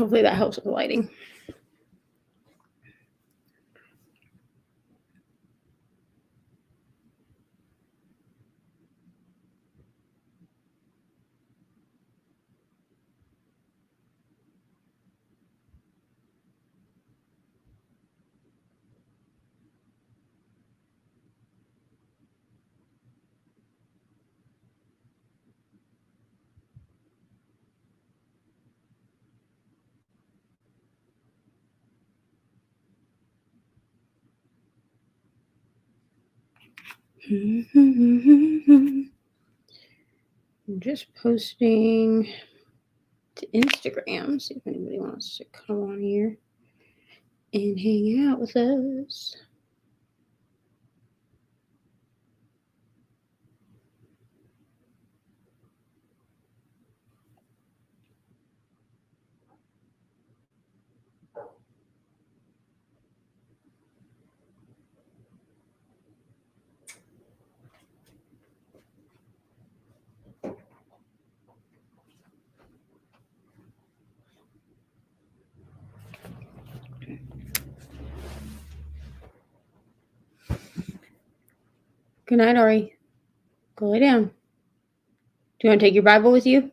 Hopefully that helps with the lighting. I'm just posting to Instagram, see if anybody wants to come on here and hang out with us. Good night, Ari. Go lay down. Do you want to take your Bible with you?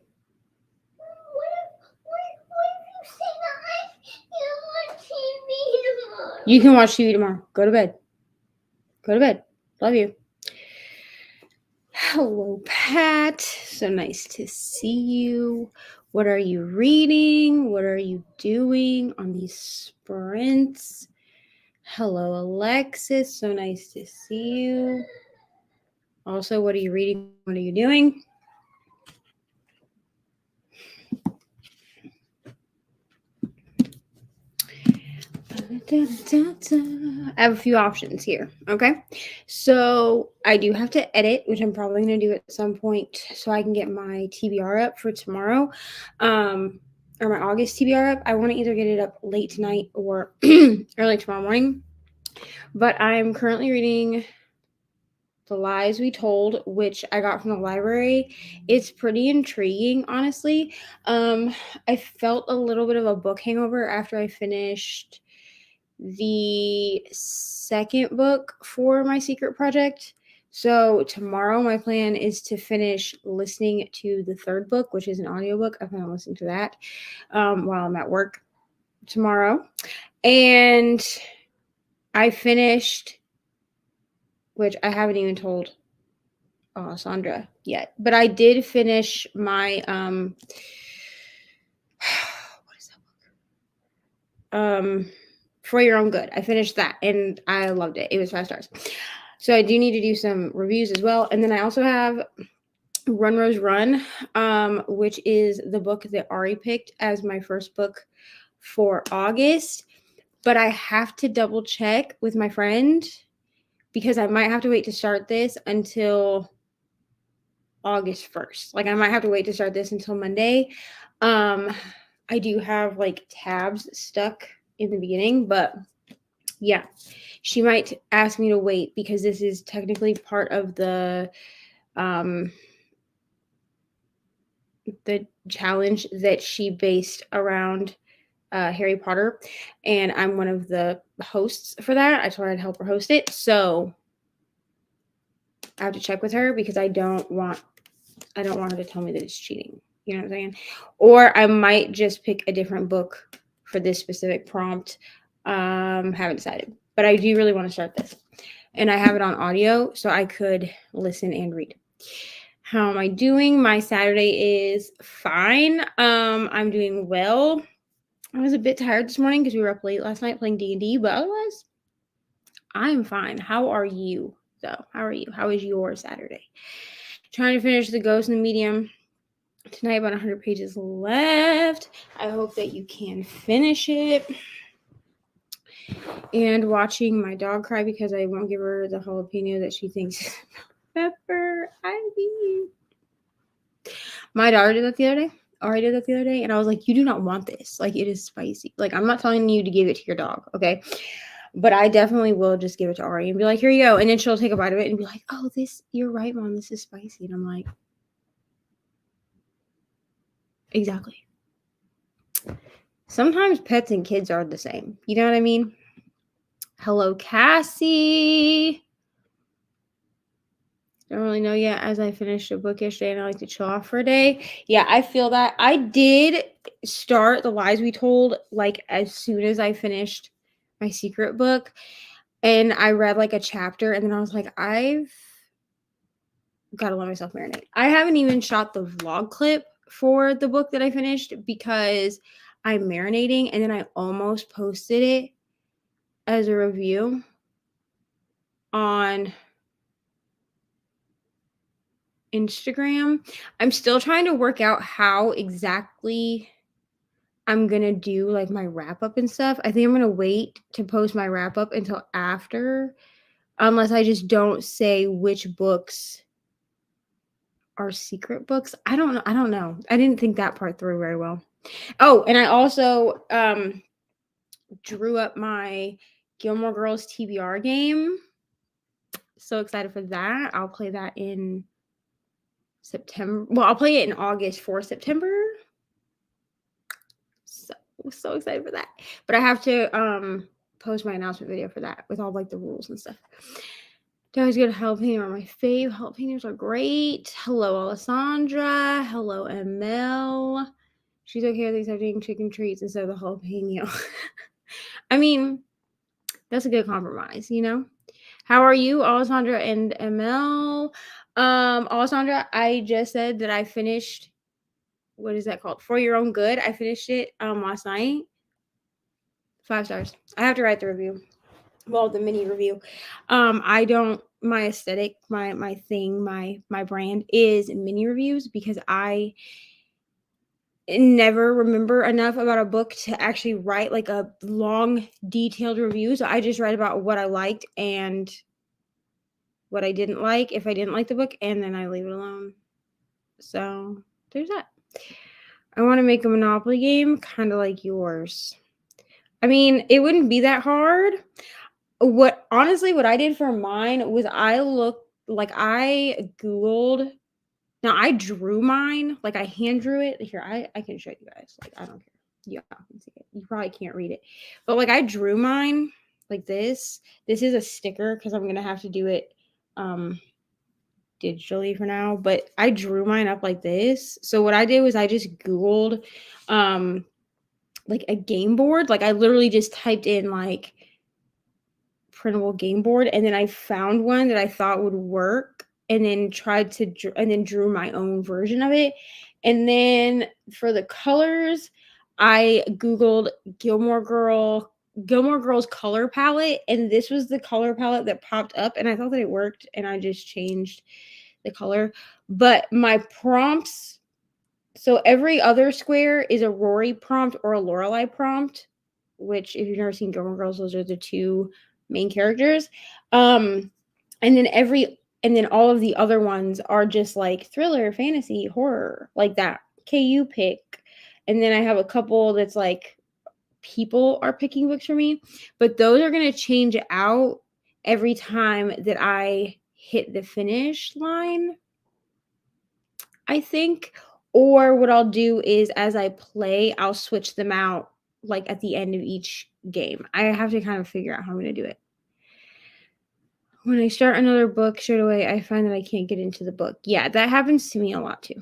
You can watch TV tomorrow. Go to bed. Go to bed. Love you. Hello, Pat. So nice to see you. What are you reading? What are you doing on these sprints? Hello, Alexis. So nice to see you. Also, what are you reading? What are you doing? I have a few options here. Okay. So I do have to edit, which I'm probably going to do at some point so I can get my TBR up for tomorrow. Or my August TBR up. I want to either get it up late tonight or early tomorrow morning. But I'm currently reading The Lies We Told, which I got from the library. It's pretty intriguing, honestly. I felt a little bit of a book hangover after I finished the second book for my secret project. So tomorrow my plan is to finish listening to the third book, which is an audiobook. I plan on listening to that while I'm at work tomorrow. And I finished, which I haven't even told Sandra yet, but I did finish my what is that book? For Your Own Good. I finished that and I loved it. It was 5 stars. So I do need to do some reviews as well. And then I also have Run Rose Run, which is the book that Ari picked as my first book for August. But I have to double check with my friend because I might have to wait to start this until August 1st. Like I might have to wait to start this until Monday. I do have like tabs stuck in the beginning, but yeah, she might ask me to wait because this is technically part of the challenge that she based around Harry Potter, and I'm one of the hosts for that. I told her I'd help her host it, so I have to check with her because I don't want her to tell me that it's cheating. You know what I'm saying? Or I might just pick a different book for this specific prompt. Haven't decided, but I do really want to start this, and I have it on audio, so I could listen and read. How am I doing? My Saturday is fine. I'm doing well. I was a bit tired this morning because we were up late last night playing D&D, but otherwise, I'm fine. How are you, though? How are you? How is your Saturday? Trying to finish The Ghost in the Medium tonight, about 100 pages left. I hope that you can finish it. And watching my dog cry because I won't give her the jalapeno that she thinks is pepper. My daughter did that the other day. Ari did that the other day, and I was like, you do not want this. Like, it is spicy. Like, I'm not telling you to give it to your dog, okay? But I definitely will just give it to Ari and be like, here you go. And then she'll take a bite of it and be like, oh, you're right, Mom, this is spicy. And I'm like, exactly. Sometimes pets and kids are the same. You know what I mean? Hello, Cassie. Don't really know yet, as I finished a book yesterday and I like to chill off for a day. Yeah, I feel that. I did start The Lies We Told like as soon as I finished my secret book, and I read like a chapter, and then I was like, I've got to let myself marinate. I haven't even shot the vlog clip for the book that I finished because I'm marinating, and then I almost posted it as a review on Instagram. I'm still trying to work out how exactly I'm gonna do like my wrap up and stuff. I think I'm gonna wait to post my wrap up until after, unless I just don't say which books are secret books. I don't know. I don't know. I didn't think that part through very well. Oh, and I also drew up my Gilmore Girls TBR game. So excited for that. I'll play that in September. Well, I'll play it in August for September. So excited for that. But I have to post my announcement video for that with all like the rules and stuff. Always good jalapeno are my fave. Jalapenos are great. Hello, Alessandra. Hello, ML. She's okay with accepting chicken treats instead of the jalapeno. I mean, that's a good compromise, you know? How are you, Alessandra and ML? Alessandra, I just said that I finished, what is that called? For Your Own Good. I finished it last night. 5 stars. I have to write the review. Well, the mini review. I don't, my aesthetic, my thing, my brand is mini reviews because I never remember enough about a book to actually write like a long detailed review. So I just write about what I liked and what I didn't like if I didn't like the book, and then I leave it alone. So there's that. I want to make a Monopoly game kind of like yours. I mean, it wouldn't be that hard. What I did for mine was I Googled. Now I drew mine, like I hand drew it. Here, I can show you guys. Like, I don't care. Yeah, can see it. You probably can't read it. But like I drew mine like this. This is a sticker because I'm gonna have to do it digitally for now. But I drew mine up like this. So what I did was I just Googled like a game board. Like I literally just typed in like printable game board, and then I found one that I thought would work, and then drew my own version of it. And then for the colors, I Googled Gilmore Girls color palette, and this was the color palette that popped up, and I thought that it worked, and I just changed the color. But my prompts, so every other square is a Rory prompt or a Lorelai prompt, which if you've never seen Gilmore Girls, those are the two main characters. And then all of the other ones are just like thriller, fantasy, horror, like that. KU pick. And then I have a couple that's like people are picking books for me, but those are going to change out every time that I hit the finish line, I think. Or what I'll do is as I play, I'll switch them out like at the end of each game. I have to kind of figure out how I'm going to do it. When I start another book straight away, I find that I can't get into the book. Yeah, that happens to me a lot too.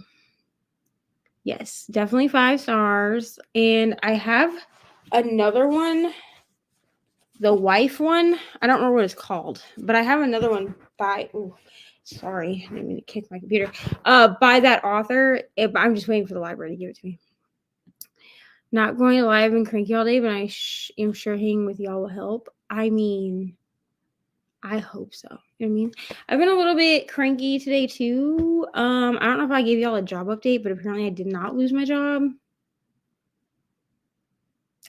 Yes, definitely 5 stars. And I have another one, the wife one. I don't remember what it's called, but I have another one by, sorry, I didn't mean to kick my computer. By that author. I'm just waiting for the library to give it to me. Not going to live and cranky all day, but I am sure hanging with y'all will help. I mean, I hope so. You know what I mean? I've been a little bit cranky today too. I don't know if I gave y'all a job update, but apparently I did not lose my job.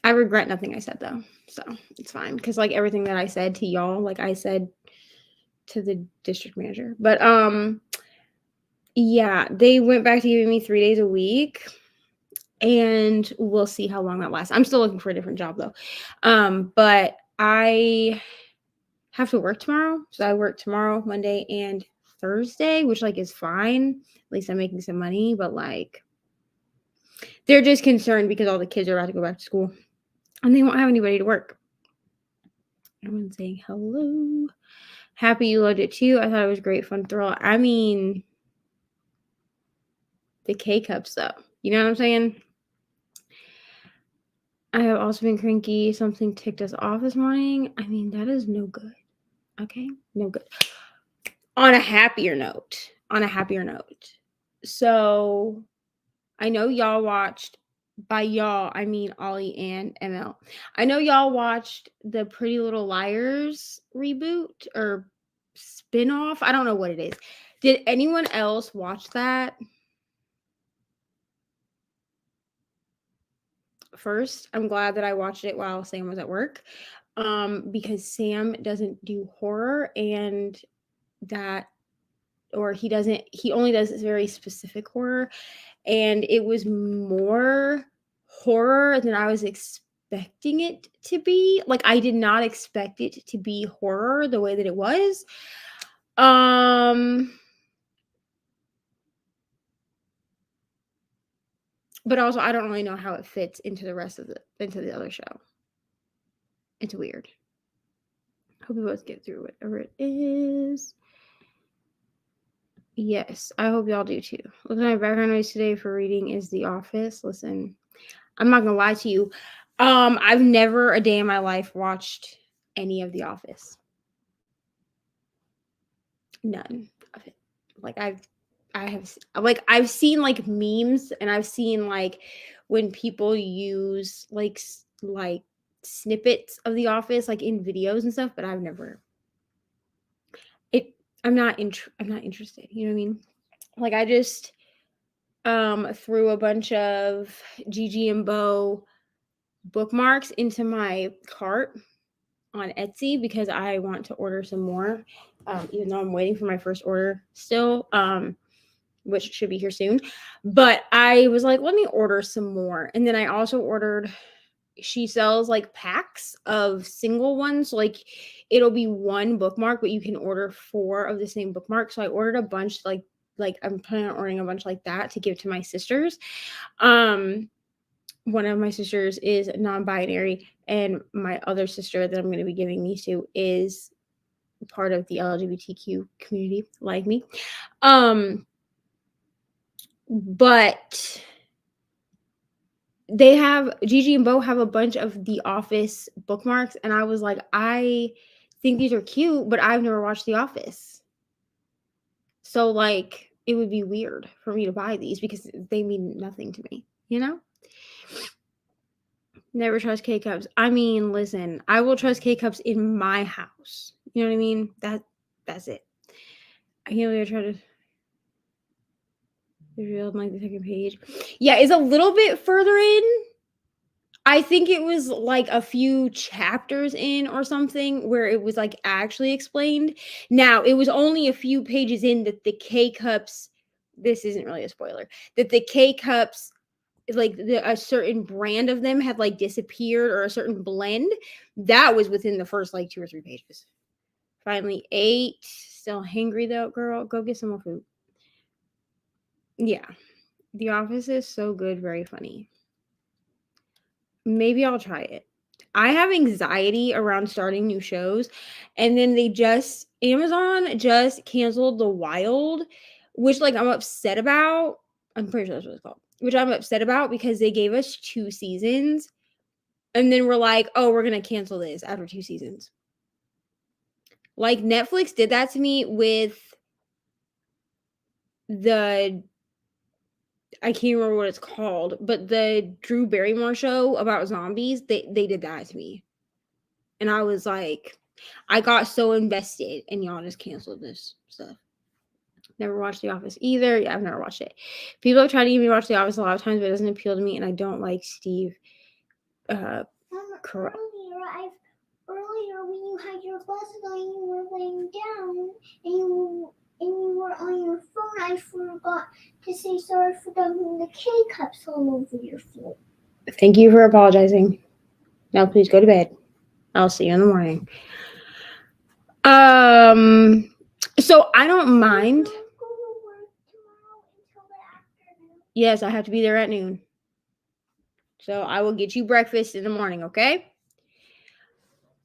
I regret nothing I said though, so it's fine because like everything that I said to y'all, like I said to the district manager. But yeah, they went back to giving me 3 days a week, and we'll see how long that lasts. I'm still looking for a different job though. But I have to work tomorrow. So I work tomorrow, Monday, and Thursday, which like is fine. At least I'm making some money, but like They're just concerned because all the kids are about to go back to school and they won't have anybody to work. Everyone's saying hello. Happy you loved it too. I thought it was great fun thrill. I mean, the K-cups though. You know what I'm saying? I have also been cranky. Something ticked us off this morning. I mean, that is no good. Okay? No good. On a happier note. So I know y'all watched, by y'all, I mean Ollie and ML. I know y'all watched the Pretty Little Liars reboot or spin-off. I don't know what it is. Did anyone else watch that? First, I'm glad that I watched it while Sam was at work. Because Sam doesn't do horror, and that, or he only does this very specific horror, and it was more horror than I was expecting it to be. Like, I did not expect it to be horror the way that it was. But also I don't really know how it fits into the other show. It's weird. Hope we both get through whatever it is. Yes, I hope y'all do too. Looking at my background noise today for reading is The Office. Listen, I'm not gonna lie to you. I've never a day in my life watched any of The Office. None of it. Like I've seen like memes, and I've seen like when people use like snippets of The Office like in videos and stuff, but I've never. I'm not interested. You know what I mean? Like I just threw a bunch of Gigi and Bo bookmarks into my cart on Etsy because I want to order some more, even though I'm waiting for my first order still, which should be here soon. But I was like, let me order some more. And then I also ordered, she sells like packs of single ones. So like it'll be one bookmark, but you can order 4 of the same bookmark. So I ordered a bunch, like I'm planning on ordering a bunch like that to give to my sisters. One of my sisters is non-binary, and my other sister that I'm going to be giving these to is part of the LGBTQ community, like me. But they have, Gigi and Bo have a bunch of The Office bookmarks, and I was like, I think these are cute, but I've never watched The Office. So like it would be weird for me to buy these because they mean nothing to me, you know? Never trust K-cups. I mean, listen, I will trust K-cups in my house. You know what I mean? That's it. I can't believe I tried to reveal like the second page. Yeah, it's a little bit further in. I think it was like a few chapters in or something where it was like actually explained. Now, it was only a few pages in that the K-cups, this isn't really a spoiler, that the K-cups, like a certain brand of them had like disappeared, or a certain blend that was within the first like 2 or 3 pages. Finally ate. Still hangry though, girl. Go get some more food. Yeah, The Office is so good, very funny. Maybe I'll try it. I have anxiety around starting new shows, and then Amazon just canceled The Wild, which like I'm upset about. I'm pretty sure that's what it's called. Which I'm upset about because they gave us 2 seasons, and then we're like, oh, we're gonna cancel this after 2 seasons. Like Netflix did that to me with I can't remember what it's called, but the Drew Barrymore show about zombies, they did that to me. And I was like, I got so invested, and y'all just canceled this stuff. Never watched The Office either. Yeah, I've never watched it. People have tried to get me to watch The Office a lot of times, but it doesn't appeal to me, and I don't like Steve. Correct. Earlier when you had your glasses on, you were laying down, and you were on your phone. I forgot to say sorry for dumping the K-cups all over your floor. Thank you for apologizing. Now please go to bed. I'll see you in the morning. So I don't mind. Don't go to work tomorrow until the afternoon. Yes, I have to be there at noon. So I will get you breakfast in the morning, okay?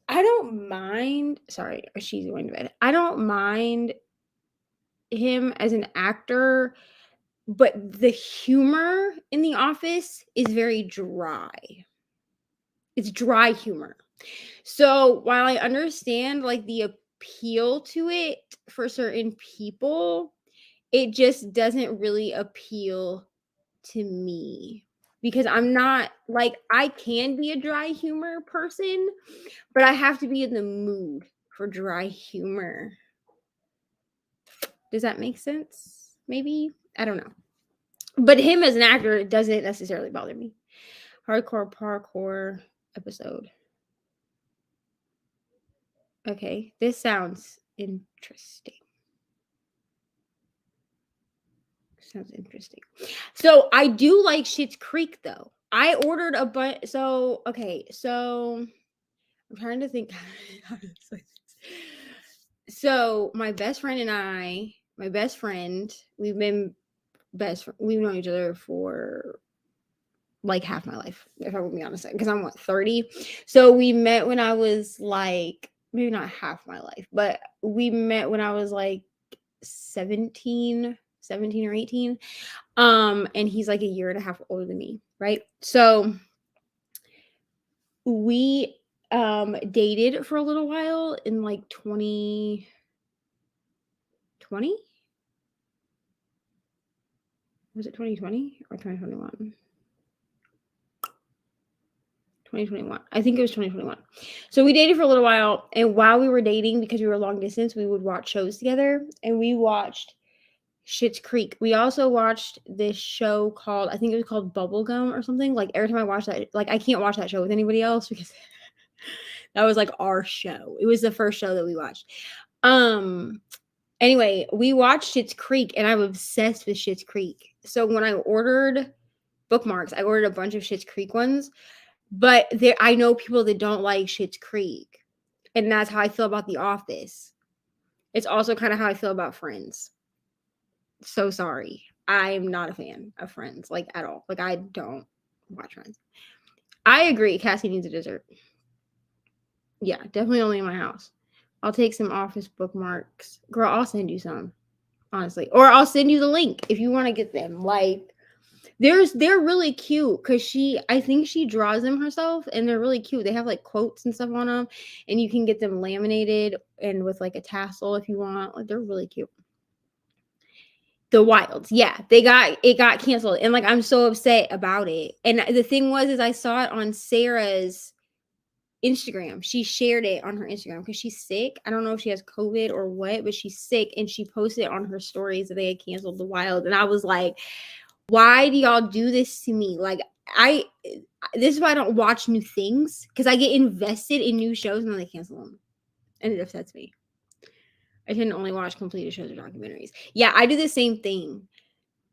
I don't mind. Sorry, she's going to bed. I don't mind him as an actor, but the humor in The Office is very dry. It's dry humor. So while I understand like the appeal to it for certain people, it just doesn't really appeal to me because I'm not like I can be a dry humor person, but I have to be in the mood for dry humor. Does that make sense? Maybe? I don't know. But him as an actor it doesn't necessarily bother me. Hardcore parkour episode. Okay, this sounds interesting. Sounds interesting. So I do like Schitt's Creek though. I ordered a bunch. So okay, so I'm trying to think how to say this. So my best friend and I, my best friend, we've been we've known each other for like half my life, if I would be honest, because I'm what 30. So we met when I was like maybe not half my life, but we met when I was like 17 or 18. And he's like a year and a half older than me, right? So we dated for a little while in like 2020. Was it 2020 or 2021? 2021. I think it was 2021. So we dated for a little while, and while we were dating, because we were long distance, we would watch shows together, and we watched Schitt's Creek. We also watched this show called, I think it was called Bubblegum or something. Like every time I watch that, like I can't watch that show with anybody else because that was like our show. It was the first show that we watched. Anyway, we watched Schitt's Creek and I'm obsessed with Schitt's Creek. So when I ordered bookmarks, I ordered a bunch of Schitt's Creek ones, but there I know people that don't like Schitt's Creek. And that's how I feel about The Office. It's also kind of how I feel about Friends. So sorry. I'm not a fan of Friends, like at all. Like I don't watch Friends. I agree. Cassie needs a dessert. Yeah, definitely only in my house. I'll take some office bookmarks. Girl, I'll send you some, honestly. Or I'll send you the link if you want to get them. Like they're really cute because I think she draws them herself and they're really cute. They have like quotes and stuff on them and you can get them laminated and with like a tassel if you want. Like they're really cute. The Wilds, yeah, it got canceled and like I'm so upset about it. And the thing was is I saw it on Sarah's Instagram. She shared it on her Instagram because she's sick. I don't know if she has COVID or what, but she's sick and she posted on her stories that they had canceled The Wild. And I was like, why do y'all do this to me? Like, this is why I don't watch new things because I get invested in new shows and then they cancel them. And it upsets me. I can only watch completed shows or documentaries. Yeah, I do the same thing.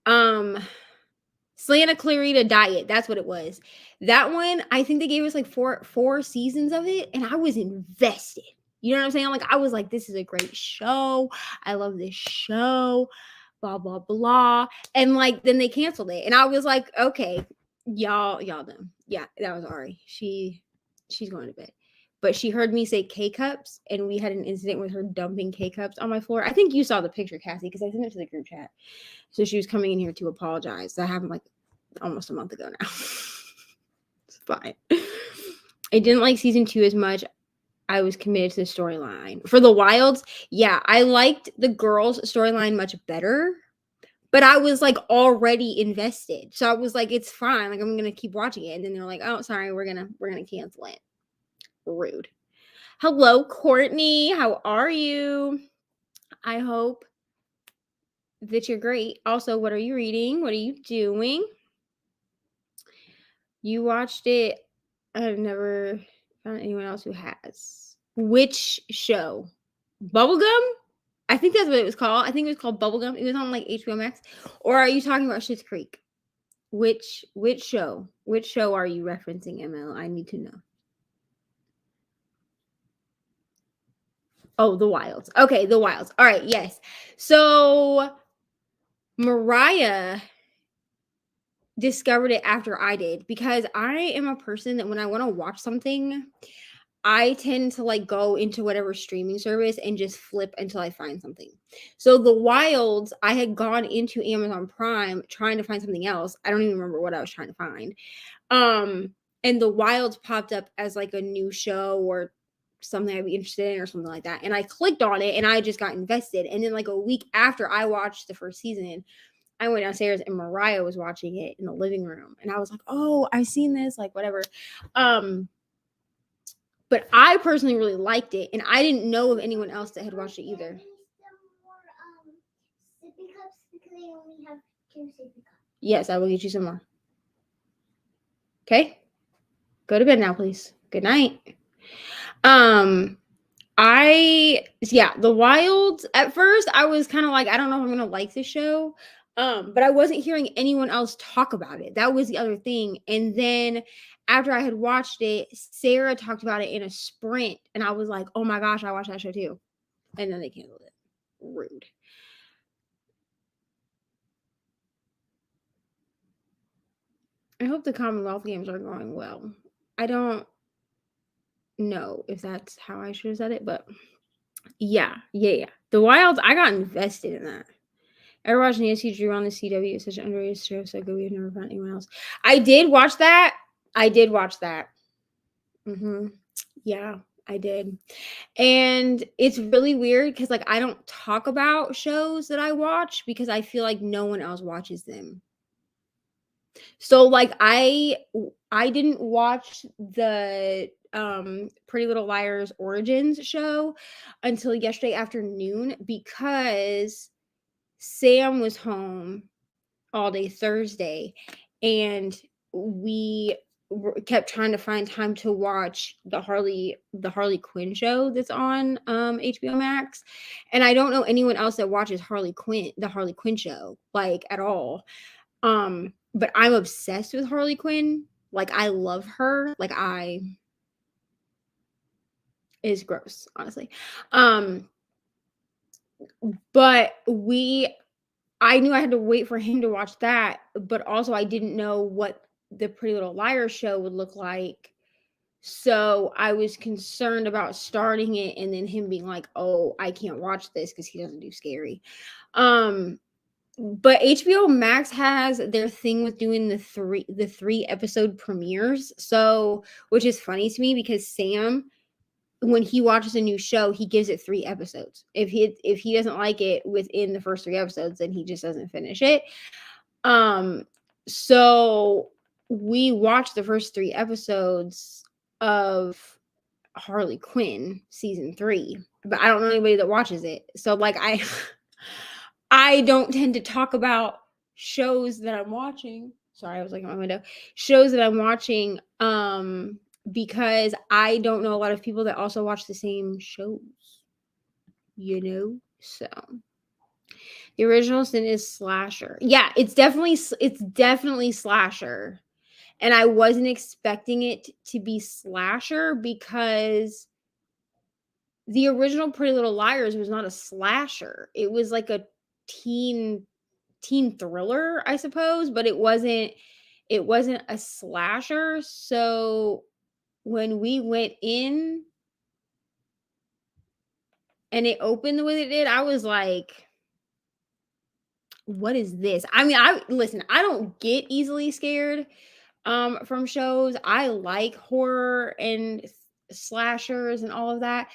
Santa Clarita Diet. That's what it was. That one, I think they gave us like four seasons of it, and I was invested. You know what I'm saying? Like I was like, this is a great show. I love this show. Blah blah blah. And like then they canceled it, and I was like, okay, y'all done. Yeah, that was Ari. She's going to bed. But she heard me say K cups, and we had an incident with her dumping K cups on my floor. I think you saw the picture, Cassie, because I sent it to the group chat. So she was coming in here to apologize. That happened like almost a month ago now. It's fine. I didn't like season 2 as much. I was committed to the storyline. For the Wilds, yeah, I liked the girls' storyline much better. But I was like already invested. So I was like, it's fine. Like I'm gonna keep watching it. And then they're like, oh, sorry, we're gonna cancel it. Rude. Hello, Courtney. How are you? I hope that you're great. Also, what are you reading? What are you doing? You watched it. I've never found anyone else who has. Which show? Bubblegum? I think that's what it was called. I think it was called Bubblegum. It was on like HBO Max. Or are you talking about Schitt's Creek? Which show? Which show are you referencing, ML? I need to know. Oh, The Wilds. Okay, The Wilds. All right, yes. So Mariah discovered it after I did, because I am a person that when I want to watch something, I tend to like go into whatever streaming service and just flip until I find something. So The Wilds, I had gone into Amazon Prime trying to find something else. I don't even remember what I was trying to find. And The Wilds popped up as like a new show or something I'd be interested in or something like that. And I clicked on it and I just got invested. And then like a week after I watched the first season, I went downstairs and Mariah was watching it in the living room. And I was like, oh, I've seen this, like whatever. But I personally really liked it, and I didn't know of anyone else that had watched it either. Sippy cups because I only have 2 sippy cups. Yes, I will get you some more. Okay? Go to bed now, please. Good night. The Wilds, at first I was kind of like, I don't know if I'm gonna like this show. But I wasn't hearing anyone else talk about it. That was the other thing. And then after I had watched it, Sarah talked about it in a sprint, and I was like, oh my gosh, I watched that show too. And then they canceled it. Rude. I hope the Commonwealth Games are going well. I don't know if that's how I should have said it, but yeah. The Wilds, I got invested in that. Ever watched Nancy Drew on the CW? It's such an underrated show, so good. We've never found anyone else. I did watch that. Yeah, I did. And it's really weird because like I don't talk about shows that I watch because I feel like no one else watches them. So like I didn't watch the Pretty Little Liars Origins show until yesterday afternoon because Sam was home all day Thursday, and we kept trying to find time to watch the Harley Quinn show that's on HBO Max. And I don't know anyone else that watches the Harley Quinn show, like at all. But I'm obsessed with Harley Quinn. Like I love her. Is gross, honestly. But I knew I had to wait for him to watch that, but also I didn't know what the Pretty Little Liars show would look like. So I was concerned about starting it and then him being like, "Oh, I can't watch this because he doesn't do scary." But HBO Max has their thing with doing the three episode premieres. So, which is funny to me because Sam, when he watches a new show, he gives it 3 episodes. If he doesn't like it within the first 3 episodes, then he just doesn't finish it. So we watched the first 3 episodes of Harley Quinn season 3, but I don't know anybody that watches it. So like I don't tend to talk about shows that I'm watching. Sorry, I was looking at my window. Shows that I'm watching because I don't know a lot of people that also watch the same shows. So the original sin is slasher. Yeah, it's definitely slasher. And I wasn't expecting it to be slasher because the original Pretty Little Liars was not a slasher. It was like a teen thriller, I suppose, but it wasn't a slasher. So when we went in and it opened the way it did, I was like, what is this? I mean, I don't get easily scared from shows. I like horror and slashers and all of that.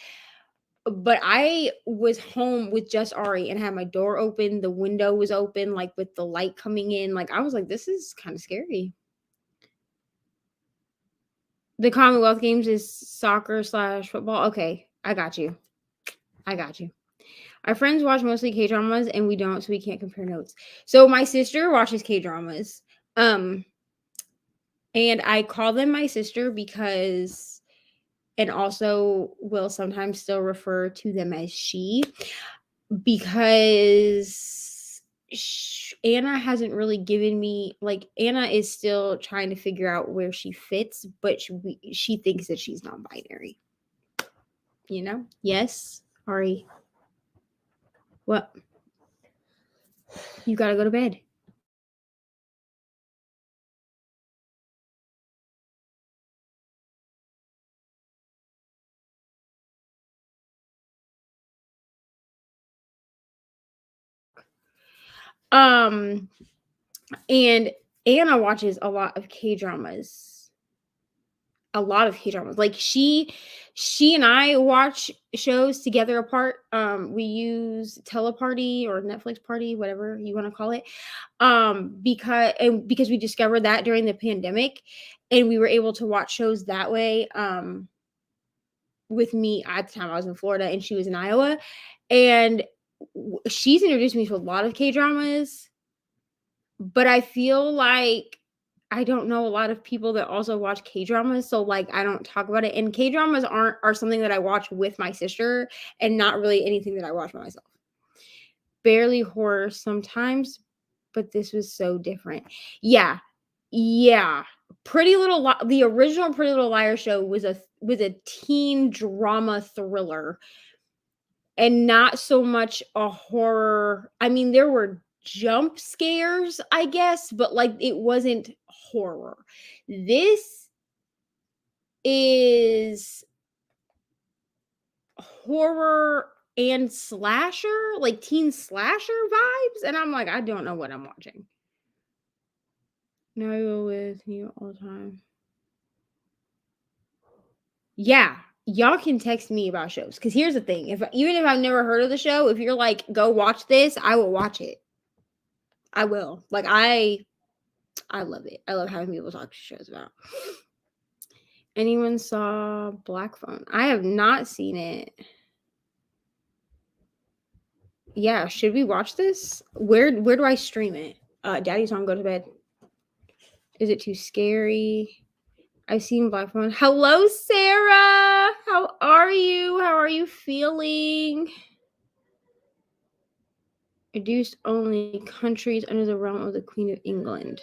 But I was home with just Ari and had my door open, the window was open, like with the light coming in. Like I was like, this is kind of scary. The Commonwealth Games is soccer/football. Okay, I got you. Our friends watch mostly K-dramas and we don't, so we can't compare notes. So my sister watches K-dramas. And I call them my sister because, and also will sometimes still refer to them as she, because Anna hasn't really given me, like, Anna is still trying to figure out where she fits, but she thinks that she's non-binary. Yes, Ari. What? You gotta go to bed. Um, and Anna watches a lot of K-dramas. A lot of K-dramas. Like she and I watch shows together apart. We use Teleparty or Netflix Party, whatever you want to call it. Because we discovered that during the pandemic, and we were able to watch shows that way. With me at the time I was in Florida and she was in Iowa, and she's introduced me to a lot of K-dramas, but I feel like I don't know a lot of people that also watch K-dramas, so like I don't talk about it. And K-dramas are something that I watch with my sister and not really anything that I watch by myself. Barely horror sometimes, but this was so different. Yeah. Yeah. The original Pretty Little Liars show was a teen drama thriller and not so much a horror. I mean, there were jump scares, I guess, but like it wasn't horror. This is horror and slasher, like teen slasher vibes. And I'm like, I don't know what I'm watching. Now I go with you all the time. Yeah, y'all can text me about shows. Because here's the thing: even if I've never heard of the show, if you're like, go watch this, I will watch it. I will. Like I love it. I love having people talk to shows about. Anyone saw Black Phone? I have not seen it. Yeah, should we watch this? Where do I stream it? Daddy's home, go to bed. Is it too scary? I've seen Black Phone. Hello, Sarah. How are you? How are you feeling? Reduced only countries under the realm of the Queen of England.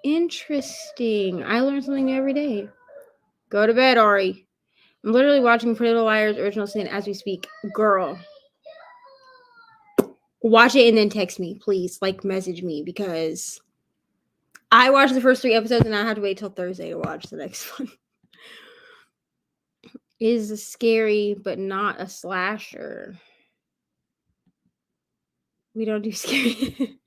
Interesting. I learn something new every day. Go to bed, Ari. I'm literally watching Pretty Little Liars Original Sin as we speak. Girl. Watch it and then text me, please. Like, message me, because I watched the first 3 episodes and I had to wait till Thursday to watch the next one. Is scary, but not a slasher. We don't do scary.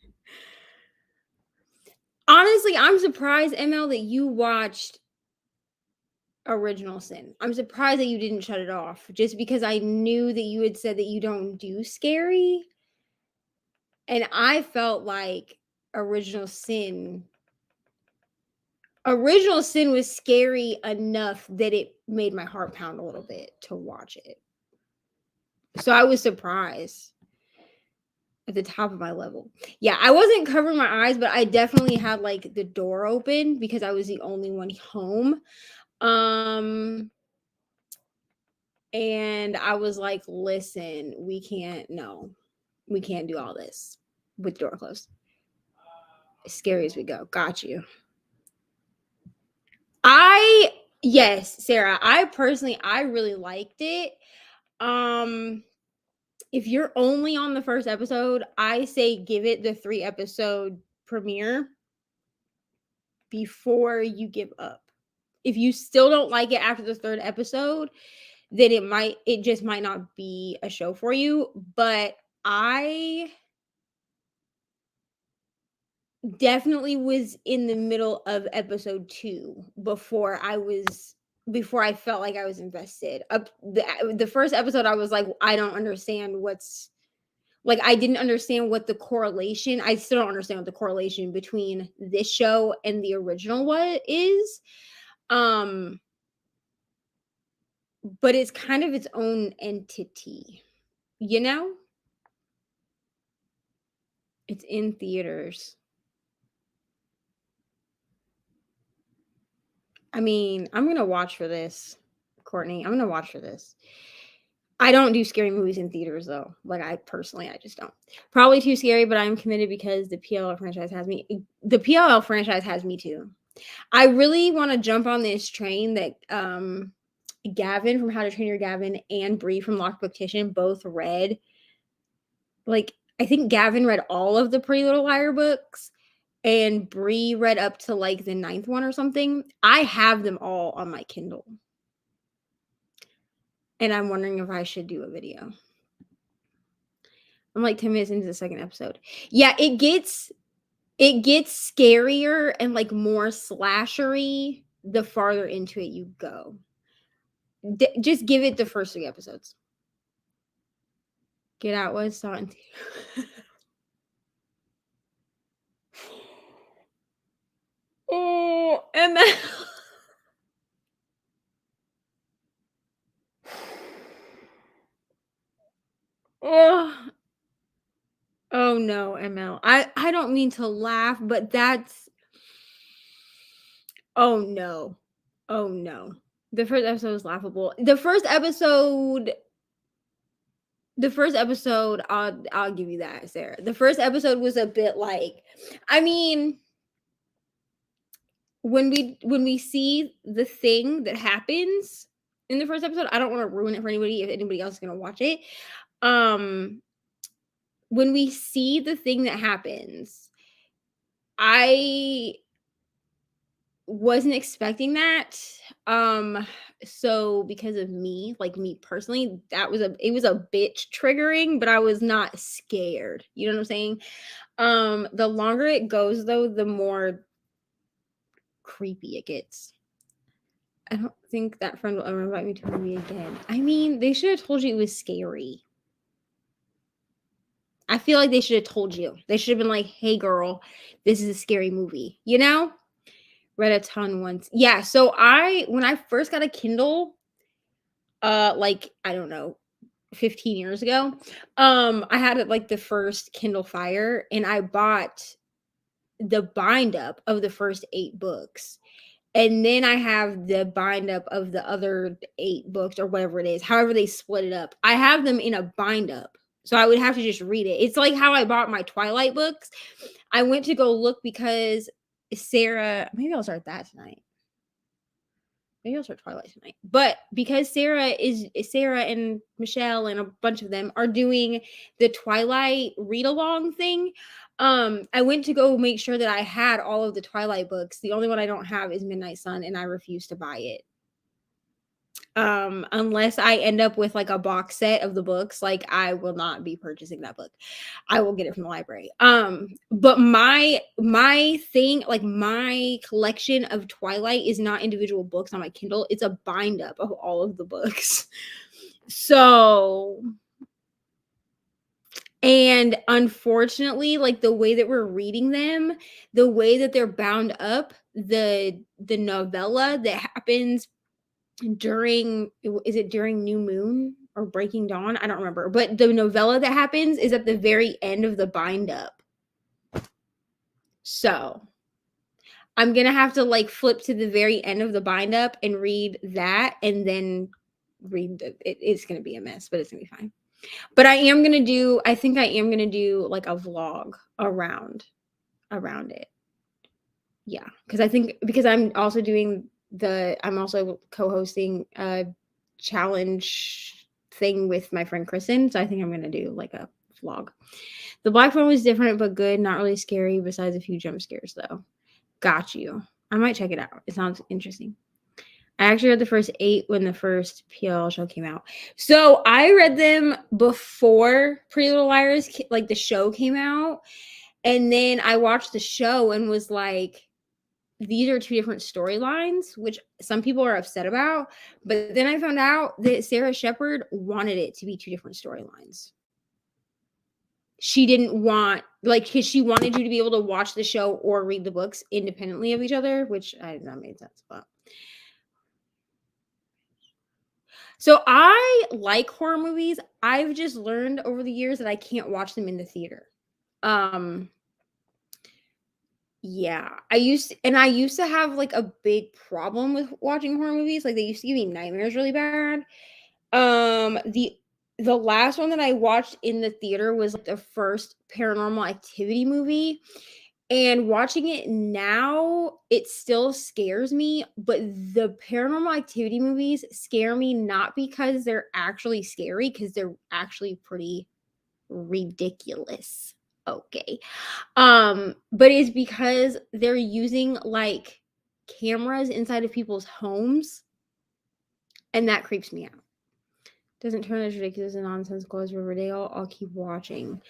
Honestly, I'm surprised, ML, that you watched Original Sin. I'm surprised that you didn't shut it off, just because I knew that you had said that you don't do scary. And I felt like Original Sin was scary enough that it made my heart pound a little bit to watch it. So I was surprised at the top of my level. Yeah, I wasn't covering my eyes, but I definitely had like the door open because I was the only one home. And I was like, listen, we can't do all this with the door closed. As scary as we go. Got you. Yes, Sarah, I really liked it. If you're only on the first episode, I say give it the 3-episode premiere before you give up. If you still don't like it after the 3rd episode, then it just might not be a show for you. But I definitely was in the middle of episode 2 before I felt like I was invested. Up the first episode, I was like, I don't understand I didn't understand what the correlation. I still don't understand what the correlation between this show and the original is. But it's kind of its own entity, you know? It's in theaters. I mean, I'm gonna watch for this, Courtney. I'm gonna watch for this. I don't do scary movies in theaters though. Like I just don't. Probably too scary, but I'm committed because the PLL franchise has me. The PLL franchise has me too. I really want to jump on this train that Gavin from How to Train Your Gavin and Bree from Lockbook Kitchen both read. Like I think Gavin read all of the Pretty Little Liar books, and Bree read up to like the 9th one or something. I have them all on my Kindle. And I'm wondering if I should do a video. I'm like 10 minutes into the second episode. Yeah, it gets scarier and like more slashery the farther into it you go. Just give it the first 3 episodes. Get Out was saw in Oh, and then oh, oh no, ML. I don't mean to laugh, but that's oh no. Oh no. The first episode was laughable. The first episode, I'll give you that, Sarah. The first episode was a bit like, I mean, when we see the thing that happens in the first episode, I don't want to ruin it for anybody if anybody else is gonna watch it. Um, when we see the thing that happens, I wasn't expecting that. So because of me, like me personally, it was a bit triggering, but I was not scared. You know what I'm saying? The longer it goes though, the more creepy it gets. I don't think that friend will ever invite me to a movie again. I mean, they should have told you it was scary. I feel like they should have told you. They should have been like, "Hey girl, this is a scary movie." You know? Read a ton once. Yeah, so when I first got a Kindle, like, I don't know, 15 years ago, I had it like the first Kindle Fire and I bought the bind up of the first 8 books. And then I have the bind up of the other 8 books or whatever it is, however they split it up. I have them in a bind up. So I would have to just read it. It's like how I bought my Twilight books. I went to go look because Sarah, maybe I'll start that tonight. Maybe I'll start Twilight tonight. But because Sarah and Michelle and a bunch of them are doing the Twilight read along thing, I went to go make sure that I had all of the Twilight books. The only one I don't have is Midnight Sun, and I refuse to buy it. Unless I end up with like a box set of the books, like I will not be purchasing that book. I will get it from the library. But my thing, like my collection of Twilight is not individual books on my Kindle. It's a bind up of all of the books. So, and unfortunately, like the way that we're reading them, the way that they're bound up, the novella that happens during New Moon or Breaking Dawn? I don't remember. But the novella that happens is at the very end of the bind up. So I'm gonna have to like flip to the very end of the bind up and read that and then it's gonna be a mess, but it's gonna be fine. But I think I am gonna do like a vlog around it. Yeah. Because I'm also co-hosting a challenge thing with my friend Kristen. So I think I'm gonna do like a vlog. The black phone was different but good, not really scary, besides a few jump scares though. Got you. I might check it out. It sounds interesting. I actually read the first 8 when the first PL show came out. So I read them before Pretty Little Liars, like the show came out. And then I watched the show and was like, these are 2 different storylines, which some people are upset about. But then I found out that Sarah Shepard wanted it to be 2 different storylines. She didn't want, like, because she wanted you to be able to watch the show or read the books independently of each other, which that made sense. But so I like horror movies. I've just learned over the years that I can't watch them in the theater. Yeah, I used to have like a big problem with watching horror movies. Like they used to give me nightmares really bad. The last one that I watched in the theater was like the first Paranormal Activity movie. And watching it now, it still scares me, but the Paranormal Activity movies scare me not because they're actually scary, because they're actually pretty ridiculous. Okay. But it's because they're using like cameras inside of people's homes, and that creeps me out. doesn't turn as ridiculous and nonsensical as Riverdale, I'll keep watching.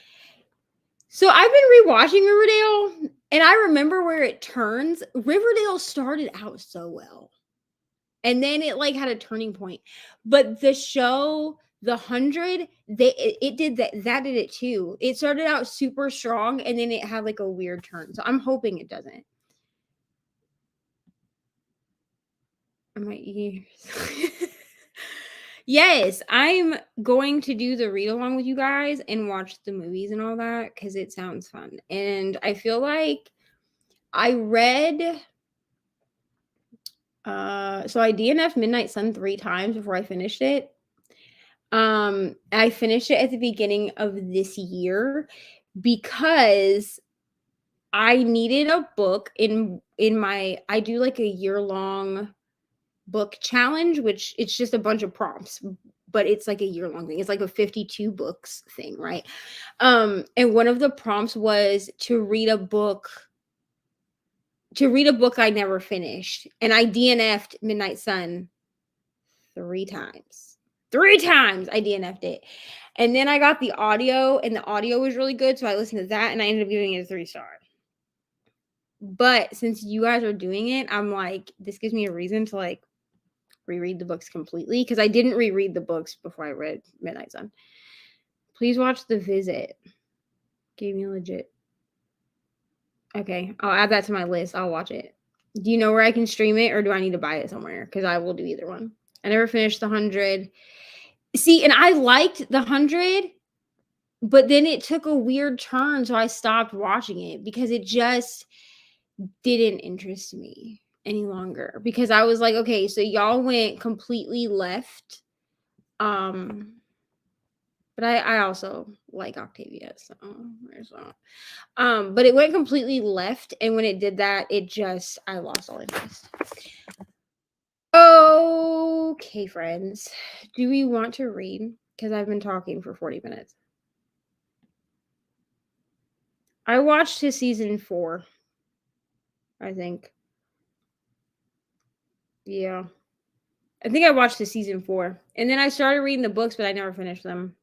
So I've been rewatching Riverdale, and I remember where it turns. Riverdale started out so well, and then it like had a turning point. But the show, The 100, it did that did it too. It started out super strong, and then it had like a weird turn. So I'm hoping it doesn't. My ears. Yes, I'm going to do the read along with you guys and watch the movies and all that because it sounds fun. And I feel like I read so I DNF Midnight Sun 3 times before I finished it. I finished it at the beginning of this year because I needed a book in my I do like a year-long book challenge, which it's just a bunch of prompts, but it's like a year-long thing. It's like a 52 books thing, right? And one of the prompts was to read a book I never finished, and I DNF'd Midnight Sun 3 times. 3 times I DNF'd it. And then I got the audio, and the audio was really good, so I listened to that, and I ended up giving it a 3-star. But since you guys are doing it, I'm like, this gives me a reason to like reread the books completely because I didn't reread the books before I read Midnight Sun. Please watch The Visit. Gave me legit. Okay, I'll add that to my list. I'll watch it. Do you know where I can stream it, or do I need to buy it somewhere? Because I will do either one. I never finished The 100. See, and I liked The 100, but then it took a weird turn, so I stopped watching it because it just didn't interest me any longer. Because I was like, okay, so y'all went completely left. But I also like Octavia, so there's that. But it went completely left, and when it did that, I lost all interest. Okay, friends. Do we want to read? Because I've been talking for 40 minutes. I watched his season 4, I think. Yeah. I think I watched the season 4. And then I started reading the books, but I never finished them.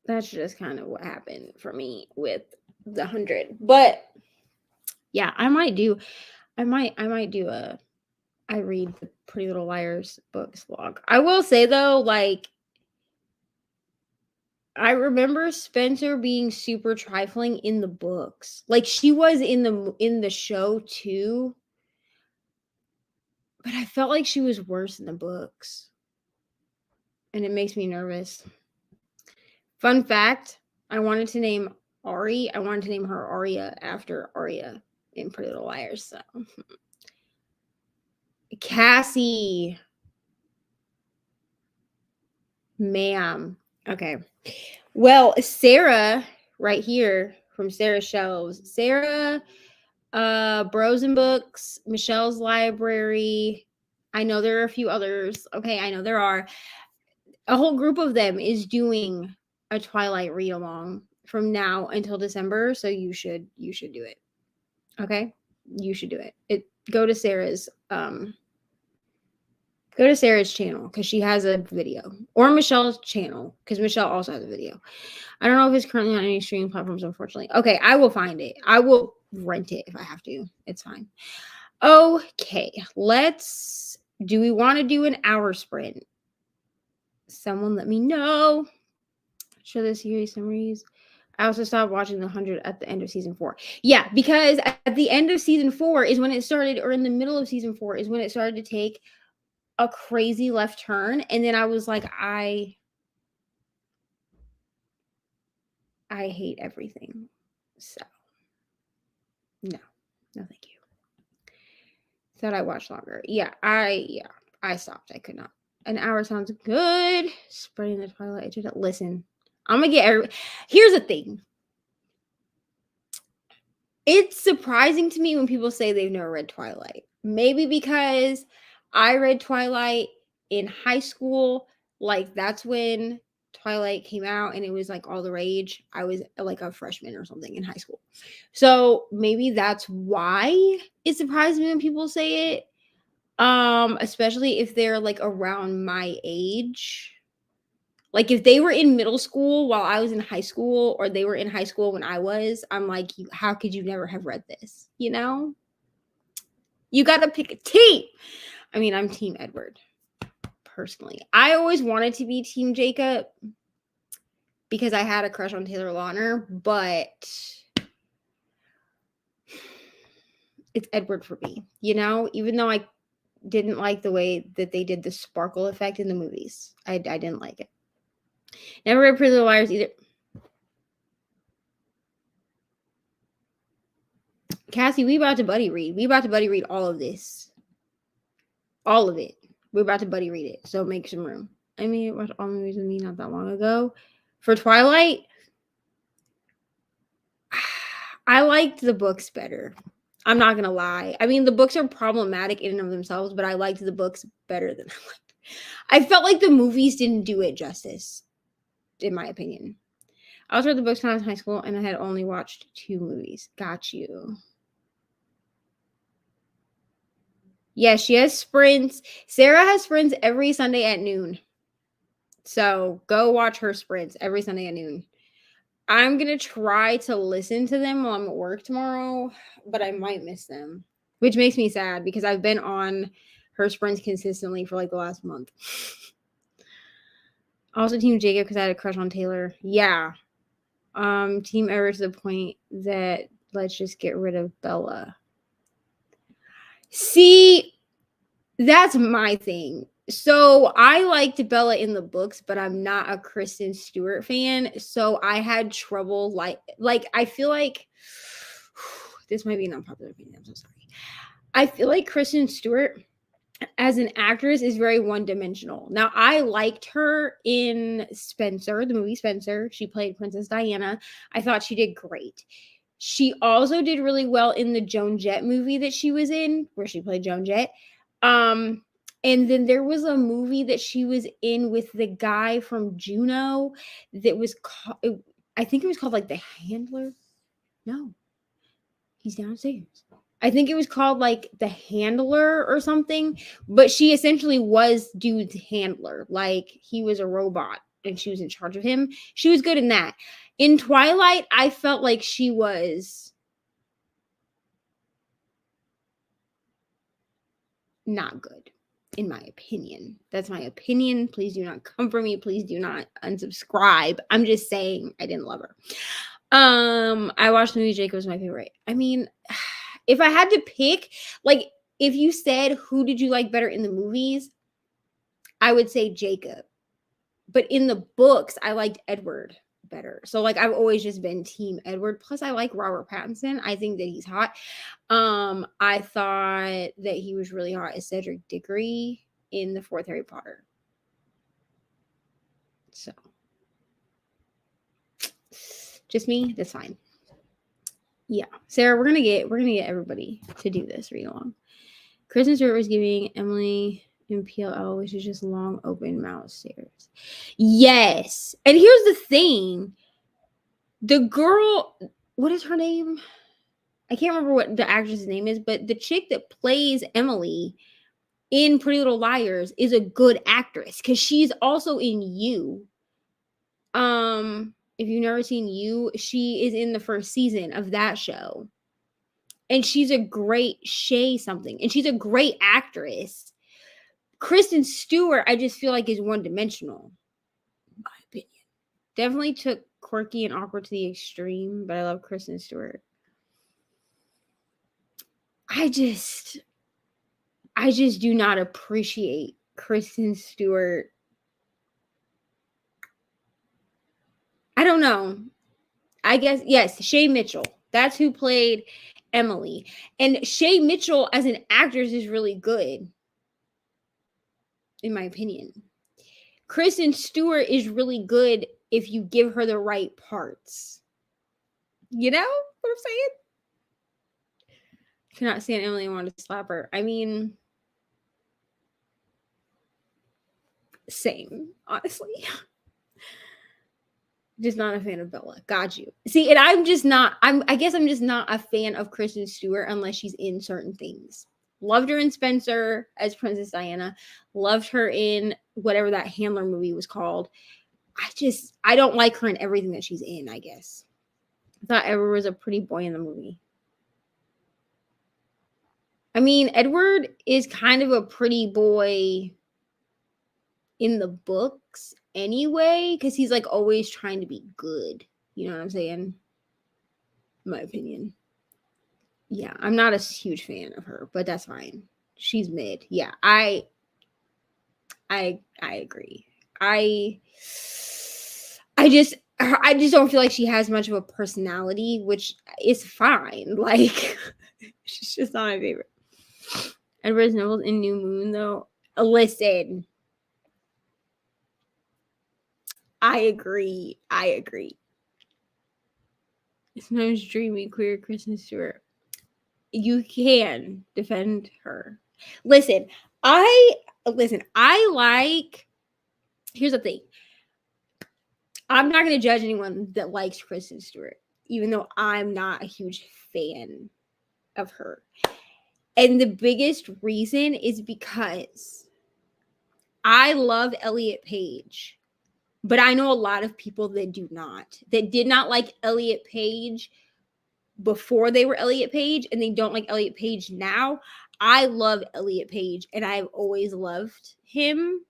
That's just kind of what happened for me with The 100. But yeah, I might do I read the Pretty Little Liars books vlog. I will say though, like, I remember Spencer being super trifling in the books. Like, she was in the show too, but I felt like she was worse in the books. And it makes me nervous. Fun fact, I wanted to name her Aria after Aria in Pretty Little Liars. So Cassie. Ma'am. Okay. Well, Sarah, right here from Sarah's Shelves. Sarah, Bros and Books, Michelle's Library. I know there are a few others. Okay, I know there are. A whole group of them is doing a Twilight read along from now until December. So you should do it. Okay? You should do it. Go to Sarah's channel because she has a video, or Michelle's channel because Michelle also has a video. I don't know if it's currently on any streaming platforms, unfortunately. Okay, I will find it. I will rent it if I have to. It's fine. Okay, do we want to do an hour sprint? Someone let me know. Show the series summaries. I also stopped watching The 100 at the end of season 4. Yeah, because at the end of season 4 is when it started, or in the middle of season 4 is when it started to take a crazy left turn, and then I was like, I hate everything. So no, thank you. Thought I watched longer. Yeah, I stopped. I could not. An hour sounds good. Spreading the Twilight. Listen, I'm gonna get here's the thing. It's surprising to me when people say they've never read Twilight. Maybe because I read Twilight in high school. Like, that's when Twilight came out and it was like all the rage, I was like a freshman or something in high school. So maybe that's why it surprised me when people say it. Especially if they're like around my age. Like if they were in middle school while I was in high school, or they were in high school when I was, I'm like, how could you never have read this? You know? You got to pick a team. I mean, I'm Team Edward, personally. I always wanted to be Team Jacob because I had a crush on Taylor Lautner, but it's Edward for me, you know? Even though I didn't like the way that they did the sparkle effect in the movies. I didn't like it. Never read Pretty Little Liars either. Cassie, we about to buddy read. We about to buddy read all of this. All of it. We're about to buddy read it. So make some room. I mean, it watched all movies with me not that long ago. For Twilight, I liked the books better. I'm not going to lie. I mean, the books are problematic in and of themselves, but I liked the books better than I liked. I felt like the movies didn't do it justice, in my opinion. I also read the books when I was in high school, and I had only watched 2 movies. Got you. Yeah, she has sprints. Sarah has sprints every Sunday at noon. So go watch her sprints every Sunday at noon. I'm going to try to listen to them while I'm at work tomorrow, but I might miss them, which makes me sad because I've been on her sprints consistently for like the last month. Also, Team Jacob because I had a crush on Taylor. Yeah. Team Ever to the point that let's just get rid of Bella. See, that's my thing. So I liked Bella in the books, but I'm not a Kristen Stewart fan. So I had trouble like I feel like this might be an unpopular opinion. I'm so sorry. I feel like Kristen Stewart as an actress is very one-dimensional. Now, I liked her in Spencer, the movie Spencer. She played Princess Diana. I thought she did great. She also did really well in the Joan Jett movie that she was in, where she played Joan Jett. And then there was a movie that she was in with the guy from Juno that was called, I think it was called like The Handler. No, he's downstairs. I think it was called like The Handler or something, but she essentially was dude's handler. Like he was a robot and she was in charge of him. She was good in that. In Twilight, I felt like she was not good, in my opinion. That's my opinion. Please do not come for me. Please do not unsubscribe. I'm just saying I didn't love her. I watched the movie Jacob was my favorite. I mean, if I had to pick, like, if you said who did you like better in the movies, I would say Jacob. But in the books, I liked Edward better. So, like, I've always just been Team Edward. Plus, I like Robert Pattinson. I think that he's hot. I thought that he was really hot as Cedric Diggory in the 4th Harry Potter. So, just me. That's fine. Yeah, Sarah, we're gonna get everybody to do this read along. Kristen Stewart was giving Emily in PLL, which is just long open mouth stares. Yes, and here's the thing: the girl, what is her name? I can't remember what the actress's name is, but the chick that plays Emily in Pretty Little Liars is a good actress because she's also in You. If you've never seen You, she is in the first season of that show. And she's a great Shay something. And she's a great actress. Kristen Stewart, I just feel like is one-dimensional, in my opinion. Definitely took quirky and awkward to the extreme, but I love Kristen Stewart. I just do not appreciate Kristen Stewart. I don't know. I guess, yes, Shay Mitchell. That's who played Emily. And Shay Mitchell as an actress is really good, in my opinion. Kristen Stewart is really good if you give her the right parts. You know what I'm saying? Cannot stand Emily and wanted to slap her. I mean, same, honestly. Just not a fan of Bella. Got you. See, and I'm just not. I guess I'm just not a fan of Kristen Stewart unless she's in certain things. Loved her in Spencer as Princess Diana. Loved her in whatever that Handler movie was called. I don't like her in everything that she's in. I guess I thought Edward was a pretty boy in the movie. I mean, Edward is kind of a pretty boy in the books anyway, because he's like always trying to be good. You know what I'm saying? In my opinion. Yeah, I'm not a huge fan of her, but that's fine. She's mid. Yeah, I agree. I I just don't feel like she has much of a personality, which is fine. Like she's just not my favorite. Edward Snowball's in New Moon though. Listen, I agree. I agree. Sometimes dreamy queer Kristen Stewart. You can defend her. Listen, I I like. Here's the thing. I'm not going to judge anyone that likes Kristen Stewart, even though I'm not a huge fan of her. And the biggest reason is because I love Elliot Page, but I know a lot of people that do not, that did not like Elliot Page before they were Elliot Page, and they don't like Elliot Page now. I love Elliot Page, and I've always loved him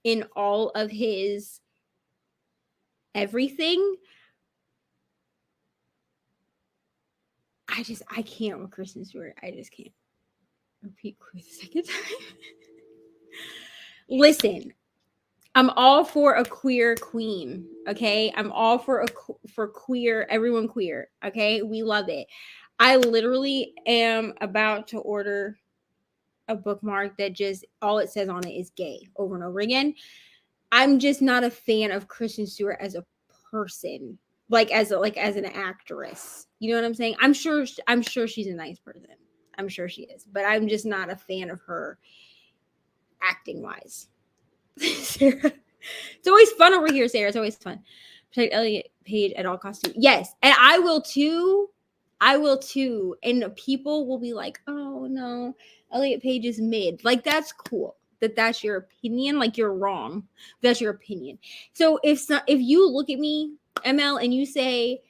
in all of his everything. I can't with Kristen Stewart. I just can't. Repeat for the second time. Listen, I'm all for a queer queen, okay? I'm all for queer, everyone queer, okay? We love it. I literally am about to order a bookmark that just all it says on it is gay over and over again. I'm just not a fan of Kristen Stewart as a person, like as an actress. You know what I'm saying? I'm sure she's a nice person. I'm sure she is, but I'm just not a fan of her acting wise. Sarah, it's always fun over here, Sarah. It's always fun. Protect Elliot Page at all costs too. Yes, and I will too. I will too. And people will be like, "Oh no, Elliot Page is mid." Like that's cool. That's your opinion. Like you're wrong. That's your opinion. So if you look at me, ML, and you say,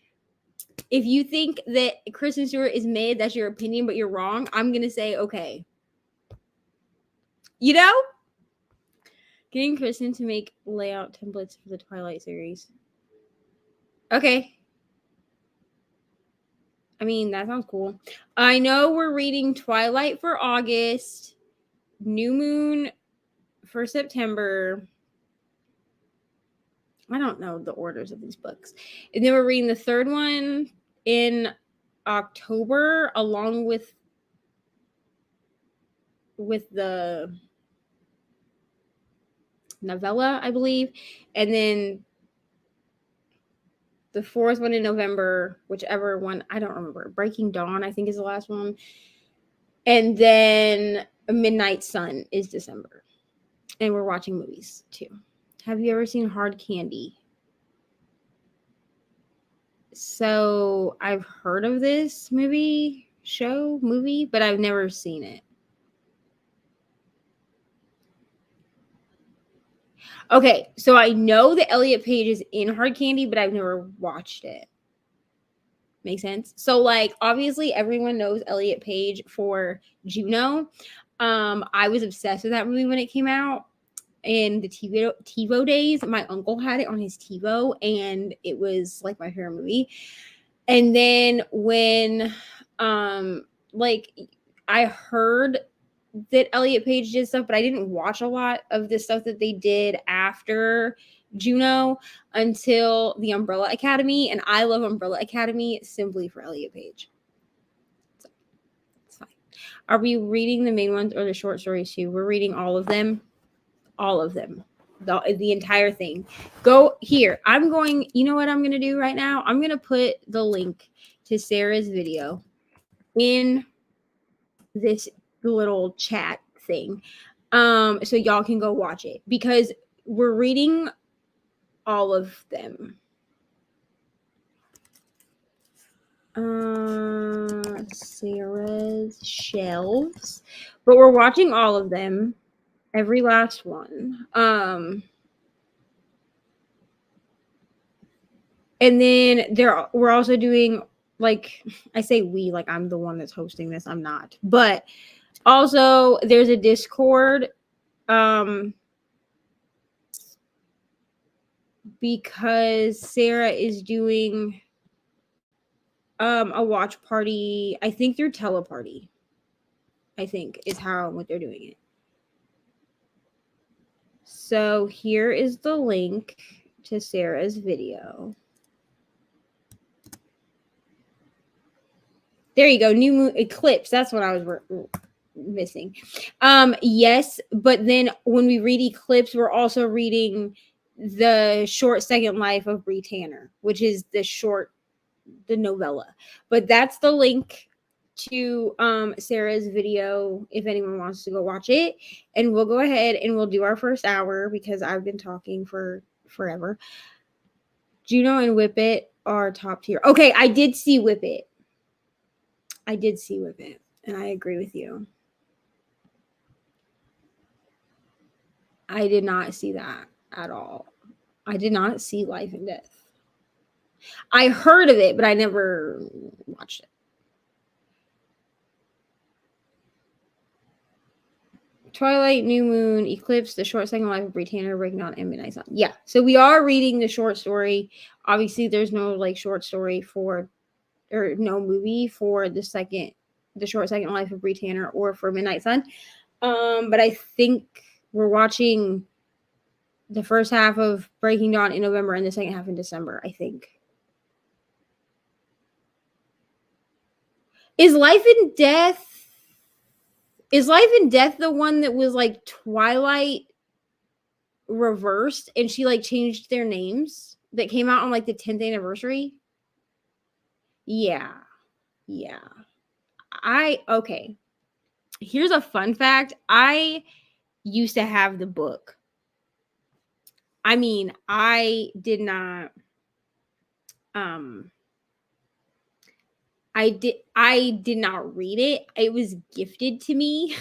if you think that Kristen Stewart is mid, that's your opinion, but you're wrong. I'm gonna say, okay. You know, getting Kristen to make layout templates for the Twilight series. Okay. I mean, that sounds cool. I know we're reading Twilight for August, New Moon for September. I don't know the orders of these books. And then we're reading the third one in October along with the novella, I believe. And then the fourth one in November, whichever one, I don't remember. Breaking Dawn, I think, is the last one. And then Midnight Sun is December. And we're watching movies too. Have you ever seen Hard Candy? So I've heard of this movie, but I've never seen it. Okay, so I know that Elliot Page is in Hard Candy, but I've never watched it. Make sense? So like obviously everyone knows Elliot Page for Juno. I was obsessed with that movie when it came out in the TiVo days. My uncle had it on his TiVo and it was like my favorite movie. And then when like I heard that Elliot Page did stuff, but I didn't watch a lot of the stuff that they did after Juno until the Umbrella Academy, and I love Umbrella Academy simply for Elliot Page. So it's fine. Are we reading the main ones or the short stories too? We're reading all of them. All of them. The entire thing. Go here. I'm going, you know what I'm going to do right now? I'm going to put the link to Sarah's video in this little chat thing. So y'all can go watch it because we're reading all of them. Sarah's shelves, but we're watching all of them, every last one. And then we're also doing, like, I say we, like I'm the one that's hosting this. I'm not, but also there's a Discord, because Sarah is doing a watch party. I think through Teleparty. I think is what they're doing it. So here is the link to Sarah's video. There you go. New moon eclipse. That's what I was missing. Yes, but then when we read eclipse, we're also reading the short second life of Bree Tanner, which is the novella. But that's the link to Sarah's video if anyone wants to go watch it. And we'll go ahead and we'll do our first hour because I've been talking for forever. Juno and Whip It are top tier. Okay, I did see Whip It. And I agree with you. I did not see that at all. I did not see Life and Death. I heard of it, but I never watched it. Twilight, New Moon, Eclipse, The Short Second Life of Bree Tanner, Breaking Dawn, and Midnight Sun. Yeah, so we are reading the short story. Obviously, there's no like short story or no movie for the Short Second Life of Bree Tanner or for Midnight Sun. But I think we're watching the first half of Breaking Dawn in November and the second half in December, I think. Is Life and Death the one that was like Twilight reversed and she like changed their names that came out on like the 10th anniversary? Yeah. Okay. Here's a fun fact. I used to have the book. I mean, I did not I did not read it. It was gifted to me.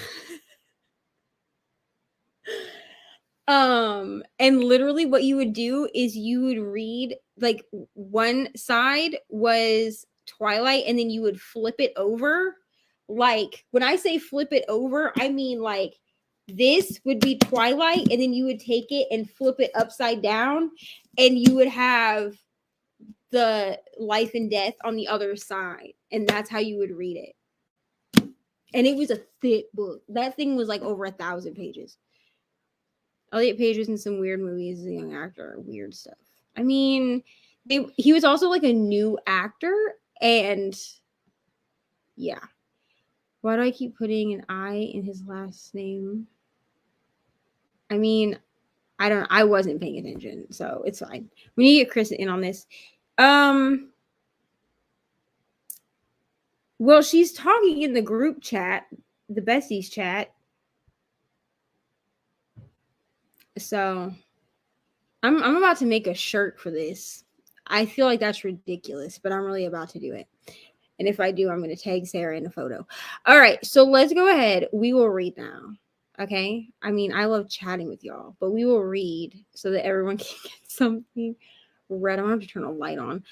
And literally what you would do is you would read, like, one side was Twilight and then you would flip it over. Like, when I say flip it over, I mean like this would be Twilight and then you would take it and flip it upside down and you would have the Life and Death on the other side, and that's how you would read it. And it was a thick book. That thing was like over 1,000 pages. Elliot Page was in some weird movies as a young actor, weird stuff. I mean, he was also like a new actor, and yeah. Why do I keep putting an I in his last name? I mean, I wasn't paying attention, so it's fine. We need to get Chris in on this. Well, she's talking in the group chat, the besties chat. So I'm about to make a shirt for this. I feel like that's ridiculous, but I'm really about to do it. And if I do, I'm going to tag Sarah in a photo. All right, so let's go ahead. We will read now. Okay? I mean, I love chatting with y'all, but we will read so that everyone can get something read. I don't have to turn a light on.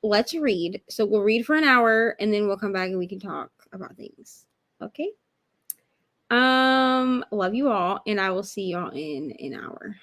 Let's read. So we'll read for an hour and then we'll come back and we can talk about things. Okay? Love you all, and I will see y'all in an hour.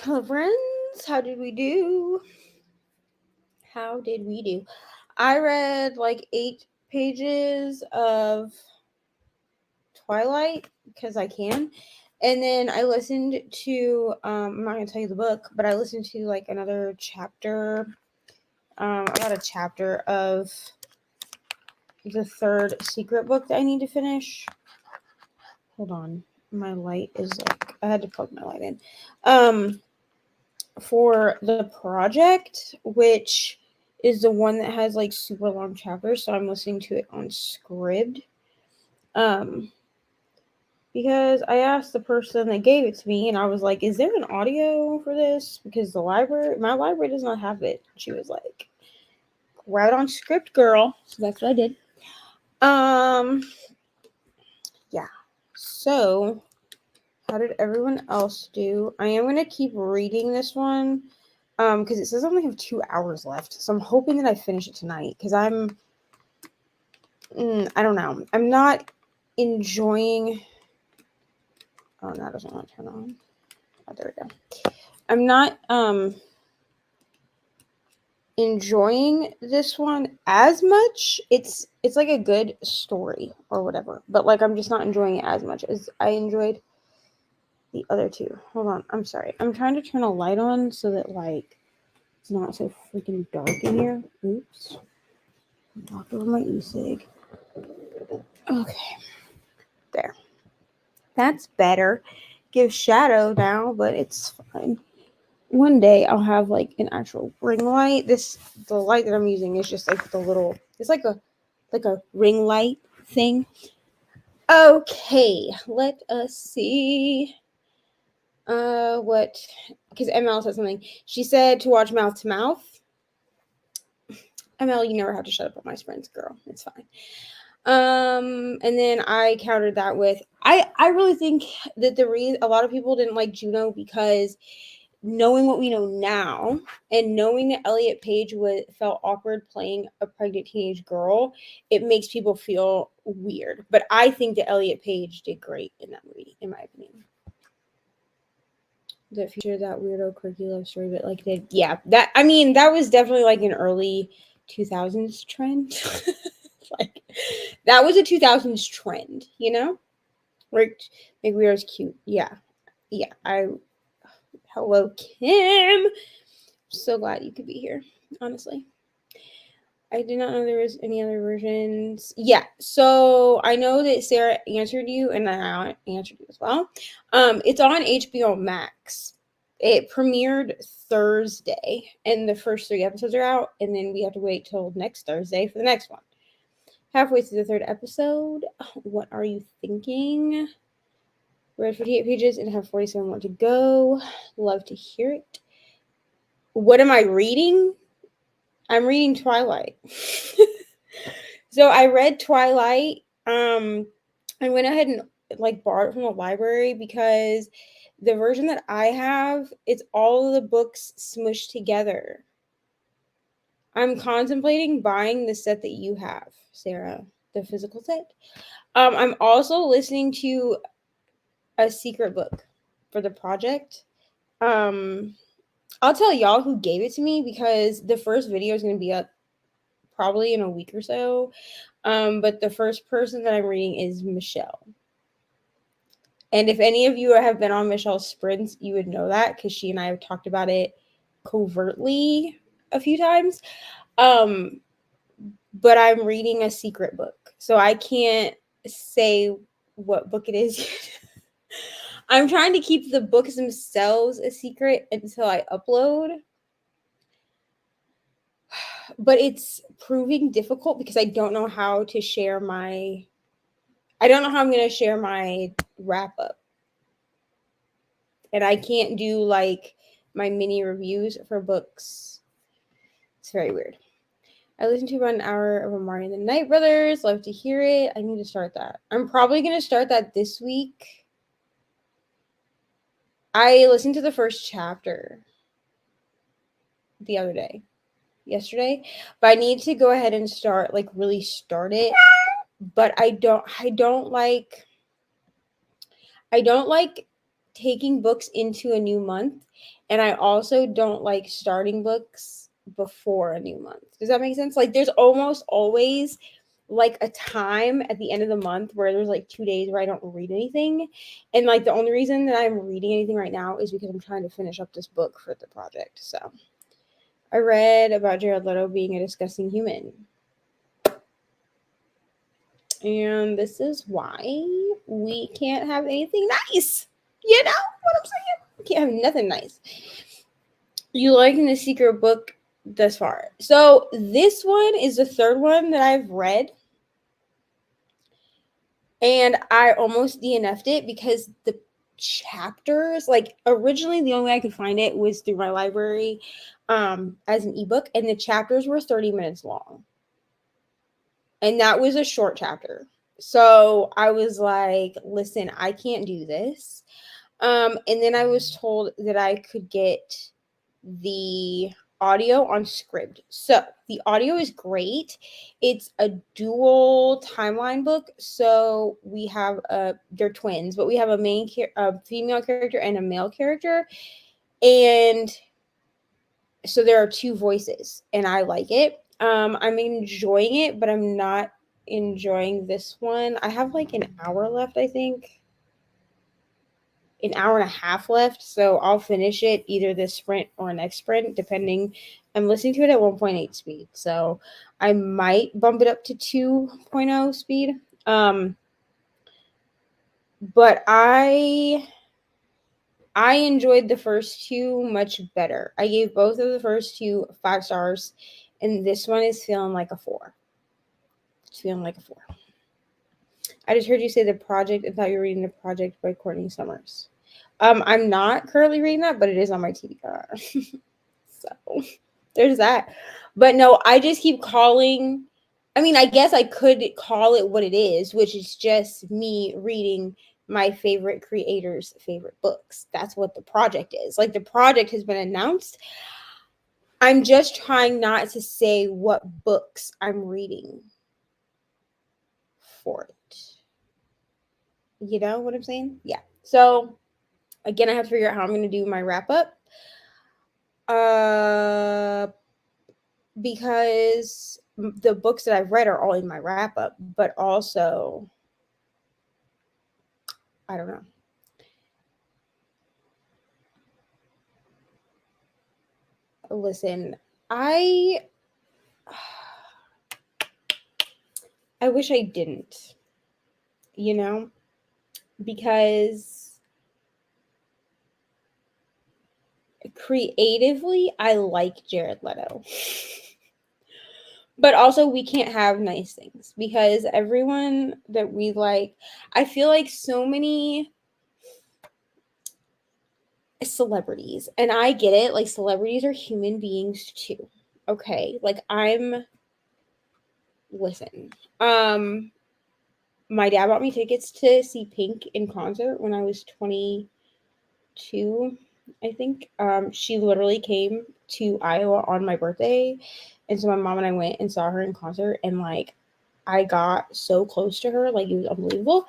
Hello, friends. How did we do? How did we do? I read like 8 pages of Twilight because I can. And then I listened to, I'm not going to tell you the book, but I listened to like another chapter, about a chapter of the third secret book that I need to finish. Hold on. My light is like, I had to plug my light in. For the project, which is the one that has like super long chapters, so I'm listening to it on Scribd. Um, because I asked the person that gave it to me, and I was like, "Is there an audio for this?" Because my library does not have it. She was like, "Right on Script, girl." So that's what I did. Yeah. So, how did everyone else do? I am gonna keep reading this one, because it says I only have 2 hours left. So I'm hoping that I finish it tonight. Because I don't know. I'm not enjoying. Oh, that doesn't want to turn on. Oh, there we go. I'm not enjoying this one as much. It's like a good story or whatever, but like I'm just not enjoying it as much as I enjoyed the other two. Hold on, I'm sorry. I'm trying to turn a light on so that like it's not so freaking dark in here. Oops. Knocked over my e-cig. Okay. There. That's better. Gives shadow now, but it's fine. One day I'll have like an actual ring light. The light that I'm using is just like the little, it's like a ring light thing. Okay, let us see. What? Because ML said something. She said to watch Mouth to Mouth. ML, you never have to shut up on my friends, girl. It's fine. And then I countered that with I really think that the reason a lot of people didn't like Juno because knowing what we know now and knowing that Elliot Page felt awkward playing a pregnant teenage girl, it makes people feel weird. But I think that Elliot Page did great in that movie, in my opinion. That featured that weirdo quirky love story, but like that was definitely like an early 2000s trend. Like that was a 2000s trend, you know? Right? Like weirdo's cute. Yeah. Yeah. Hello, Kim. So glad you could be here, honestly. I did not know there was any other versions. Yeah, so I know that Sarah answered you, and I answered you as well. It's on HBO Max. It premiered Thursday, and the first 3 episodes are out, and then we have to wait till next Thursday for the next one. Halfway through the third episode. What are you thinking? Read 58 pages and have 47 more to go. Love to hear it. What am I reading? I'm reading Twilight. So I read Twilight. I went ahead and like borrowed it from the library because the version that I have, it's all of the books smushed together. I'm contemplating buying the set that you have, Sarah, the physical set. I'm also listening to a secret book for the project. Um, I'll tell y'all who gave it to me because the first video is going to be up probably in a week or so. But the first person that I'm reading is Michelle. And if any of you have been on Michelle's sprints, you would know that because she and I have talked about it covertly a few times. But I'm reading a secret book, so I can't say what book it is. I'm trying to keep the books themselves a secret until I upload. But it's proving difficult because I don't know how to share I don't know how I'm going to share my wrap up. And I can't do like my mini reviews for books. It's very weird. I listened to about an hour of Amari and the Night Brothers. Love to hear it. I need to start that. I'm probably going to start that this week. I listened to the first chapter the other day, yesterday, but I need to go ahead and really start it. But I don't like taking books into a new month And I also don't like starting books before a new month. Does that make sense? Like there's almost always like a time at the end of the month where there's like 2 days where I don't read anything. And like the only reason that I'm reading anything right now is because I'm trying to finish up this book for the project. So I read about Jared Leto being a disgusting human. And this is why we can't have anything nice. You know what I'm saying? We can't have nothing nice. You liking the secret book thus far? So this one is the third one that I've read. And I almost DNF'd it because the chapters, like originally the only way I could find it was through my library as an ebook, and the chapters were 30 minutes long. And that was a short chapter. So I was like, listen, I can't do this. And then I was told that I could get the audio on Scribd. So the audio is great. It's a dual timeline book. So we have they're twins, but we have a female character and a male character, and so there are two voices, and I like it. I'm enjoying it, but I'm not enjoying this one. I have like an hour left, I think. An hour and a half left, so I'll finish it either this sprint or next sprint, depending. I'm listening to it at 1.8 speed, so I might bump it up to 2.0 speed. But I enjoyed the first two much better. I gave both of the first two 5 stars, and this one is feeling like a 4. It's feeling like a 4. I just heard you say The Project and thought you were reading The Project by Courtney Summers. I'm not currently reading that, but it is on my TBR. So there's that. But no, I just keep calling. I mean, I guess I could call it what it is, which is just me reading my favorite creators' favorite books. That's what The Project is. Like, The Project has been announced. I'm just trying not to say what books I'm reading for it. You know what I'm saying? Yeah. So again, I have to figure out how I'm going to do my wrap up. Because the books that I've read are all in my wrap up, but also, I don't know. Listen, I wish I didn't, you know, because creatively, I like Jared Leto. But also, we can't have nice things because everyone that we like, I feel like so many celebrities, and I get it, like celebrities are human beings too. Okay, like listen. My dad bought me tickets to see Pink in concert when I was 22, I think. She literally came to Iowa on my birthday, and so my mom and I went and saw her in concert, and like I got so close to her, like it was unbelievable.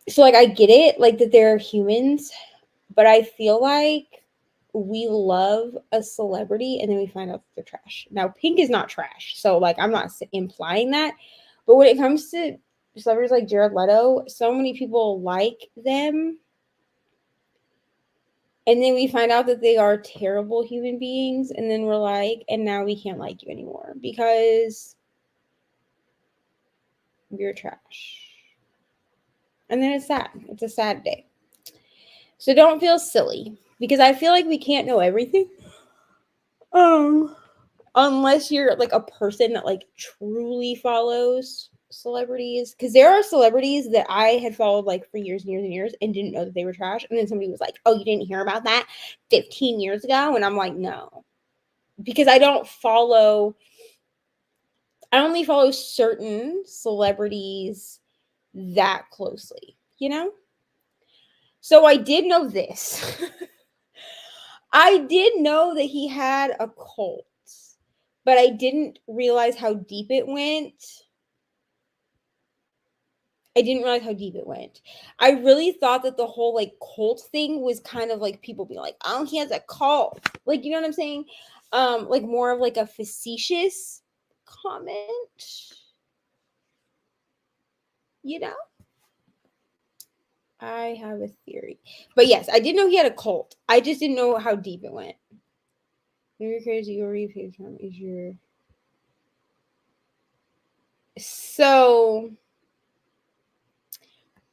So like I get it, like that they're humans, but I feel like we love a celebrity and then we find out they're trash. Now, Pink is not trash, so like I'm not implying that, but when it comes to celebrities like Jared Leto, so many people like them, and then we find out that they are terrible human beings, and then we're like, and now we can't like you anymore because you're trash. And then it's sad. It's a sad day. So don't feel silly because I feel like we can't know everything. Unless you're like a person that like truly follows celebrities, because there are celebrities that I had followed like for years and years and years and didn't know that they were trash, and then somebody was like, oh, you didn't hear about that 15 years ago, and I'm like, no, because I only follow certain celebrities that closely, you know. So I did know this. I did know that he had a cult, but I didn't realize how deep it went I didn't realize how deep it went. I really thought that the whole like cult thing was kind of like people being like, "Oh, he has a cult," like you know what I'm saying? Like more of like a facetious comment, you know. I have a theory, but yes, I did know he had a cult. I just didn't know how deep it went. Maybe crazy your repeat term is your so.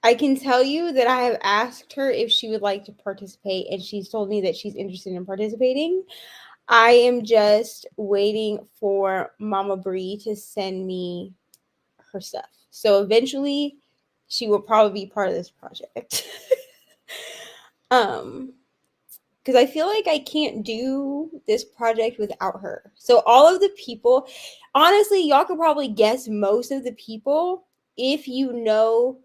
I can tell you that I have asked her if she would like to participate, and she's told me that she's interested in participating. I am just waiting for Mama Bree to send me her stuff. So eventually, she will probably be part of this project. um, because I feel like I can't do this project without her. So all of the people, honestly, y'all could probably guess most of the people if you know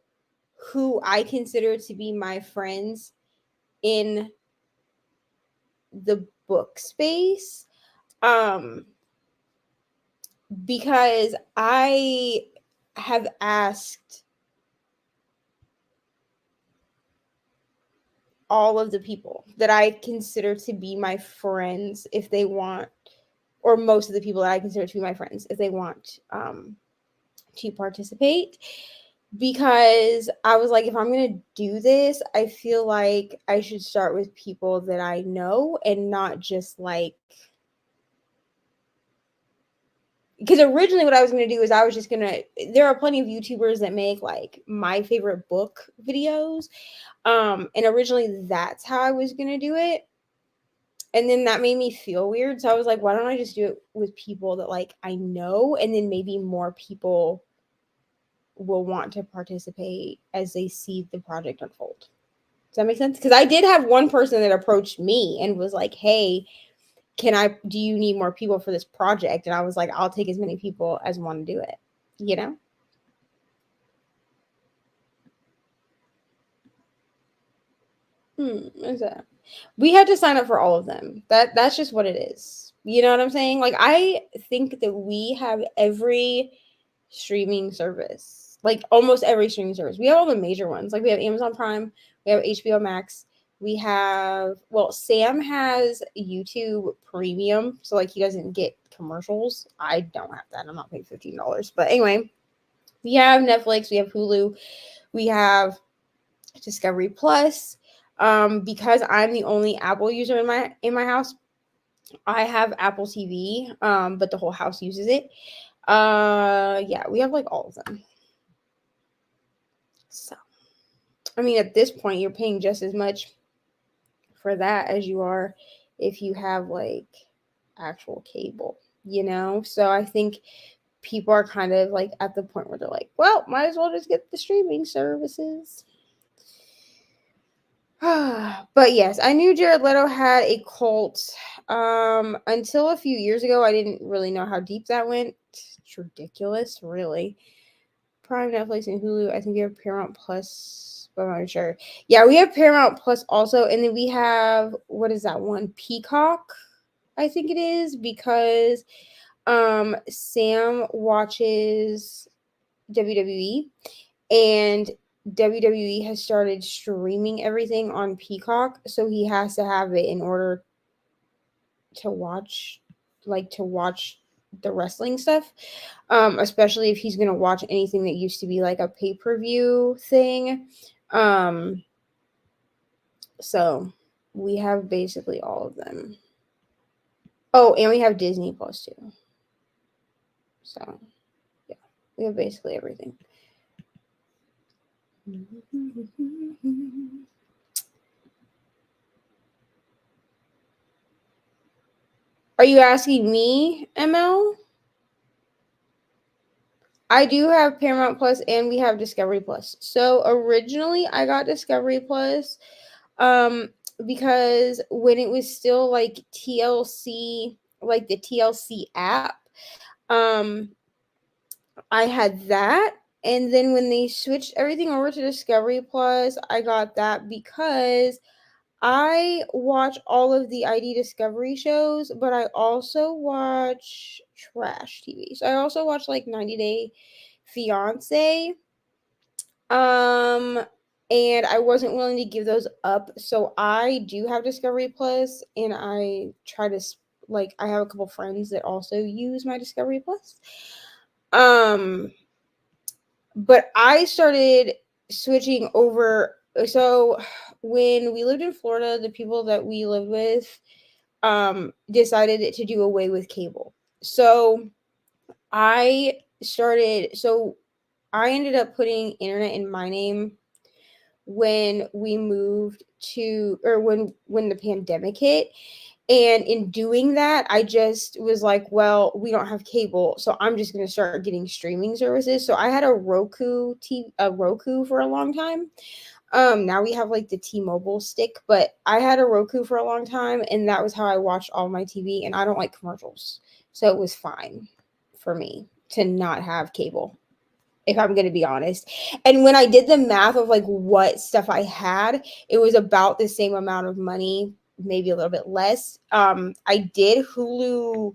who I consider to be my friends in the book space. Um, because I have asked all of the people that I consider to be my friends if they want, or most of the people that I consider to be my friends if they want to participate. Because I was like, if I'm going to do this, I feel like I should start with people that I know and not just like because originally what I was going to do is I was just going to there are plenty of YouTubers that make like my favorite book videos. And originally that's how I was going to do it. And then that made me feel weird. So I was like, why don't I just do it with people that like I know and then maybe more people will want to participate as they see the project unfold. Does that make sense? Because I did have one person that approached me and was like, hey, do you need more people for this project? And I was like, I'll take as many people as want to do it, you know? What is that? We had to sign up for all of them. That's just what it is. You know what I'm saying? Like I think that we have every streaming service. Like almost every streaming service. We have all the major ones. Like we have Amazon Prime, we have HBO Max, we have Sam has YouTube Premium, so like he doesn't get commercials. I don't have that. I'm not paying $15. But anyway, we have Netflix, we have Hulu, we have Discovery Plus. Because I'm the only Apple user in my house, I have Apple TV, but the whole house uses it. Yeah, we have like all of them. So, I mean, at this point, you're paying just as much for that as you are if you have like actual cable, you know? So I think people are kind of like at the point where they're like, well, might as well just get the streaming services. But yes, I knew Jared Leto had a cult. Until a few years ago, I didn't really know how deep that went. It's ridiculous, really. Prime, Netflix, and Hulu. I think we have Paramount Plus, but I'm not sure. Yeah, we have Paramount Plus also, and then we have what is that one? Peacock, I think it is, because Sam watches WWE, and WWE has started streaming everything on Peacock, so he has to have it in order to watch the wrestling stuff. Especially if he's gonna watch anything that used to be like a pay-per-view thing. Um so we have basically all of them. Oh, and we have Disney Plus too. So yeah, we have basically everything. Are you asking me, ML? I do have Paramount Plus and we have Discovery Plus. So originally I got Discovery Plus um because when it was still like TLC, like the TLC app, um I had that, and then when they switched everything over to Discovery Plus, I got that because I watch all of the ID Discovery shows, but I also watch trash TV. So I also watch like 90 Day Fiance. Um, and I wasn't willing to give those up. So I do have Discovery Plus, and I try to like I have a couple friends that also use my Discovery Plus. Um, but I started switching over. So when we lived in Florida, the people that we lived with decided to do away with cable. So I so I ended up putting internet in my name when we moved to or when the pandemic hit, and in doing that I just was like, well, we don't have cable, so I'm just going to start getting streaming services. So I had a Roku for a long time. Now we have like the T-Mobile stick, but I had a Roku for a long time, and that was how I watched all my TV, and I don't like commercials. So it was fine for me to not have cable, if I'm going to be honest. And when I did the math of like what stuff I had, it was about the same amount of money, maybe a little bit less. I did Hulu,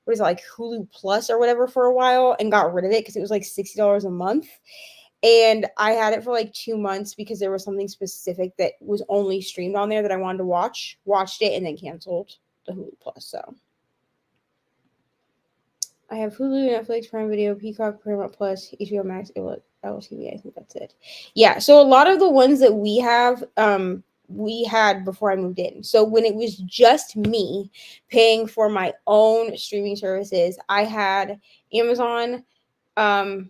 what is it, like Hulu Plus or whatever for a while, and got rid of it because it was like $60 a month. And I had it for like 2 months because there was something specific that was only streamed on there that I wanted to watched it, and then canceled the Hulu Plus. So I have Hulu, Netflix, Prime Video, Peacock, Paramount Plus, HBO Max, LTV. I think that's it. Yeah, so a lot of the ones that we had before I moved in. So when it was just me paying for my own streaming services, I had Amazon, um,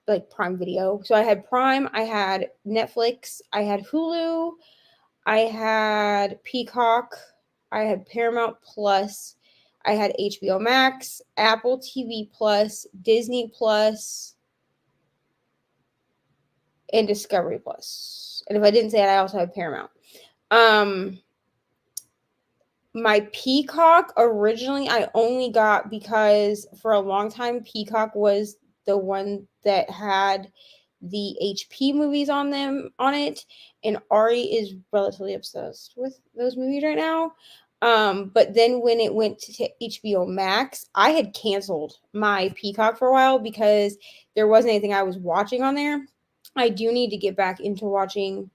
like Prime Video. So I had Prime, I had Netflix, I had Hulu, I had Peacock, I had Paramount Plus, I had HBO Max, Apple TV Plus, Disney Plus, and Discovery Plus. And if I didn't say it, I also had Paramount. Um, my Peacock originally I only got because for a long time Peacock was the one that had the HP movies on it, and Ari is relatively obsessed with those movies right now. But then when it went to HBO Max, I had canceled my Peacock for a while because there wasn't anything I was watching on there. I do need to get back into watching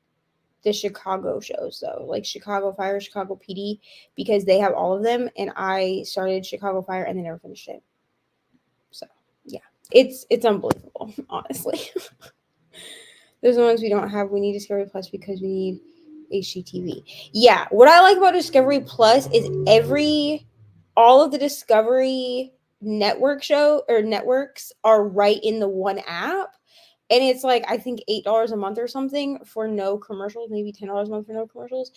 the Chicago shows though, like Chicago Fire, Chicago PD, because they have all of them, and I started Chicago Fire and then never finished it. So yeah, it's unbelievable, honestly. Those are the ones we don't have. We need Discovery Plus because we need HGTV. Yeah, what I like about Discovery Plus is all of the Discovery networks are right in the one app. And it's like I think $8 a month or something for no commercials, maybe $10 a month for no commercials.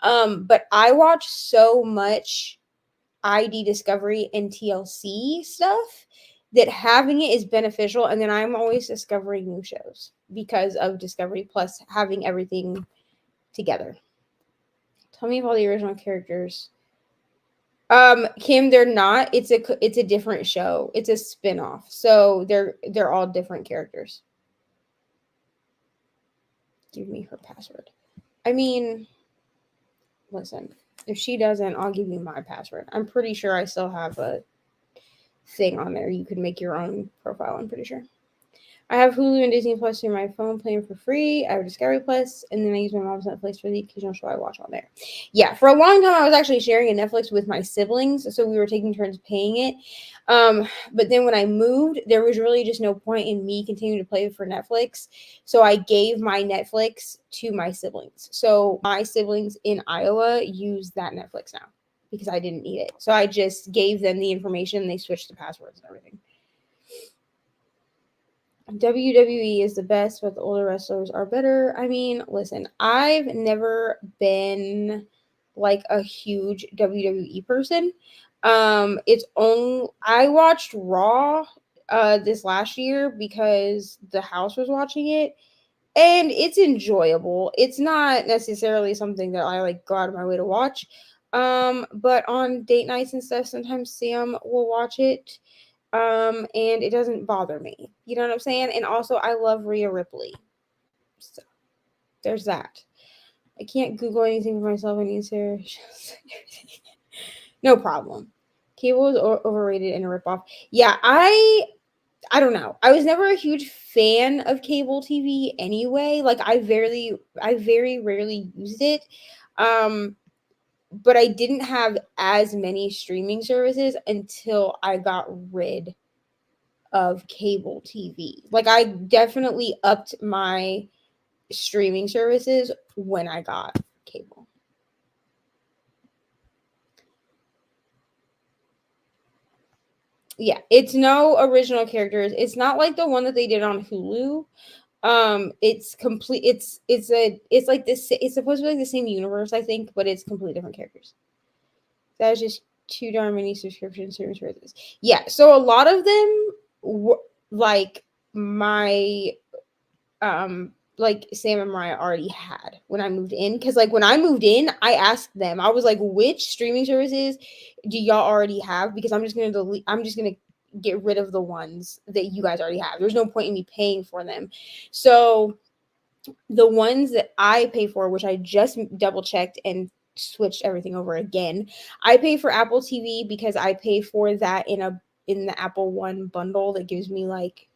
But I watch so much ID Discovery and TLC stuff that having it is beneficial. And then I'm always discovering new shows because of Discovery Plus having everything together. Tell me of all the original characters. Kim, they're not. It's a different show. It's a spin-off. So they're all different characters. Give me her password. I mean, listen, if she doesn't, I'll give you my password. I'm pretty sure I still have a thing on there. You could make your own profile, I'm pretty sure. I have Hulu and Disney Plus through my phone plan for free. I have Discovery Plus, and then I use my mom's Netflix for the occasional show I watch on there. Yeah, for a long time I was actually sharing a Netflix with my siblings, so we were taking turns paying it. But then when I moved, there was really just no point in me continuing to play for Netflix, so I gave my Netflix to my siblings. So my siblings in Iowa use that Netflix now because I didn't need it. So I just gave them the information, and they switched the passwords and everything. WWE is the best, but the older wrestlers are better. I mean, listen, I've never been like a huge WWE person. It's only I watched Raw this last year because the house was watching it, and it's enjoyable. It's not necessarily something that I like go out of my way to watch. But on date nights and stuff, sometimes Sam will watch it, and it doesn't bother me. You know what I'm saying? And also, I love Rhea Ripley. So there's that. I can't Google anything for myself. I need Sarah. No problem. Cable is overrated and a ripoff. Yeah, I don't know. I was never a huge fan of cable TV anyway. Like I very rarely used it. Um but I didn't have as many streaming services until I got rid of cable TV. Like I definitely upped my streaming services when I got cable. Yeah, it's no original characters. It's not like the one that they did on Hulu. It's complete. It's like this. It's supposed to be like the same universe, I think, but it's completely different characters. That is just too darn many subscription services. Yeah, so a lot of them, like my like Sam and Mariah already had when I moved in. Because like when I moved in, I asked them. I was like, which streaming services do y'all already have? Because I'm just gonna delete. I'm just gonna get rid of the ones that you guys already have. There's no point in me paying for them. So the ones that I pay for, which I just double checked and switched everything over again, I pay for Apple TV because I pay for that in the Apple One bundle that gives me like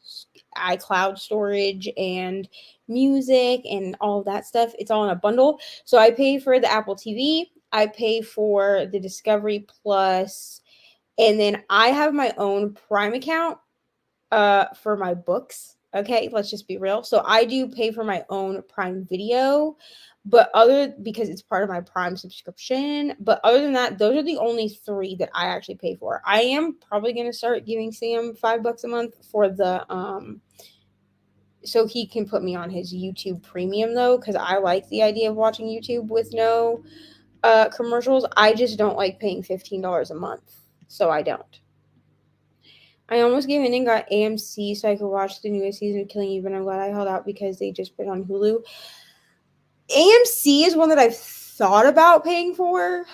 iCloud storage and music and all of that stuff. It's all in a bundle. So I pay for the Apple TV, I pay for the Discovery Plus, and then I have my own Prime account for my books. Okay, let's just be real. So I do pay for my own Prime Video, but other because it's part of my Prime subscription. But other than that, those are the only three that I actually pay for. I am probably gonna start giving Sam $5 a month for the so he can put me on his YouTube Premium though, because I like the idea of watching YouTube with no commercials. I just don't like paying $15 a month, so I don't. I almost gave in and got AMC so I could watch the newest season of Killing Eve, but I'm glad I held out because they just put it on Hulu. AMC is one that I've thought about paying for,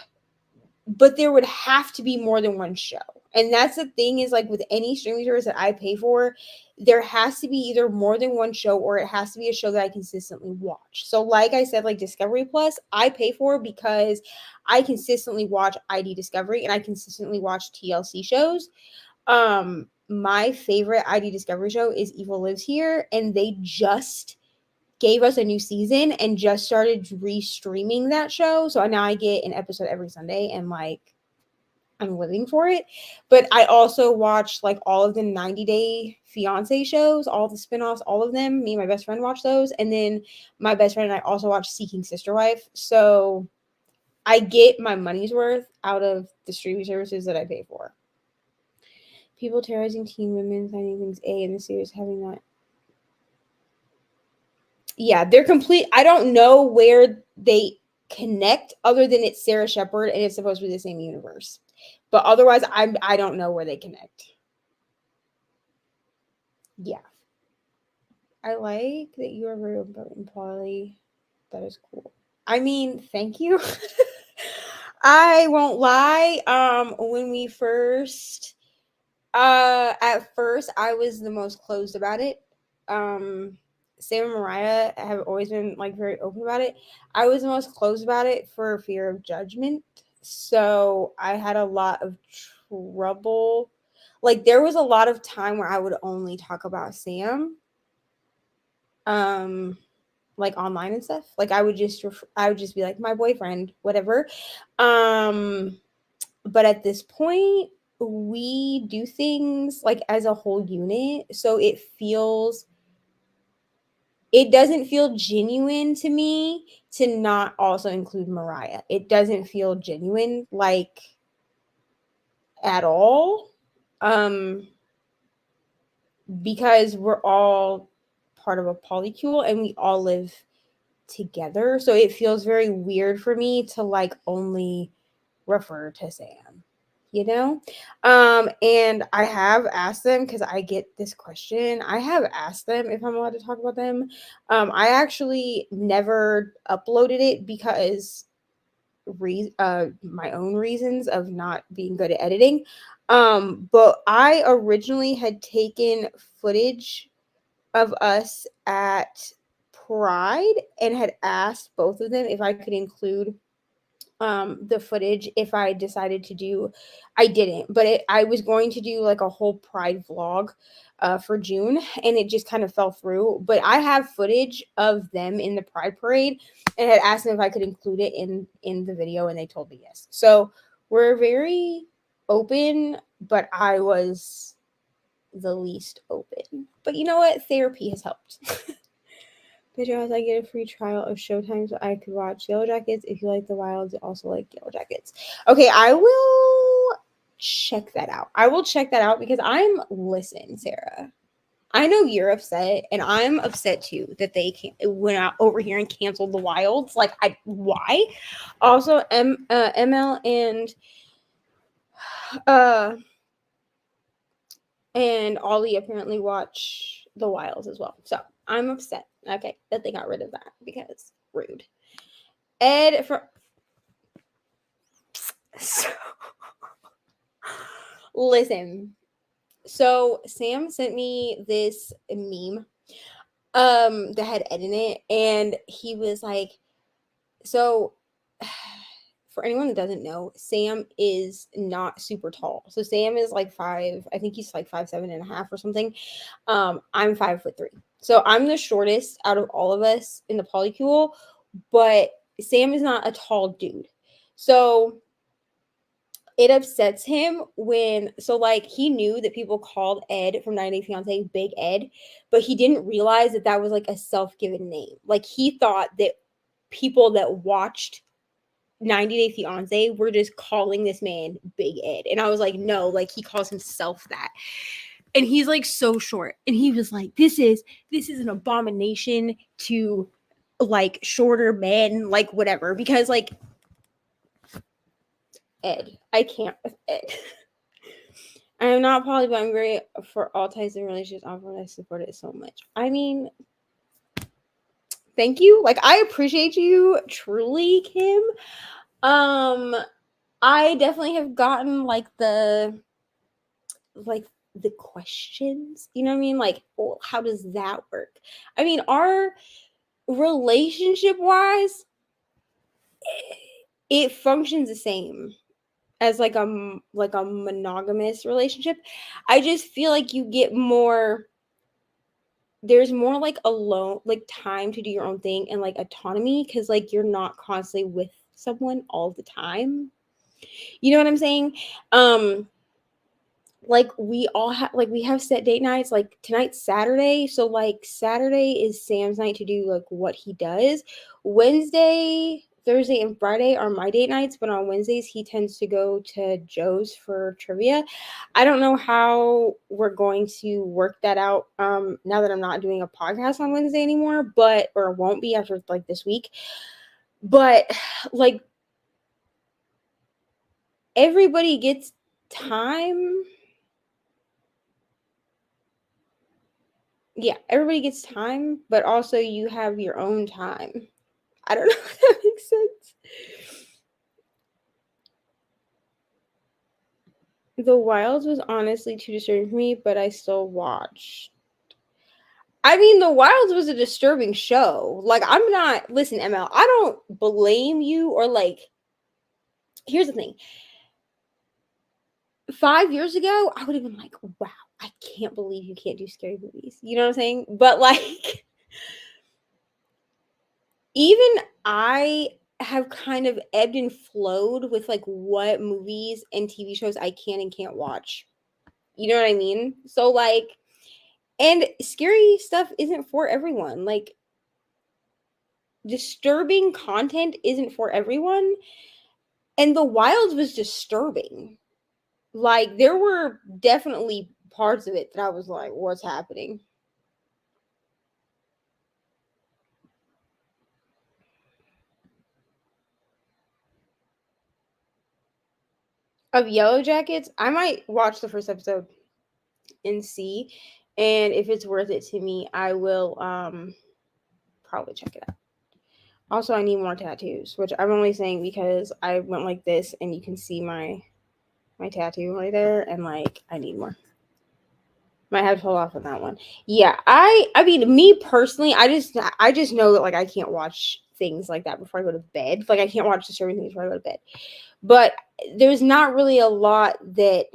but there would have to be more than one show. And that's the thing is like with any streaming service that I pay for, there has to be either more than one show or it has to be a show that I consistently watch. So like I said, like Discovery Plus, I pay for because I consistently watch ID Discovery and I consistently watch TLC shows. My favorite ID Discovery show is Evil Lives Here, and they just gave us a new season and just started re-streaming that show. So now I get an episode every Sunday and like I'm living for it. But I also watch like all of the 90 Day Fiance shows, all the spin-offs, all of them. Me and my best friend watch those. And then my best friend and I also watch Seeking Sister Wife. So I get my money's worth out of the streaming services that I pay for. People terrorizing teen women, finding things A in the series, having that. Yeah, they're complete. I don't know where they connect other than it's Sarah Shepard and it's supposed to be the same universe. But otherwise, I don't know where they connect. Yeah. I like that you are very open and poly. That is cool. I mean, thank you. I won't lie. When we first at first I was the most closed about it. Um Sam and Mariah have always been like very open about it. I was the most closed about it for fear of judgment. So I had a lot of trouble. Like there was a lot of time where I would only talk about Sam. Um like online and stuff. Like I would just be like my boyfriend, whatever. Um but at this point we do things like as a whole unit, so it doesn't feel genuine to me to not also include Mariah. It doesn't feel genuine like at all. um because we're all part of a polycule and we all live together, so it feels very weird for me to like only refer to Sam, you know? And I have asked them because I get this question. I have asked them if I'm allowed to talk about them. I actually never uploaded it because my own reasons of not being good at editing. But I originally had taken footage of us at Pride and had asked both of them if I could include the footage if I decided to do. I didn't, but I was going to do like a whole Pride vlog for June, and it just kind of fell through. But I have footage of them in the Pride parade, and had asked them if I could include it in the video, and they told me yes. So we're very open, but I was the least open. But you know what? Therapy has helped. Pajamas, I get a free trial of Showtime so I could watch Yellow Jackets. If you like the Wilds, you also like Yellow Jackets. Okay, I will check that out. I will check that out because listen, Sarah. I know you're upset, and I'm upset too that they went out over here and canceled the Wilds. Like, why? Also, ML uh and Ollie apparently watch the Wilds as well. So I'm upset. Okay, that they got rid of that because rude. Ed from so, listen. So Sam sent me this meme that had Ed in it, and he was like, so for anyone that doesn't know, Sam is not super tall. So Sam is like I think he's like 5'7.5" or something. I'm 5'3". So I'm the shortest out of all of us in the polycule, but Sam is not a tall dude. So it upsets him like he knew that people called Ed from 90 Day Fiance Big Ed, but he didn't realize that that was like a self-given name. Like he thought that people that watched 90 Day Fiance were just calling this man Big Ed. And I was like, no, like he calls himself that. And he's like so short. And he was like, this is an abomination to like shorter men, like whatever. Because like Ed, I can't with Ed. I am not poly, but I'm very for all types of relationships. I support it so much. I mean, thank you. Like I appreciate you truly, Kim. I definitely have gotten like the questions, you know what I mean? Like, well, how does that work? I mean, our relationship wise, it functions the same as like a monogamous relationship. I just feel like you get more. There's more like alone, like time to do your own thing and like autonomy because like you're not constantly with someone all the time. You know what I'm saying? Like we all have we have set date nights. Like tonight's Saturday, so like Saturday is Sam's night to do like what he does. Wednesday, Thursday, and Friday are my date nights, but on Wednesdays he tends to go to Joe's for trivia. I don't know how we're going to work that out now that I'm not doing a podcast on Wednesday anymore, but or won't be after like this week. But like everybody gets time. Yeah, everybody gets time, but also you have your own time. I don't know if that makes sense. The Wilds was honestly too disturbing for me, but I still watched. I mean, The Wilds was a disturbing show. Like, I'm not. Listen, ML, I don't blame you or like. Here's the thing. 5 years ago, I would have been like, wow, I can't believe you can't do scary movies. You know what I'm saying? But like. Even I have kind of ebbed and flowed with like what movies and TV shows I can and can't watch. You know what I mean? So like and scary stuff isn't for everyone. Like disturbing content isn't for everyone. And The Wilds was disturbing. Like there were definitely parts of it that I was like, what's happening? Of Yellow Jackets, I might watch the first episode and see. And if it's worth it to me, I will probably check it out. Also, I need more tattoos, which I'm only saying because I went like this and you can see my tattoo right there, and like I need more. Might have to hold off on that one. Yeah, I mean, me personally, I just know that like I can't watch things like that before I go to bed. Like I can't watch disturbing things before I go to bed. But there's not really a lot that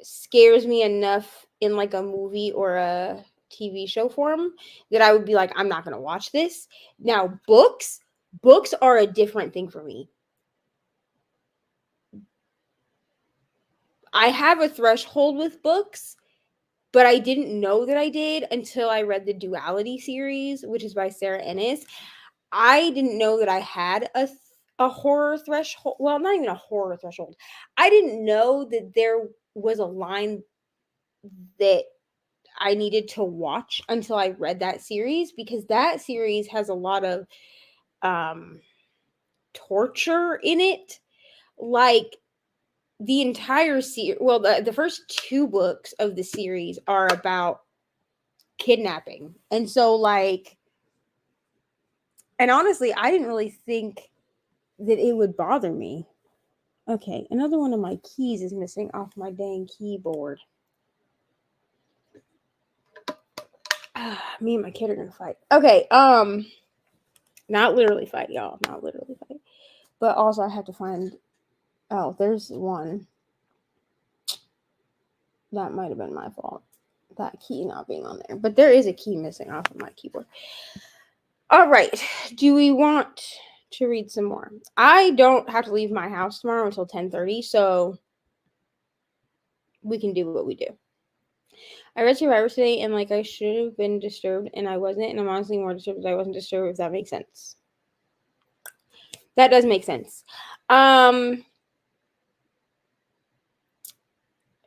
scares me enough in like a movie or a TV show form that I would be like, I'm not gonna watch this. Now, books are a different thing for me. I have a threshold with books, but I didn't know that I did until I read the Duality series, which is by Sarah Ennis. I didn't know that I had a horror threshold. Well, not even a horror threshold. I didn't know that there was a line that I needed to watch until I read that series, because that series has a lot of um torture in it. Like the entire series, well, the first two books of the series are about kidnapping. And so like, and honestly, I didn't really think that it would bother me. Okay, another one of my keys is missing off my dang keyboard. Me and my kid are gonna fight. Okay, not literally fight, y'all. Not literally fight. But also I have to find, oh, there's one. That might have been my fault. That key not being on there. But there is a key missing off of my keyboard. All right. Do we want to read some more? I don't have to leave my house tomorrow until 10:30, so we can do what we do. I read Survivor today, and like I should have been disturbed, and I wasn't, and I'm honestly more disturbed that I wasn't disturbed, if that makes sense. That does make sense.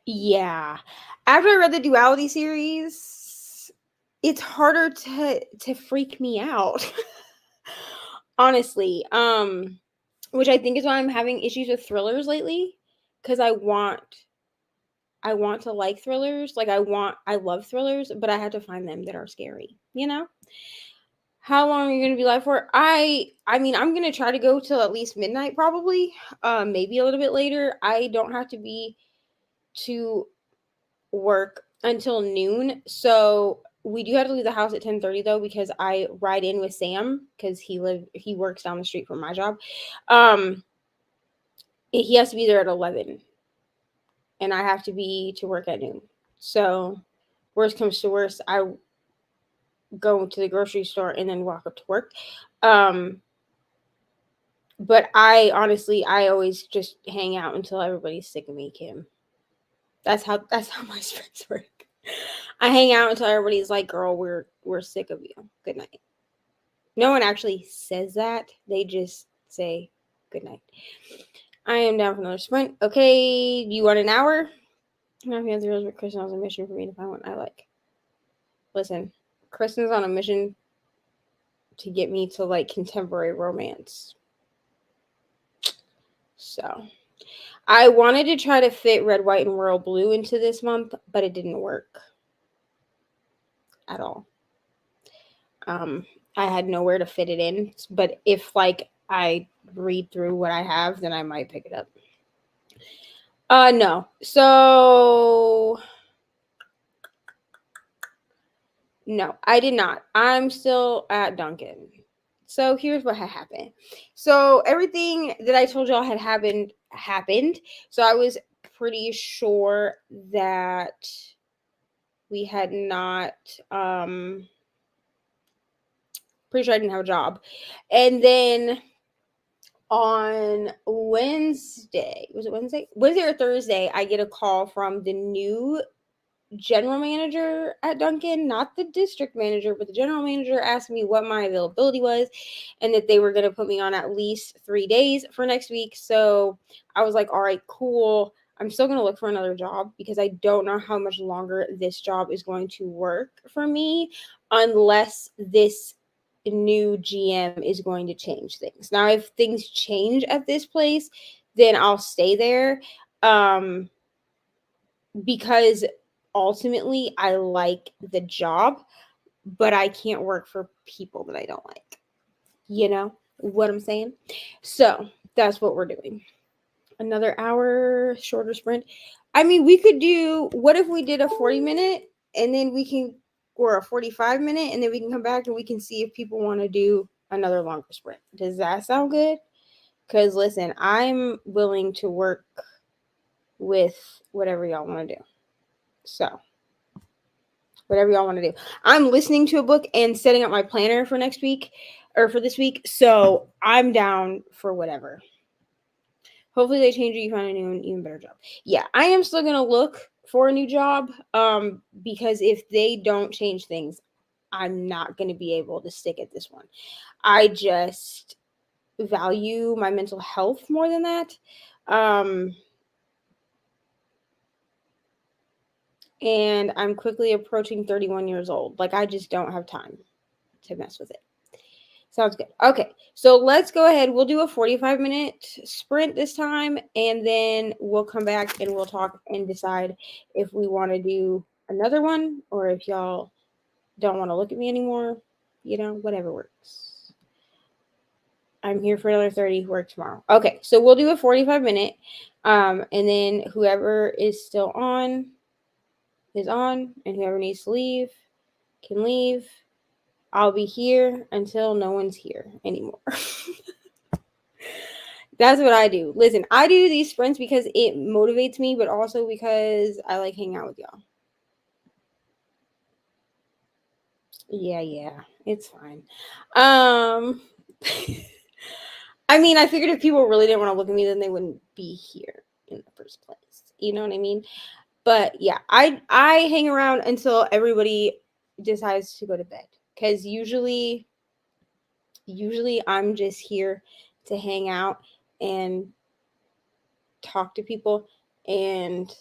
Yeah. After I read the Duality series, it's harder to freak me out. Honestly. Which I think is why I'm having issues with thrillers lately, cuz I want to like thrillers. Like I love thrillers, but I have to find them that are scary, you know? How long are you going to be live for? I mean, I'm going to try to go till at least midnight probably. Maybe a little bit later. I don't have to be to work until noon. So we do have to leave the house at 10:30 though, because I ride in with Sam, because he works down the street from my job. He has to be there at 11, and I have to be to work at noon. So worst comes to worst, I go to the grocery store and then walk up to work. But I honestly, I always just hang out until everybody's sick of me, Kim. That's how my sprints work. I hang out until everybody's like, "Girl, we're sick of you. Good night." No one actually says that. They just say good night. I am down for another sprint. Okay, you want an hour? My fancy rose, but Kristen has a mission for me to find what I like. Listen, Kristen's on a mission to get me to like contemporary romance. So I wanted to try to fit red, white, and royal blue into this month, but it didn't work at all. I had nowhere to fit it in, but if like I read through what I have, then I might pick it up. No. So no, I did not. I'm still at Duncan. So here's what had happened. So everything that I told y'all had happened. So I was pretty sure that we had not pretty sure I didn't have a job. And then on Wednesday, was it Wednesday? Wednesday or Thursday, I get a call from the new general manager at Duncan, not the district manager, but the general manager asked me what my availability was, and that they were going to put me on at least 3 days for next week. So I was like, all right, cool. I'm still going to look for another job, because I don't know how much longer this job is going to work for me unless this new GM is going to change things. Now, if things change at this place, then I'll stay there. Because ultimately I like the job, but I can't work for people that I don't like. You know what I'm saying? So that's what we're doing. Another hour, shorter sprint. I mean, we could do, what if we did a 40-minute and then we can or a 45 minute, and then we can come back and we can see if people want to do another longer sprint. Does that sound good? Because listen, I'm willing to work with whatever y'all want to do. So, whatever y'all want to do. I'm listening to a book and setting up my planner for next week or for this week. So, I'm down for whatever. Hopefully they change it. You find a new and even better job. Yeah, I am still gonna look for a new job. Because if they don't change things, I'm not gonna be able to stick at this one. I just value my mental health more than that. And I'm quickly approaching 31 years old. Like, I just don't have time to mess with it. Sounds good. Okay, so let's go ahead. We'll do a 45-minute sprint this time, and then we'll come back and we'll talk and decide if we want to do another one or if y'all don't want to look at me anymore. Whatever works. I'm here for another 30, work tomorrow. Okay, so we'll do a 45-minute, and then whoever is still on is on, and whoever needs to leave can leave. I'll be here until no one's here anymore. That's what I do. Listen, I do these sprints because it motivates me, but also because I like hanging out with y'all. Yeah, it's fine. I mean, I figured if people really didn't want to look at me, then they wouldn't be here in the first place. You know what I mean? But yeah, I hang around until everybody decides to go to bed. Because usually I'm just here to hang out and talk to people, and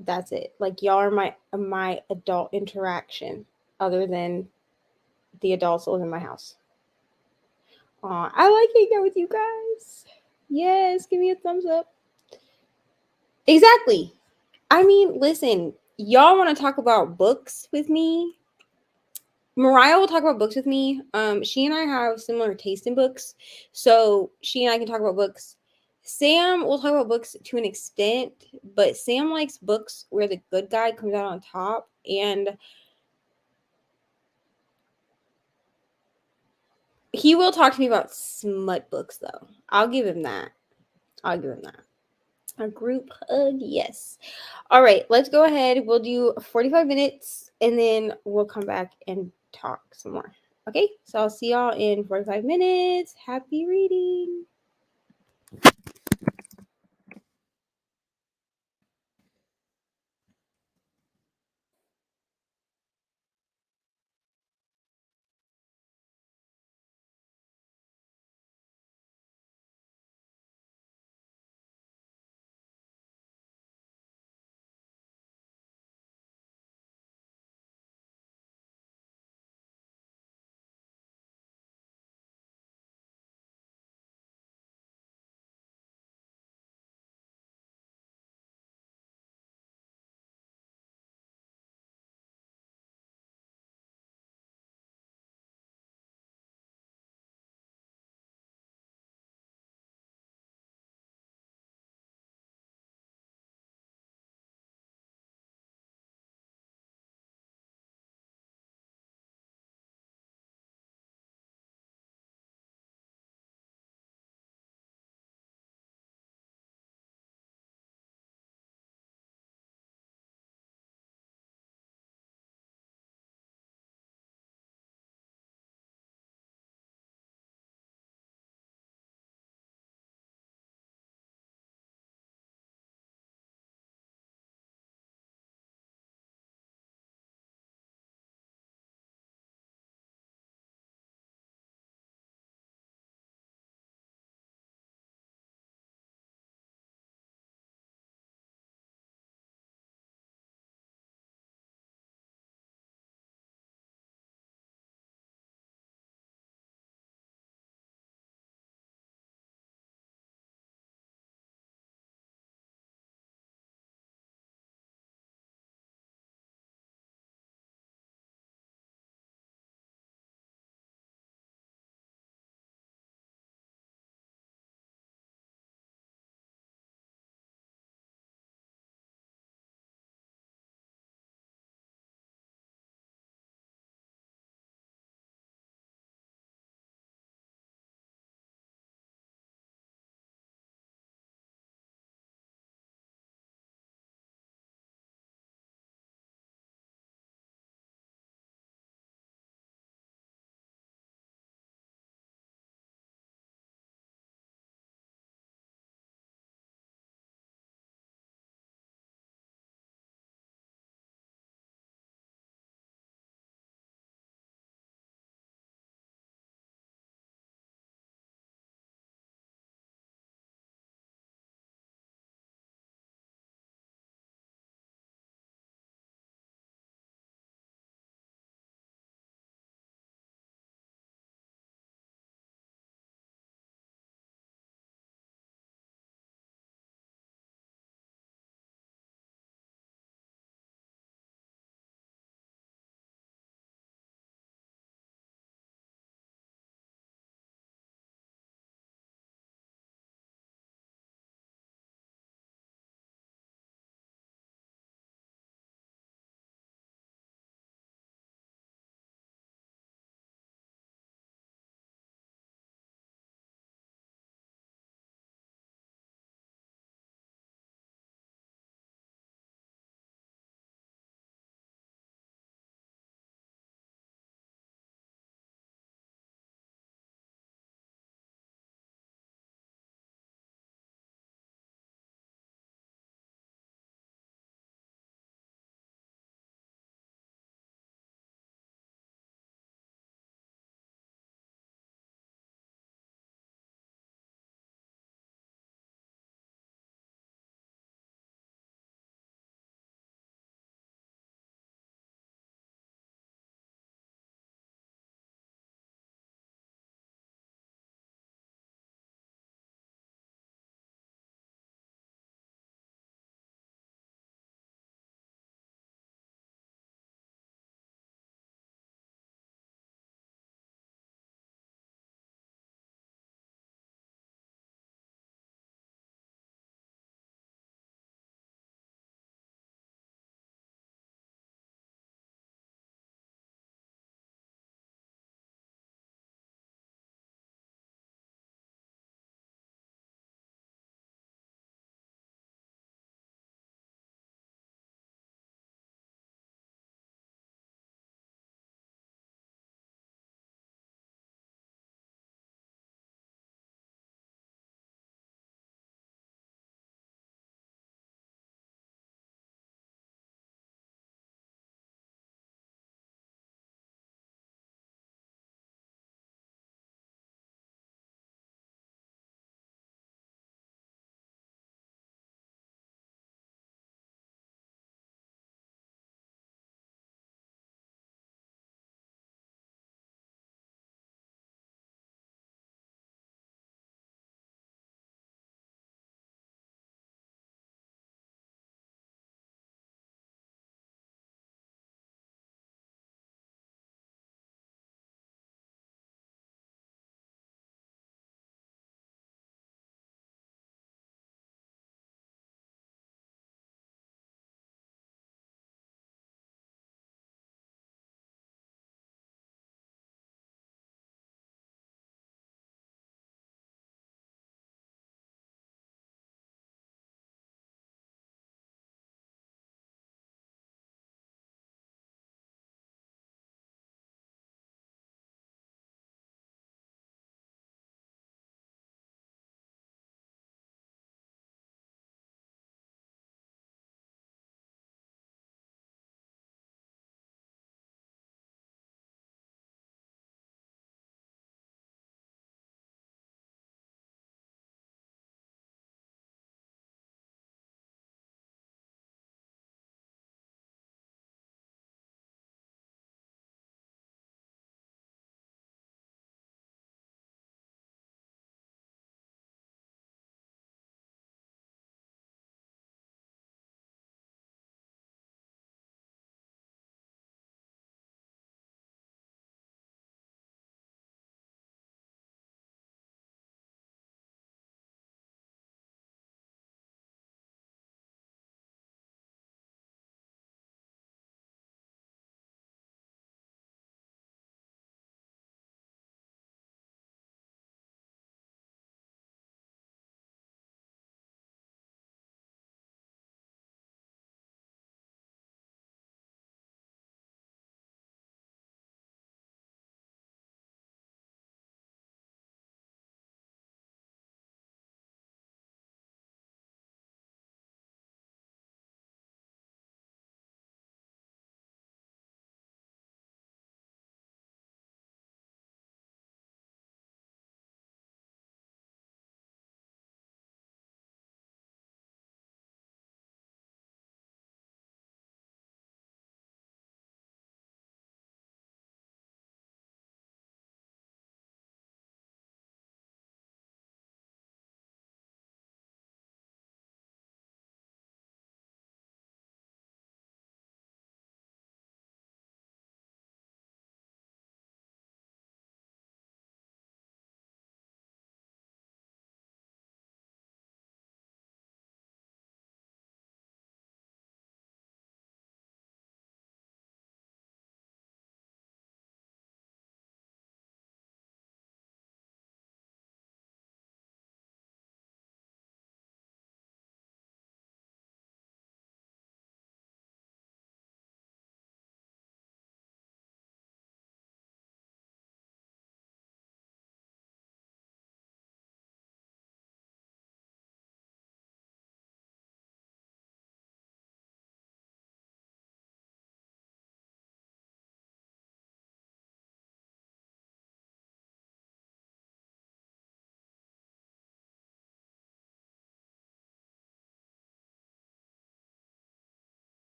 that's it. Like, y'all are my adult interaction other than the adults that live in my house. I like hanging out with you guys. Yes, give me a thumbs up. Exactly. I mean, listen, y'all want to talk about books with me? Mariah will talk about books with me. She and I have similar taste in books, so she and I can talk about books. Sam will talk about books to an extent, but Sam likes books where the good guy comes out on top, and he will talk to me about smut books, though. I'll give him that. A group hug, yes. All right, let's go ahead. We'll do 45 minutes, and then we'll come back and talk some more. Okay, so I'll see y'all in 45 minutes. Happy reading.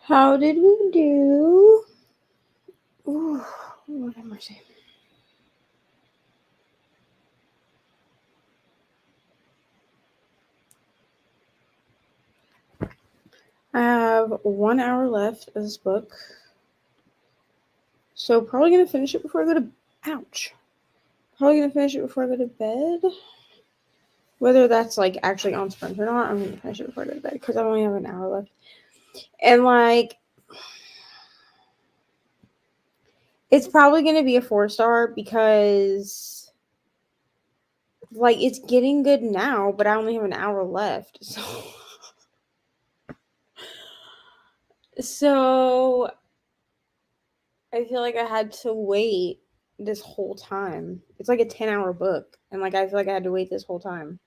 How did we do? Ooh, Lord have mercy. I have 1 hour left of this book. So probably gonna finish it before I go to ouch. Probably gonna finish it before I go to bed. Whether that's like actually on sprint or not, I'm gonna finish it before I go to bed because I only have an hour left. And like it's probably gonna be a 4-star because like it's getting good now, but I only have an hour left. So I feel like I had to wait this whole time. It's like a 10-hour book, and like I feel like I had to wait this whole time.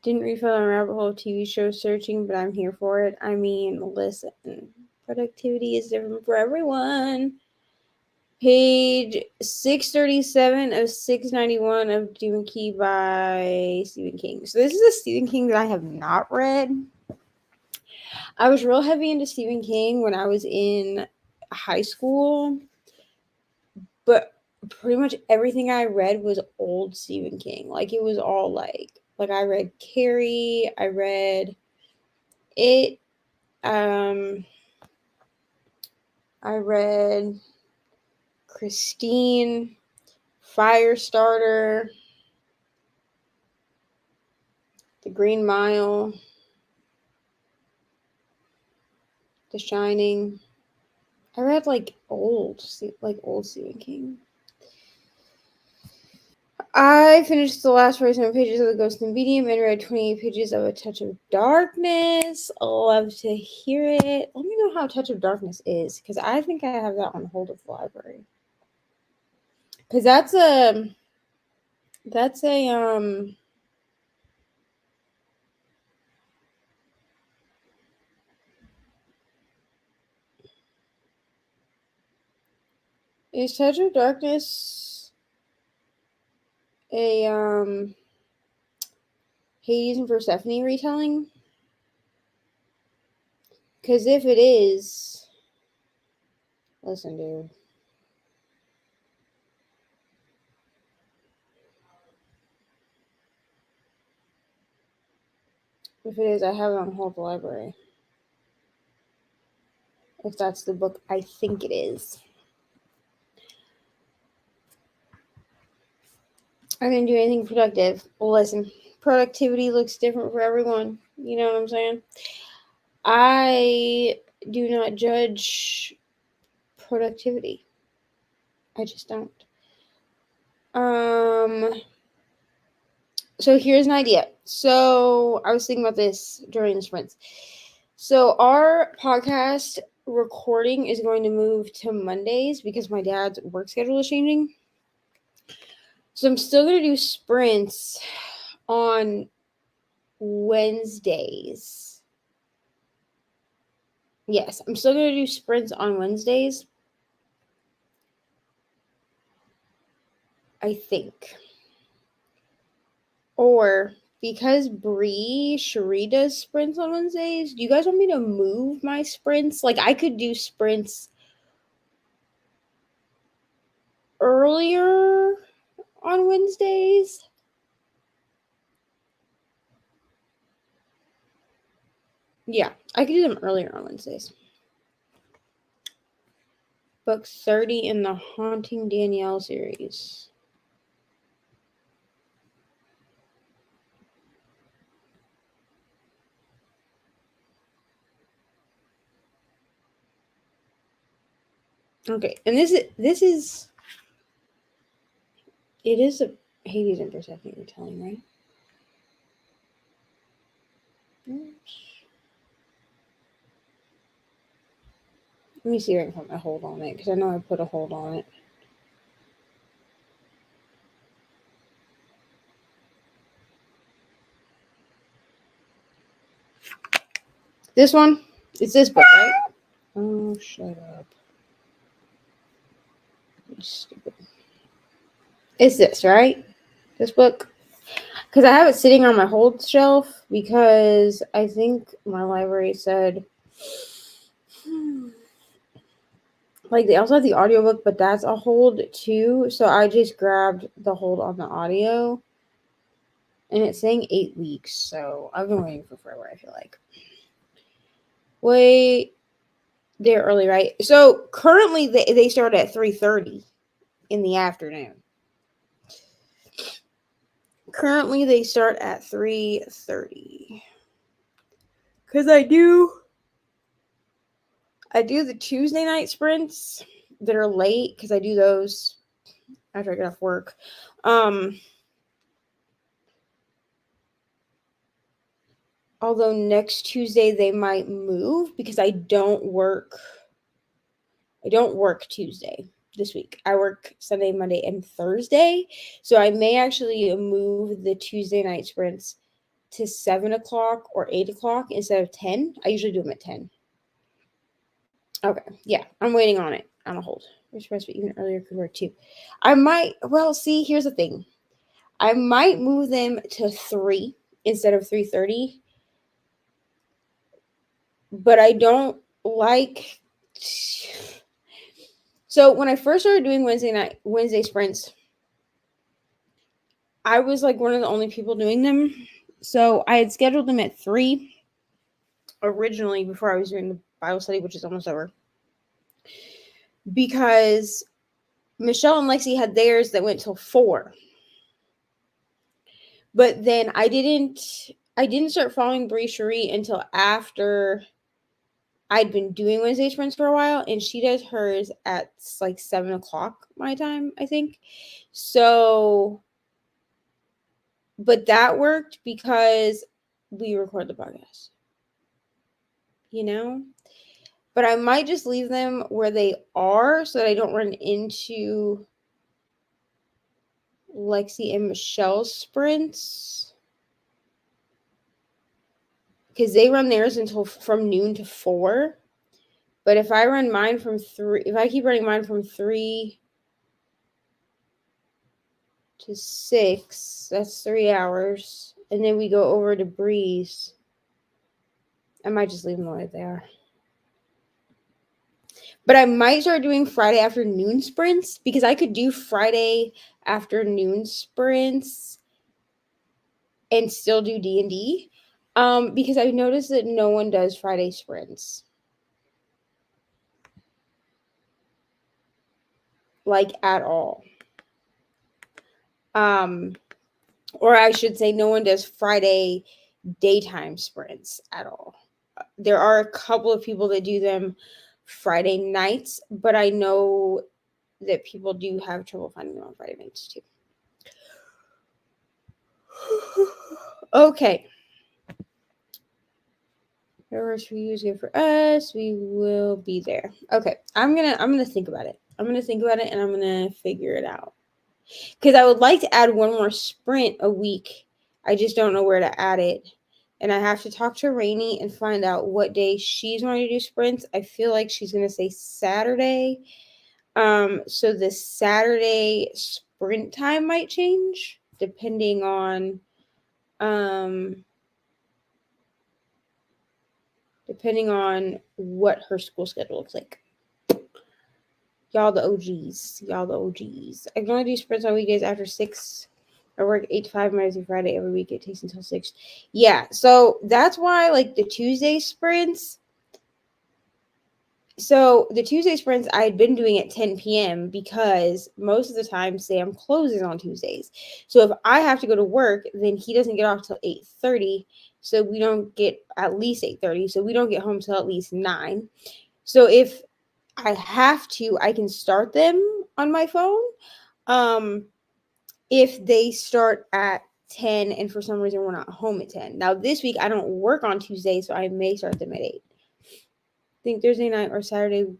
Didn't refill my rabbit hole of TV show searching, but I'm here for it. I mean, listen, productivity is different for everyone. Page 637 of 691 of Stephen King by Stephen King. So this is a Stephen King that I have not read. I was real heavy into Stephen King when I was in high school, but pretty much everything I read was old Stephen King. Like it was all like I read Carrie, I read it, I read Christine, Firestarter, The Green Mile, The Shining. I read like old Stephen King. I finished the last 47 pages of The Ghost in Medium and read 28 pages of A Touch of Darkness. Love to hear it. Let me know how Touch of Darkness is, because I think I have that on hold at the library. Because that's a is Touch of Darkness a Hades and Persephone retelling? Because if it is, listen, dude. If it is, I have it on hold at the library. If that's the book I think it is. I didn't do anything productive. Well, listen, productivity looks different for everyone. You know what I'm saying? I do not judge productivity. I just don't. So here's an idea. So I was thinking about this during the sprints. So our podcast recording is going to move to Mondays because my dad's work schedule is changing. So I'm still going to do sprints on Wednesdays. Yes, I'm still going to do sprints on Wednesdays. I think. Or because Cherie does sprints on Wednesdays, do you guys want me to move my sprints? Like I could do sprints earlier on Wednesdays. Yeah, I could do them earlier on Wednesdays. Book 30 in the Haunting Danielle series. Okay, and this is it is a Hades and Persephone retelling, right? Let me see if I can put my hold on it, because I know I put a hold on it. This one? It's this book, right? Oh, shut up. You're stupid. It's this, right? This book? Because I have it sitting on my hold shelf because I think my library said Like they also have the audiobook, but that's a hold too. So I just grabbed the hold on the audio. And it's saying 8 weeks, so I've been waiting for forever, I feel like. Wait, they're early, right? So currently they start at 3:30 in the afternoon. Currently they start at 3:30. Cause I do the Tuesday night sprints that are late because I do those after I get off work. Although next Tuesday they might move because I don't work Tuesday this week. I work Sunday, Monday, and Thursday. So I may actually move the Tuesday night sprints to 7 o'clock or 8 o'clock instead of 10. I usually do them at 10. Okay. Yeah. I'm waiting on it. On a hold. We're supposed to be even earlier could work too. I might, well, see, here's the thing. I might move them to 3 instead of 3:30. But I don't like. So when I first started doing Wednesday sprints, I was like one of the only people doing them. So I had scheduled them at 3 originally before I was doing the Bible study, which is almost over. Because Michelle and Lexi had theirs that went till 4. But then I didn't start following Brie Cherie until after I'd been doing Wednesday sprints for a while, and she does hers at like 7 o'clock my time, I think. So, but that worked because we record the podcast, you know? But I might just leave them where they are so that I don't run into Lexi and Michelle's sprints. Because they run theirs until from noon to 4. But if I run mine from 3, if I keep running mine from 3 to 6, that's 3 hours. And then we go over to Breeze. I might just leave them the way they are. But I might start doing Friday afternoon sprints because I could do Friday afternoon sprints and still do D&D. Because I've noticed that no one does Friday sprints. Like at all. Or I should say no one does Friday daytime sprints at all. There are a couple of people that do them Friday nights, but I know that people do have trouble finding them on Friday nights too. Okay. Whatever for you is good for us. We will be there. Okay. I'm gonna think about it. I'm gonna think about it and I'm gonna figure it out. Because I would like to add one more sprint a week. I just don't know where to add it. And I have to talk to Rainey and find out what day she's wanting to do sprints. I feel like she's gonna say Saturday. So the Saturday sprint time might change depending on what her school schedule looks like. Y'all the OGs. I can only do sprints on weekdays after 6. I work 8 to 5 Monday through Friday every week. It takes until 6. Yeah, so that's why like the Tuesday sprints. So the Tuesday sprints I had been doing at 10 p.m. because most of the time Sam closes on Tuesdays. So if I have to go to work, then he doesn't get off till 8:30. So we don't get at least 8:30. So we don't get home till at least 9. So if I have to, I can start them on my phone. If they start at 10 and for some reason we're not home at 10. Now this week I don't work on Tuesday, so I may start them at 8. I think Thursday night or Saturday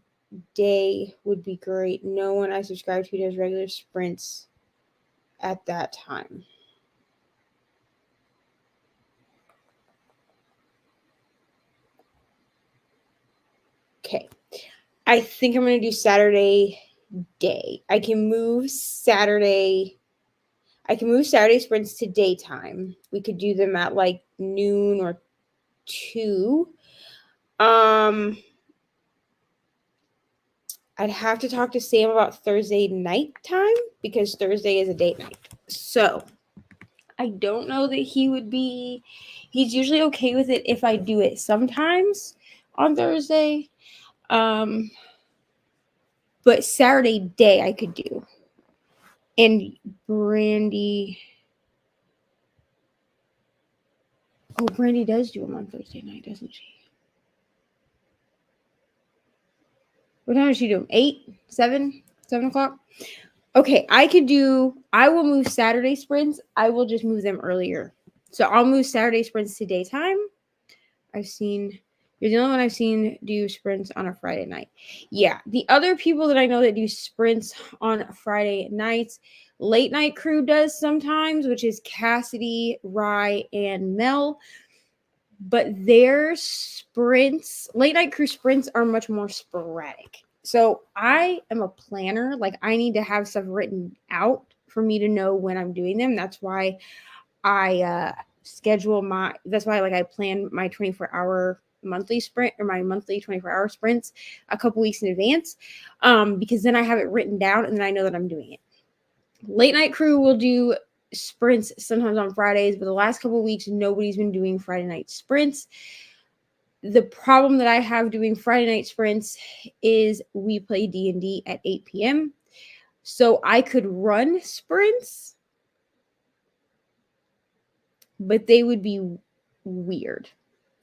day would be great. No one I subscribe to does regular sprints at that time. Okay. I think I'm going to do Saturday day. I can move Saturday sprints to daytime. We could do them at like noon or 2. I I'd have to talk to Sam about Thursday night time because Thursday is a date night. So I don't know that he would be. He's usually okay with it if I do it sometimes on Thursday. But Saturday day I could do. And Brandy. Oh, Brandy does do them on Thursday night, doesn't she? What time does she do them? 8, 7, 7 o'clock? Okay, I will move Saturday sprints. I will just move them earlier. So I'll move Saturday sprints to daytime. You're the only one I've seen do sprints on a Friday night. Yeah, the other people that I know that do sprints on Friday nights, Late Night Crew does sometimes, which is Cassidy, Rye, and Mel. But their sprints, Late Night Crew sprints, are much more sporadic. So I am a planner. Like, I need to have stuff written out for me to know when I'm doing them. That's why I I plan my 24-hour monthly sprint or my monthly 24-hour sprints a couple weeks in advance, because then I have it written down and then I know that I'm doing it. Late Night Crew will do sprints sometimes on Fridays, but the last couple of weeks nobody's been doing Friday night sprints. The problem that I have doing Friday night sprints is we play D&D at 8 p.m. So I could run sprints, but they would be weird,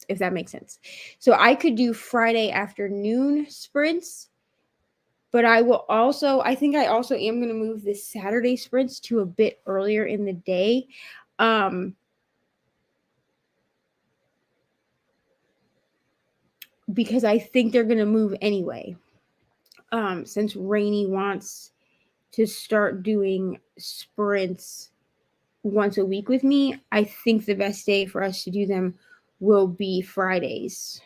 if that makes sense. So I could do Friday afternoon sprints, but I think I also am going to move the Saturday sprints to a bit earlier in the day. Because I think they're going to move anyway. Since Rainey wants to start doing sprints once a week with me, I think the best day for us to do them will be Saturdays.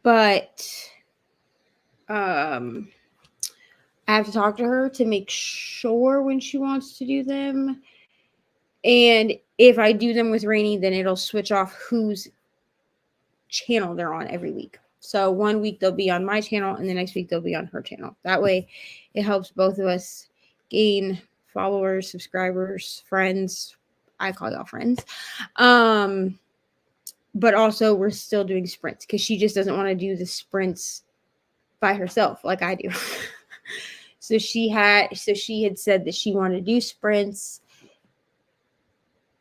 But I have to talk to her to make sure when she wants to do them. And if I do them with Rainey, then it'll switch off whose channel they're on every week. So one week they'll be on my channel and the next week they'll be on her channel. That way it helps both of us gain followers, subscribers, friends. I call y'all friends. But also we're still doing sprints because she just doesn't want to do the sprints by herself like I do. So she had said that she wanted to do sprints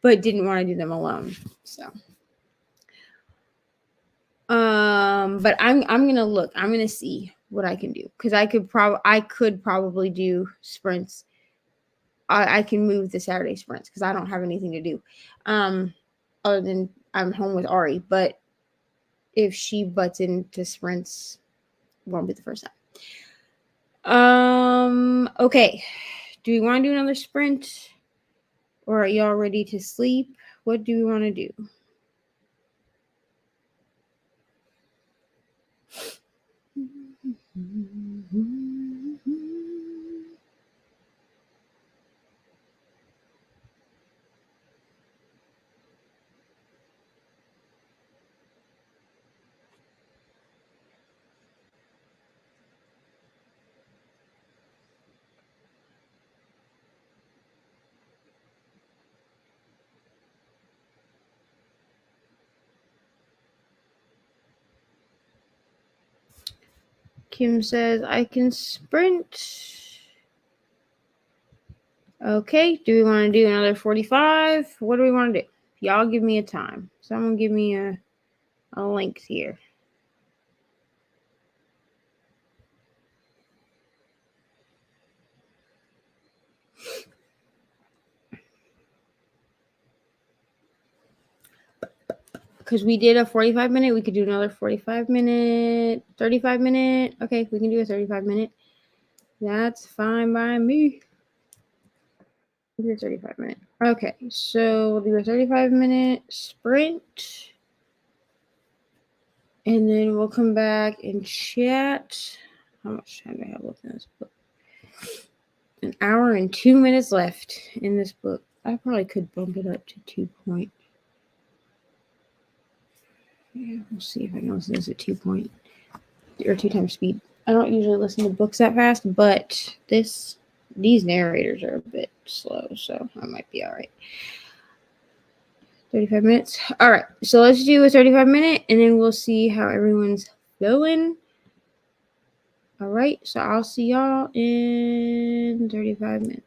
but didn't want to do them alone. So but I'm gonna look. I'm gonna see what I can do because I could probably do sprints. I can move the Saturday sprints because I don't have anything to do, other than I'm home with Ari. But if she butts into sprints, won't be the first time. Okay. Do we want to do another sprint, or are y'all ready to sleep? What do we want to do? Kim says I can sprint. Okay, do we want to do another 45? What do we want to do? Y'all give me a time. Someone give me a length here. Because we did a 45 minute, we could do another 45 minute, 35 minute. Okay, we can do a 35 minute. That's fine by me. We'll do a 35 minute. Okay, so we'll do a 35 minute sprint. And then we'll come back and chat. How much time do I have left in this book? An hour and 2 minutes left in this book. I probably could bump it up to 2 point. Yeah, we'll see if I can listen to this at 2 point or 2 times speed. I don't usually listen to books that fast, but these narrators are a bit slow, so I might be all right. 35 minutes. All right, so let's do a 35-minute, and then we'll see how everyone's feeling. All right, so I'll see y'all in 35 minutes.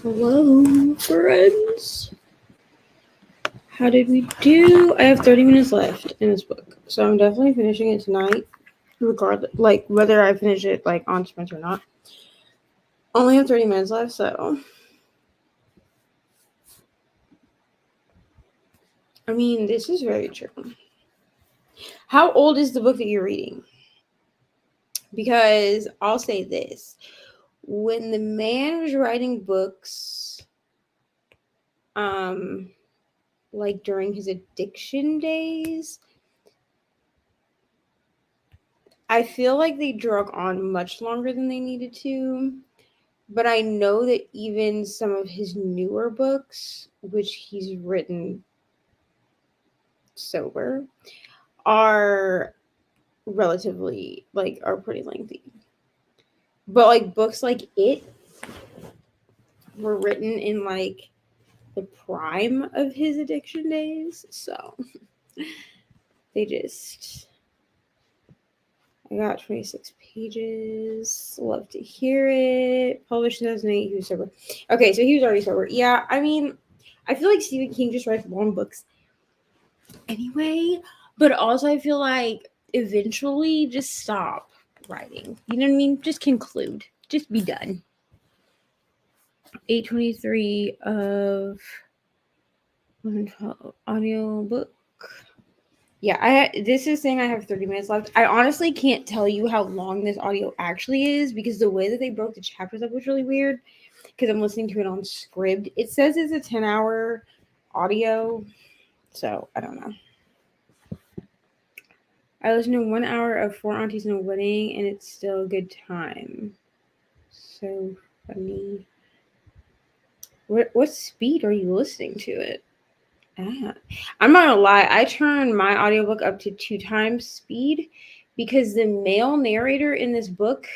Hello, friends. How did we do? I have 30 minutes left in this book, so I'm definitely finishing it tonight, regardless, like whether I finish it like on Spencer or not. Only have 30 minutes left, so I mean, this is very true. How old is the book that you're reading? Because I'll say this: when the man was writing books, um, like during his addiction days, I feel like they drug on much longer than they needed to. But I know that even some of his newer books, which he's written sober, are relatively like are pretty lengthy. But like books like It were written in like the prime of his addiction days, so they just I got 26 pages. Love to hear it. Published in 2008. He was sober. Okay, so he was already sober. Yeah, I mean, I feel like Stephen King just writes long books anyway, but also I feel like eventually just stop writing. You know what I mean? Just conclude. Just be done. 823 of 112 audio book. Yeah, this is saying I have 30 minutes left. I honestly can't tell you how long this audio actually is because the way that they broke the chapters up was really weird because I'm listening to it on Scribd. It says it's a 10-hour audio, so I don't know. I listened to 1 hour of Four Aunties and a Wedding, and it's still a good time. So funny. What speed are you listening to it at? I'm not gonna lie, I turned my audiobook up to 2 times speed because the male narrator in this book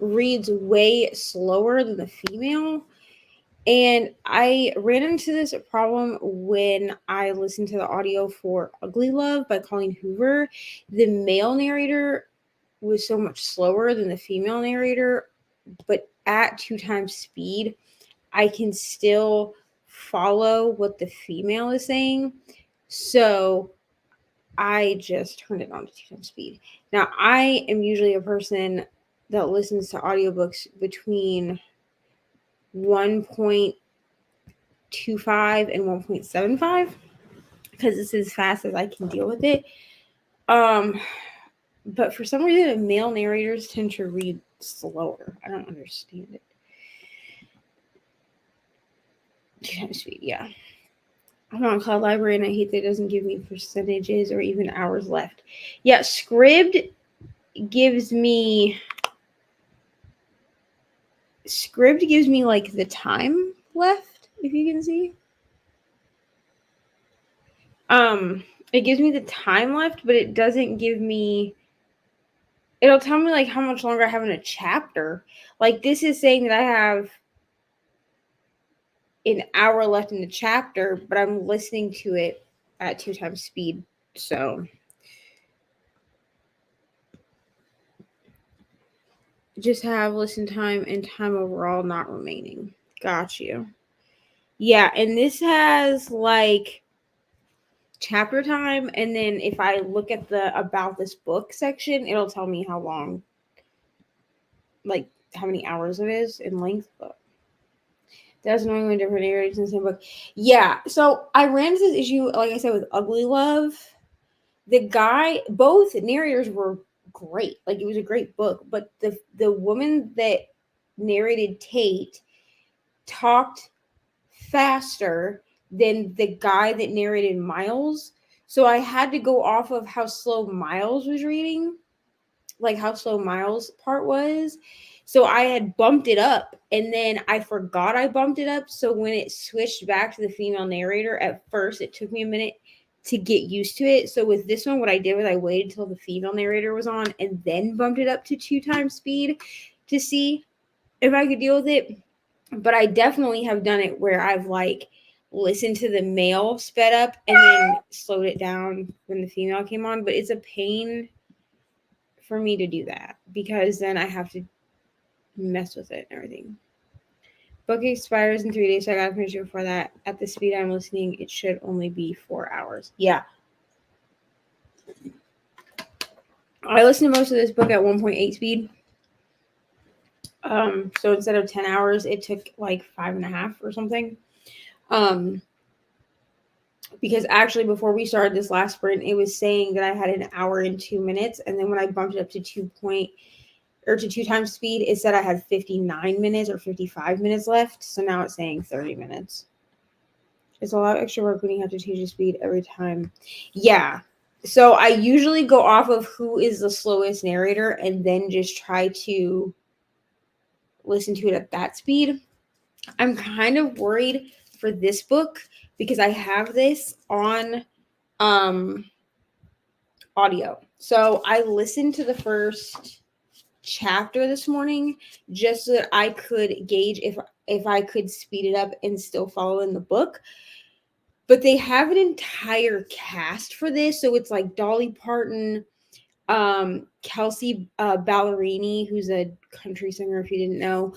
reads way slower than the female. And I ran into this problem when I listened to the audio for Ugly Love by Colleen Hoover. The male narrator was so much slower than the female narrator, but at 2 times speed, I can still follow what the female is saying. So I just turned it on to 2 times speed. Now, I am usually a person that listens to audiobooks between 1.25 and 1.75 because it's as fast as I can deal with it. But for some reason, male narrators tend to read slower. I don't understand it. 2 times speed, yeah. I'm on Cloud Library and I hate that it doesn't give me percentages or even hours left. Yeah, Scribd gives me like the time left, if you can see. It gives me the time left, but it doesn't give me. It'll tell me like how much longer I have in a chapter. Like this is saying that I have an hour left in the chapter, but I'm listening to it at 2 times speed. So just have listen time and time overall not remaining. Got you. Yeah, and this has like chapter time, and then if I look at the about this book section, it'll tell me how long, like how many hours it is in length. But that's annoying when different narrators in the same book. Yeah, so I ran into this issue, like I said, with Ugly Love. Both narrators were great. Like it was a great book, but the woman that narrated Tate talked faster than the guy that narrated Miles. So I had to go off of how slow Miles was reading, like how slow Miles' part was. So I had bumped it up and then I forgot I bumped it up. So when it switched back to the female narrator, at first it took me a minute to get used to it. So with this one, what I did was I waited till the female narrator was on and then bumped it up to 2 times speed to see if I could deal with it. But I definitely have done it where I've like listened to the male sped up and then slowed it down when the female came on. But it's a pain for me to do that because then I have to mess with it and everything. Book expires in 3 days, so I gotta finish it before that. At the speed I'm listening, it should only be 4 hours. Yeah. I listened to most of this book at 1.8 speed. So instead of 10 hours, it took like 5.5 or something. Because actually before we started this last sprint, it was saying that I had an hour and 2 minutes, and then when I bumped it up to 2 times speed, it said I had 59 minutes or 55 minutes left. So now it's saying 30 minutes. It's a lot of extra work when you have to change the speed every time. Yeah. So I usually go off of who is the slowest narrator and then just try to listen to it at that speed. I'm kind of worried for this book because I have this on audio. So I listened to the first chapter this morning just so that I could gauge if I could speed it up and still follow in the book. But they have an entire cast for this, so it's like Dolly Parton, Kelsey Ballerini, who's a country singer if you didn't know.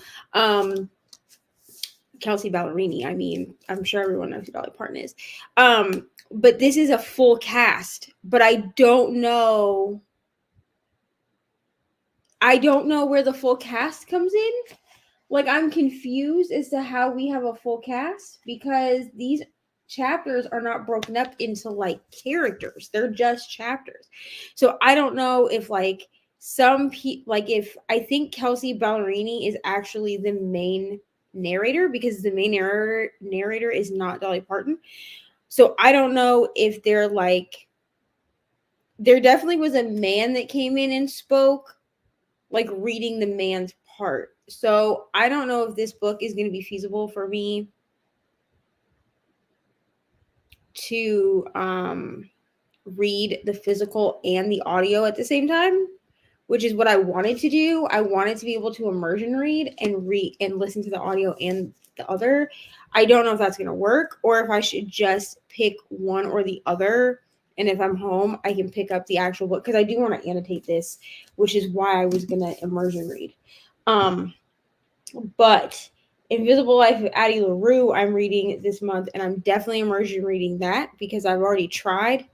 Kelsey Ballerini, I mean, I'm sure everyone knows who Dolly Parton is. But this is a full cast, but I don't know where the full cast comes in. Like, I'm confused as to how we have a full cast because these chapters are not broken up into like characters. They're just chapters. So I don't know if like if I think Kelsey Ballerini is actually the main narrator because the main narrator is not Dolly Parton. So I don't know if they're like, there definitely was a man that came in and spoke, like reading the man's part. So I don't know if this book is going to be feasible for me to read the physical and the audio at the same time, which is what I wanted to do. I wanted to be able to immersion read and listen to the audio and the other. I don't know if that's going to work or if I should just pick one or the other. And if I'm home, I can pick up the actual book because I do want to annotate this, which is why I was going to immersion read. But Invisible Life of Addie LaRue, I'm reading this month, and I'm definitely immersion reading that because I've already tried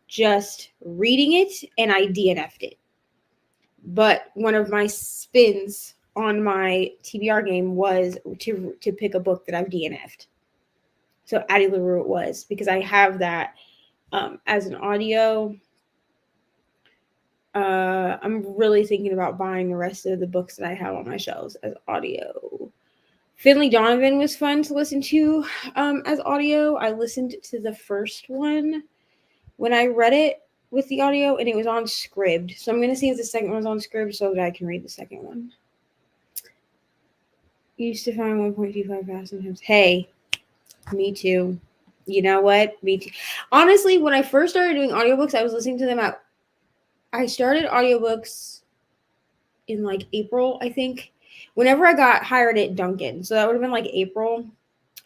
just reading it and I DNF'd it. But one of my spins on my TBR game was to pick a book that I've DNF'd. So Addie LaRue it was because I have that as an audio. I'm really thinking about buying the rest of the books that I have on my shelves as audio. Finley Donovan was fun to listen to as audio. I listened to the first one when I read it with the audio, and it was on Scribd. So I'm going to see if the second one's on Scribd so that I can read the second one. Used to find 1.25 fast sometimes. Hey, me too. You know what? Me too. Honestly, when I first started doing audiobooks, I was listening to them I started audiobooks in like April, I think. Whenever I got hired at Dunkin'. So that would have been like April.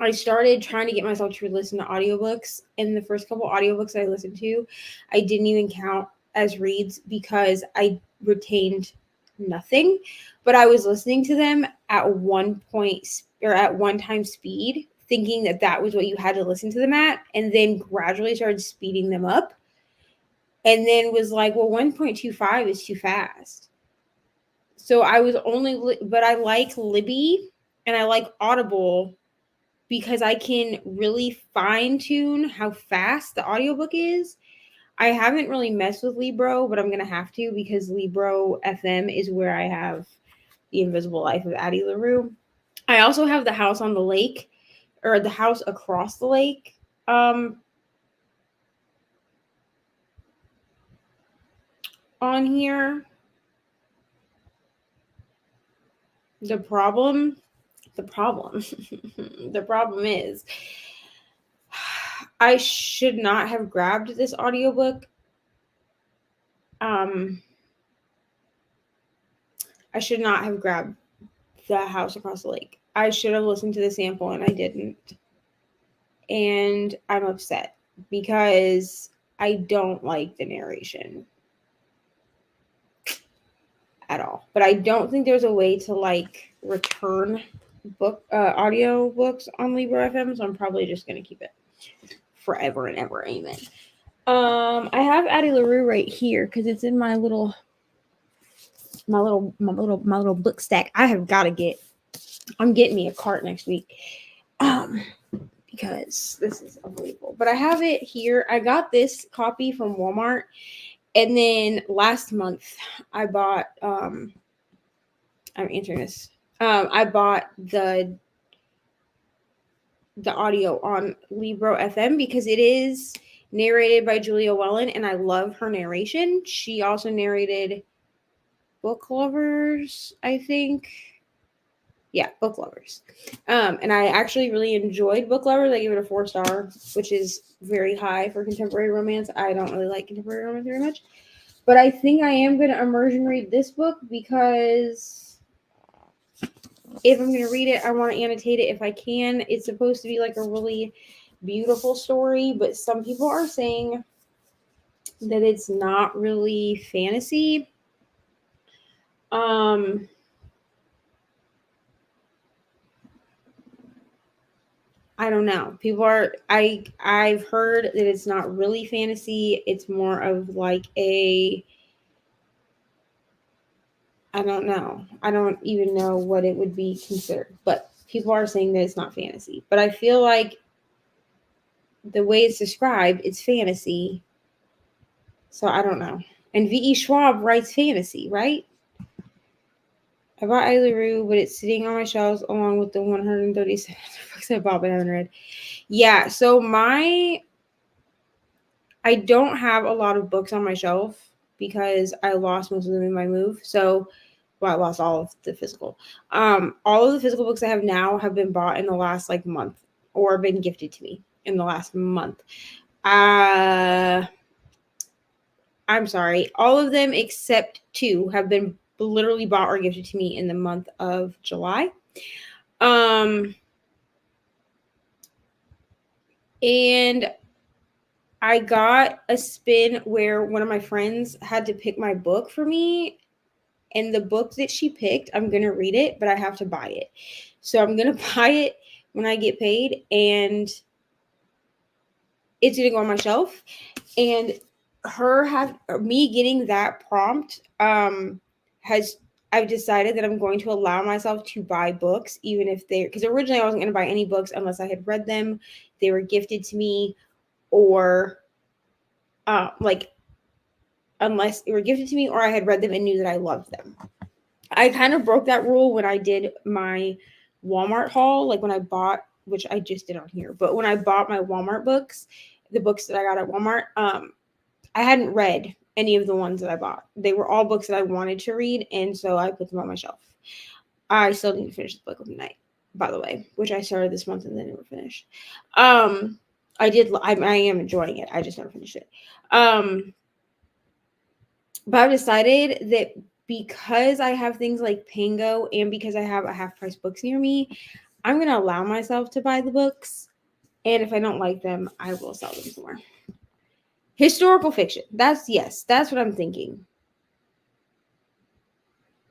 I started trying to get myself to listen to audiobooks, and the first couple audiobooks I listened to, I didn't even count as reads because I retained nothing, but I was listening to them at one time speed, thinking that that was what you had to listen to them at, and then gradually started speeding them up, and then was like, well, 1.25 is too fast. So I was but I like Libby and I like Audible because I can really fine tune how fast the audiobook is. I haven't really messed with Libro, but I'm going to have to because Libro FM is where I have The Invisible Life of Addie LaRue. I also have The House on the Lake, or The House Across the Lake. On here. The problem the problem is I should not have grabbed this audiobook. I should not have grabbed The House Across the Lake. I should have listened to the sample and I didn't. And I'm upset because I don't like the narration at all. But I don't think there's a way to like return audio books on Libro FM, so I'm probably just gonna keep it forever and ever. Amen. I have Addie LaRue right here because it's in my little book stack. I have got to get. I'm getting me a cart next week. Um, because this is unbelievable. But I have it here. I got this copy from Walmart, and then last month I bought. I'm answering this. I bought the audio on Libro FM because it is narrated by Julia Wellen, and I love her narration. She also narrated Book Lovers, I think. Yeah, Book Lovers. And I actually really enjoyed Book Lovers. I gave it a 4-star, which is very high for contemporary romance. I don't really like contemporary romance very much. But I think I am going to immersion read this book because if I'm going to read it, I want to annotate it if I can. It's supposed to be like a really beautiful story, but some people are saying that it's not really fantasy. I don't know. I've heard that it's not really fantasy. It's more of like I don't know. I don't even know what it would be considered. But people are saying that it's not fantasy. But I feel like the way it's described, it's fantasy. So I don't know. And V.E. Schwab writes fantasy, right? I bought Addie LaRue, but it's sitting on my shelves along with the 137 books I bought but haven't read. Yeah, so I don't have a lot of books on my shelf because I lost most of them in my move. So, well, I lost all of the physical. All of the physical books I have now have been bought in the last like month or been gifted to me in the last month. I'm sorry, all of them except 2 have been literally bought or gifted to me in the month of July. And I got a spin where one of my friends had to pick my book for me, and the book that she picked, I'm going to read it, but I have to buy it. So I'm going to buy it when I get paid, and it's going to go on my shelf. And me getting that prompt I've decided that I'm going to allow myself to buy books, even if because originally I wasn't going to buy any books unless I had read them, they were gifted to me, or like unless they were gifted to me or I had read them and knew that I loved them. I kind of broke that rule when I did my Walmart haul, like when I bought, which I just did on here, but when I bought my Walmart books, the books that I got at Walmart, I hadn't read any of the ones that I bought. They were all books that I wanted to read, and so I put them on my shelf. I still need to finish the book of the night, by the way, which I started this month and then never finished. I am enjoying it. I just never finished it. But I've decided that because I have things like Pango and because I have a half price books near me, I'm going to allow myself to buy the books. And if I don't like them, I will sell them somewhere. Historical fiction. That's what I'm thinking.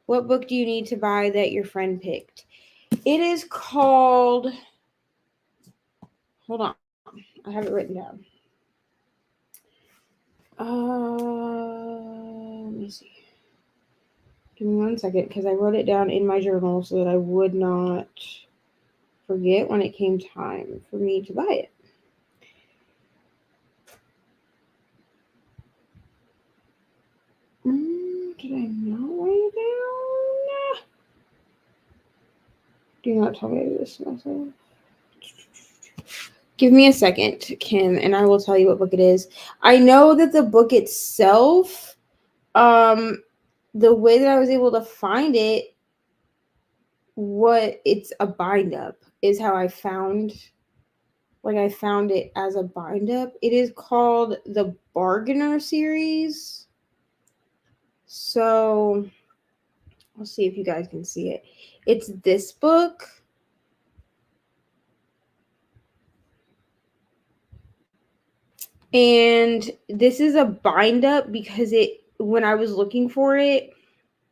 What book do you need to buy that your friend picked? It is called, hold on, I have it written down. Let me see. Give me 1 second because I wrote it down in my journal so that I would not forget when it came time for me to buy it. Did I not write it down? Do not tell me to do this to myself. Give me a second, Kim, and I will tell you what book it is. I know that the book itself, the way that I was able to find it, it's a bind up is how I found it as a bind up. It is called the Bargainer series. So I'll see if you guys can see it. It's this book. And this is a bind up because when I was looking for it,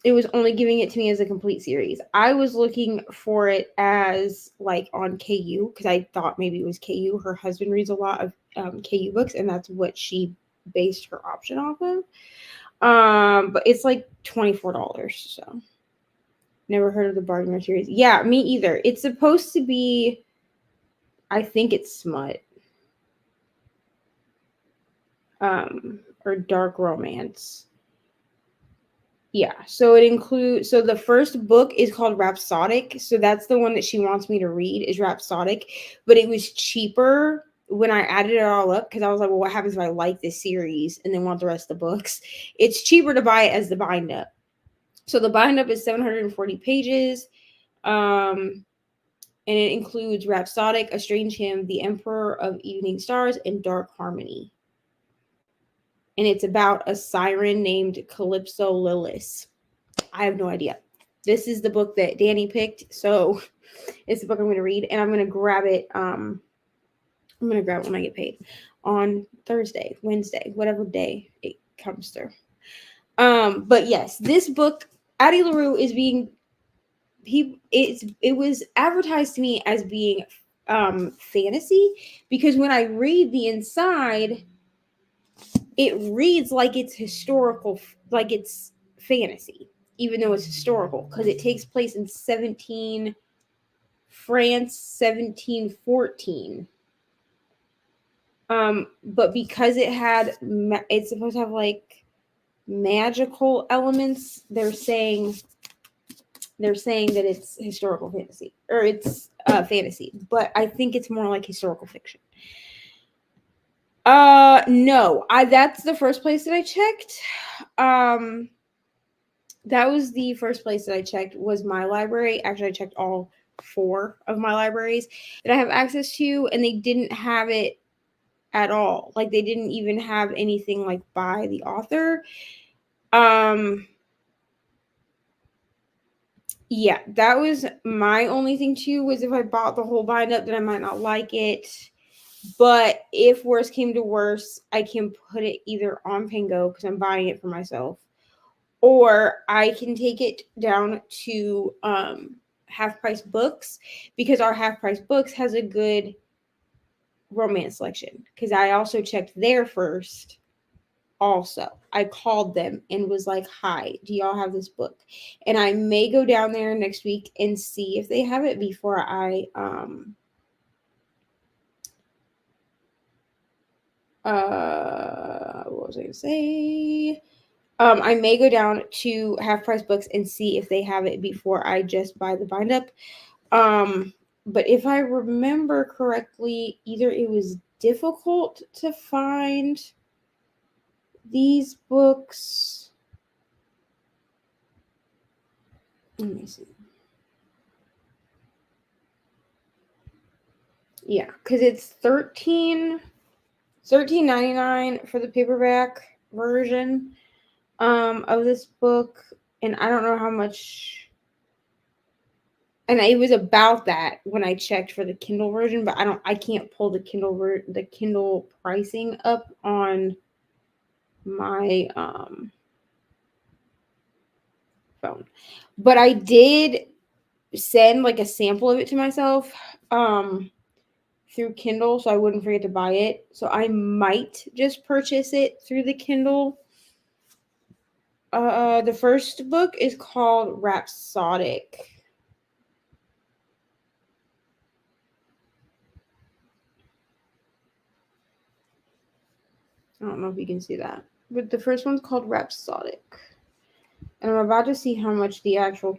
it was only giving it to me as a complete series. I was looking for it as like on KU because I thought maybe it was KU. Her husband reads a lot of KU books, and that's what she based her option off of. But it's like $24. So never heard of the Bargainer series. Yeah, me either. It's supposed to be, I think it's smut, or dark romance. Yeah, so it includes, so the first book is called Rhapsodic. So that's the one that she wants me to read is Rhapsodic, but it was cheaper when I added it all up because I was like, well, what happens if I like this series and then want the rest of the books? It's cheaper to buy it as the bind up. So the bind up is 740 pages. And it includes Rhapsodic, A Strange Hymn, The Emperor of Evening Stars, and Dark Harmony. And it's about a siren named Calypso Lillis. I have no idea. This is the book that Danny picked, so it's the book I'm going to read, and I'm going to grab it. I'm going to grab it when I get paid on Thursday, Wednesday, whatever day it comes through. But yes, this book, Addie LaRue, is being it was advertised to me as being fantasy because when I read the inside, it reads like it's historical, like it's fantasy, even though it's historical because it takes place in France 1714. But because it's supposed to have like magical elements, they're saying that it's historical fantasy or it's fantasy, but I think it's more like historical fiction. No, that's the first place that I checked. That was the first place that I checked was my library. Actually, I checked all 4 of my libraries that I have access to, and they didn't have it at all. Like they didn't even have anything like by the author. Yeah, that was my only thing too, was if I bought the whole bind up, then I might not like it. But if worse came to worse, I can put it either on Pango because I'm buying it for myself, or I can take it down to Half Price Books because our Half Price Books has a good romance selection. Because I also checked there first. Also, I called them and was like, hi, do y'all have this book? And I may go down there next week and see if they have it before I what was I gonna say? I may go down to Half Price Books and see if they have it before I just buy the bind up. But if I remember correctly, either it was difficult to find these books. Let me see. Yeah, because it's $13.99 for the paperback version of this book, and I don't know how much. And it was about that when I checked for the Kindle version, but I can't pull the Kindle pricing up on my phone. But I did send like a sample of it to myself through Kindle, so I wouldn't forget to buy it. So I might just purchase it through the Kindle. The first book is called Rhapsodic. I don't know if you can see that, but the first one's called Rhapsodic. And I'm about to see how much the actual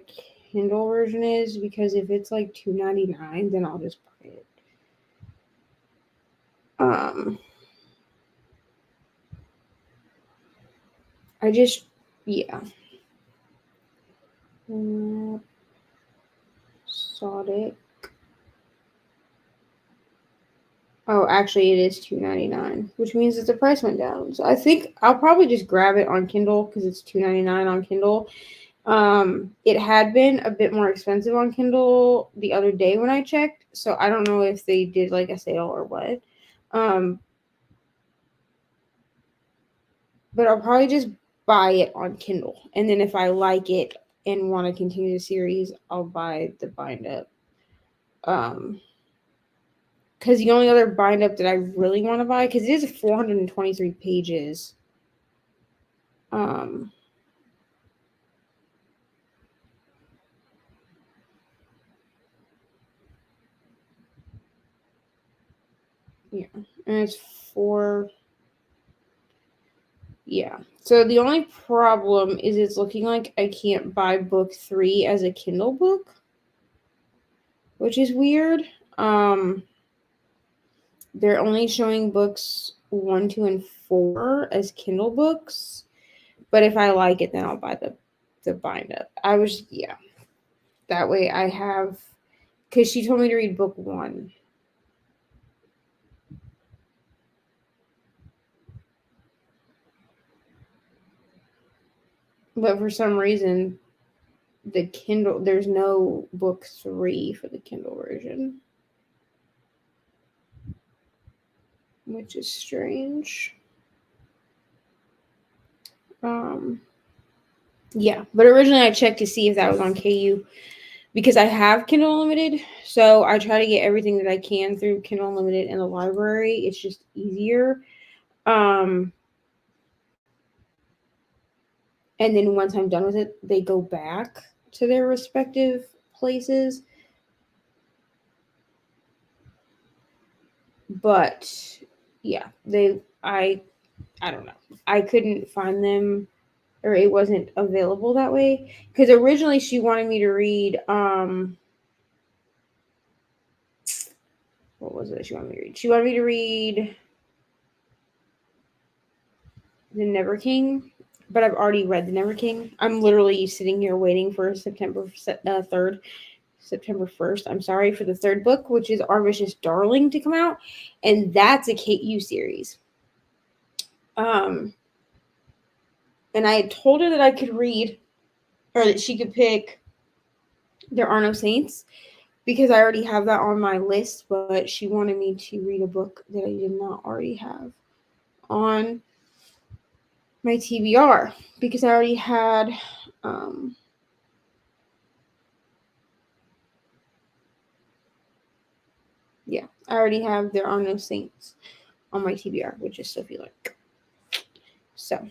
Kindle version is, because if it's like $2.99, then I'll just buy it. Yeah. Rhapsodic. Oh, actually, it is $2.99, which means that the price went down. So I think I'll probably just grab it on Kindle because it's $2.99 on Kindle. It had been a bit more expensive on Kindle the other day when I checked, so I don't know if they did like a sale or what. But I'll probably just buy it on Kindle. And then if I like it and want to continue the series, I'll buy the bind up. Because the only other bind up that I really want to buy, because it is 423 pages. Um, yeah, and it's four. Yeah. So the only problem is it's looking like I can't buy book 3 as a Kindle book, which is weird. They're only showing books 1, 2, and 4 as Kindle books. But if I like it, then I'll buy the bind up. That way I have, because she told me to read book 1. But for some reason, the Kindle, there's no book 3 for the Kindle version, which is strange. Yeah, but originally I checked to see if that was on KU because I have Kindle Unlimited, so I try to get everything that I can through Kindle Unlimited in the library. It's just easier. And then once I'm done with it, they go back to their respective places. But yeah, I don't know. I couldn't find them, or it wasn't available that way, because originally she wanted me to read what was it she wanted me to read? She wanted me to read The Never King, but I've already read The Never King. I'm literally sitting here waiting for September 3rd, September 1st. I'm sorry, for the third book, which is Our Vicious Darling, to come out, and that's a KU series. And I had told her that I could read, or that she could pick There Are No Saints, because I already have that on my list, but she wanted me to read a book that I did not already have on my TBR, because I already had I already have There Are No Saints on my TBR, which is Sophie Lark. So,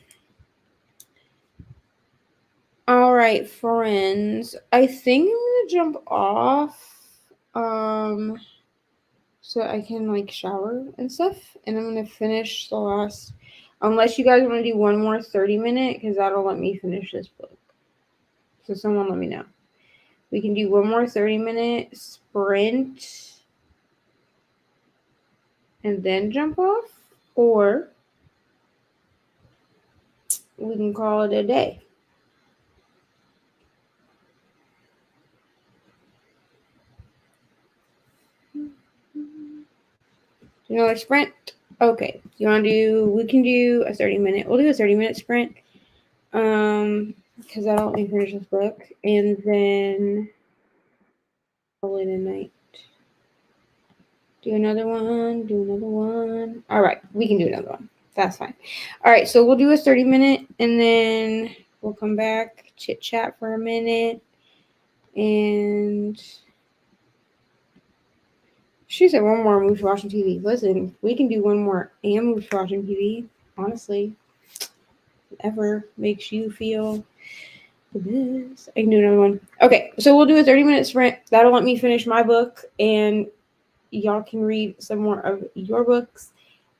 all right, friends, I think I'm gonna jump off so I can like shower and stuff, and I'm gonna finish the last, unless you guys want to do one more 30-minute, because that'll let me finish this book. So someone let me know. We can do one more 30-minute sprint and then jump off, or we can call it a day. You know, a sprint. Okay, you want to do? We can do a 30-minute. We'll do a 30-minute sprint. Because I don't want to finish this book, and then call it a night. Do another one. Do another one. All right, we can do another one. That's fine. All right, so we'll do a 30-minute, and then we'll come back, chit chat for a minute, and she said one more, move to watching TV. Listen, we can do one more and move to watching TV. Honestly, whatever makes you feel this. I can do another one. Okay, so we'll do a 30-minute sprint. That'll let me finish my book, and y'all can read some more of your books.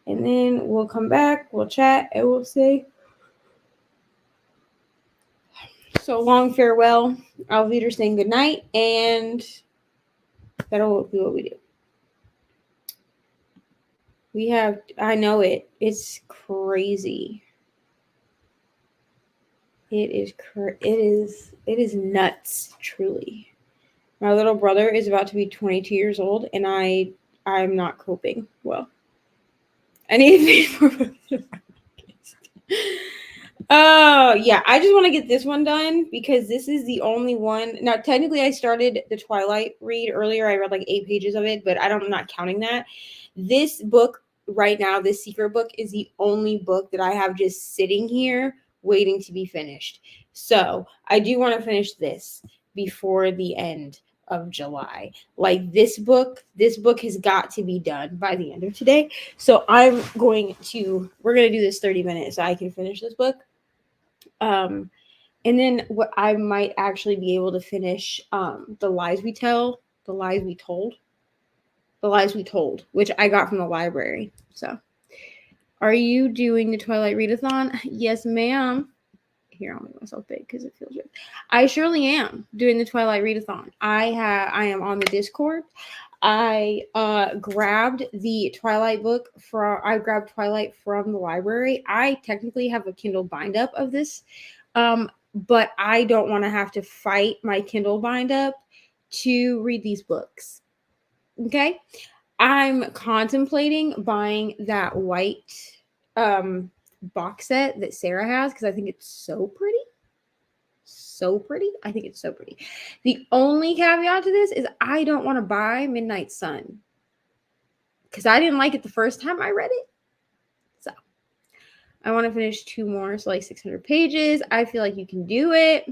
And then we'll come back, we'll chat, and we'll say so long, farewell. I'll be saying good night, and that'll be what we do. We have, I know it. It's crazy. It is nuts, truly. My little brother is about to be 22 years old, and I'm not coping well. I need to be more. Oh, yeah. I just want to get this one done because this is the only one. Now, technically, I started the Twilight read earlier. I read like 8 pages of it, but I'm not counting that. This book right now, this secret book, is the only book that I have just sitting here waiting to be finished. So I do want to finish this before the end of July. Like this book has got to be done by the end of today. So we're going to do this 30 minutes so I can finish this book. And then what I might actually be able to finish The Lies We Tell, The Lies We Told, The Lies We Told, which I got from the library. So, are you doing the Twilight Readathon? Yes, ma'am. Here, I'll make myself big because it feels good. I surely am doing the Twilight Readathon. I am on the Discord. I grabbed the Twilight book I grabbed Twilight from the library. I technically have a Kindle bind up of this, but I don't want to have to fight my Kindle bind up to read these books. Okay, I'm contemplating buying that white box set that Sarah has because I think it's so pretty. So pretty. I think it's so pretty. The only caveat to this is I don't want to buy Midnight Sun because I didn't like it the first time I read it. So I want to finish 2 more, so like 600 pages. I feel like you can do it.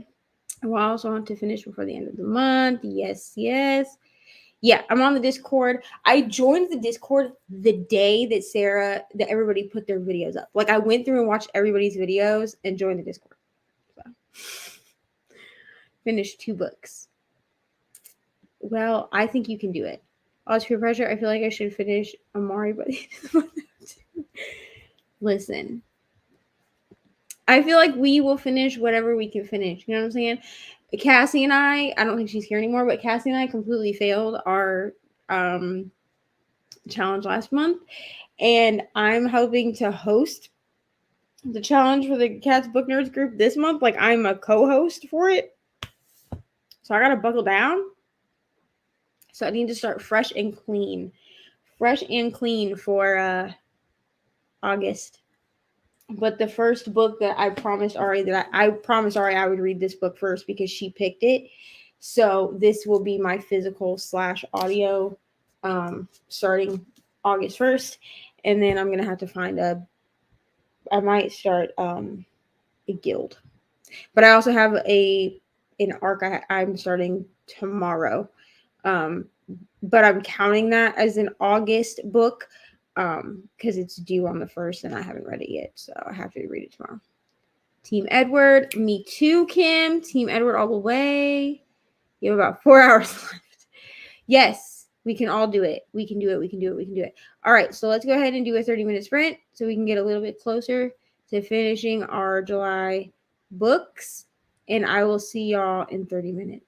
I also want to finish before the end of the month. Yes, yes. Yeah, I'm on the Discord. I joined the Discord the day that everybody put their videos up. Like I went through and watched everybody's videos and joined the Discord. So finished 2 books. Well, I think you can do it. Odds peer pressure. I feel like I should finish Amari by the end of the month. Listen, I feel like we will finish whatever we can finish. You know what I'm saying? Cassie and I don't think she's here anymore, but Cassie and I completely failed our challenge last month. And I'm hoping to host the challenge for the Cats Book Nerds group this month. Like I'm a co-host for it. So I gotta buckle down. So I need to start fresh and clean. Fresh and clean for August. But the first book that I promised Ari I would read this book first because she picked it. So this will be my physical / audio starting August 1st. And then I'm gonna have to I might start a guild. But I also have an arc I'm starting tomorrow. But I'm counting that as an August book because it's due on the 1st and I haven't read it yet. So I have to read it tomorrow. Team Edward, me too, Kim. Team Edward all the way. You have about 4 hours left. Yes, we can all do it. We can do it. We can do it. We can do it. All right, so let's go ahead and do a 30-minute sprint so we can get a little bit closer to finishing our July books. And I will see y'all in 30 minutes.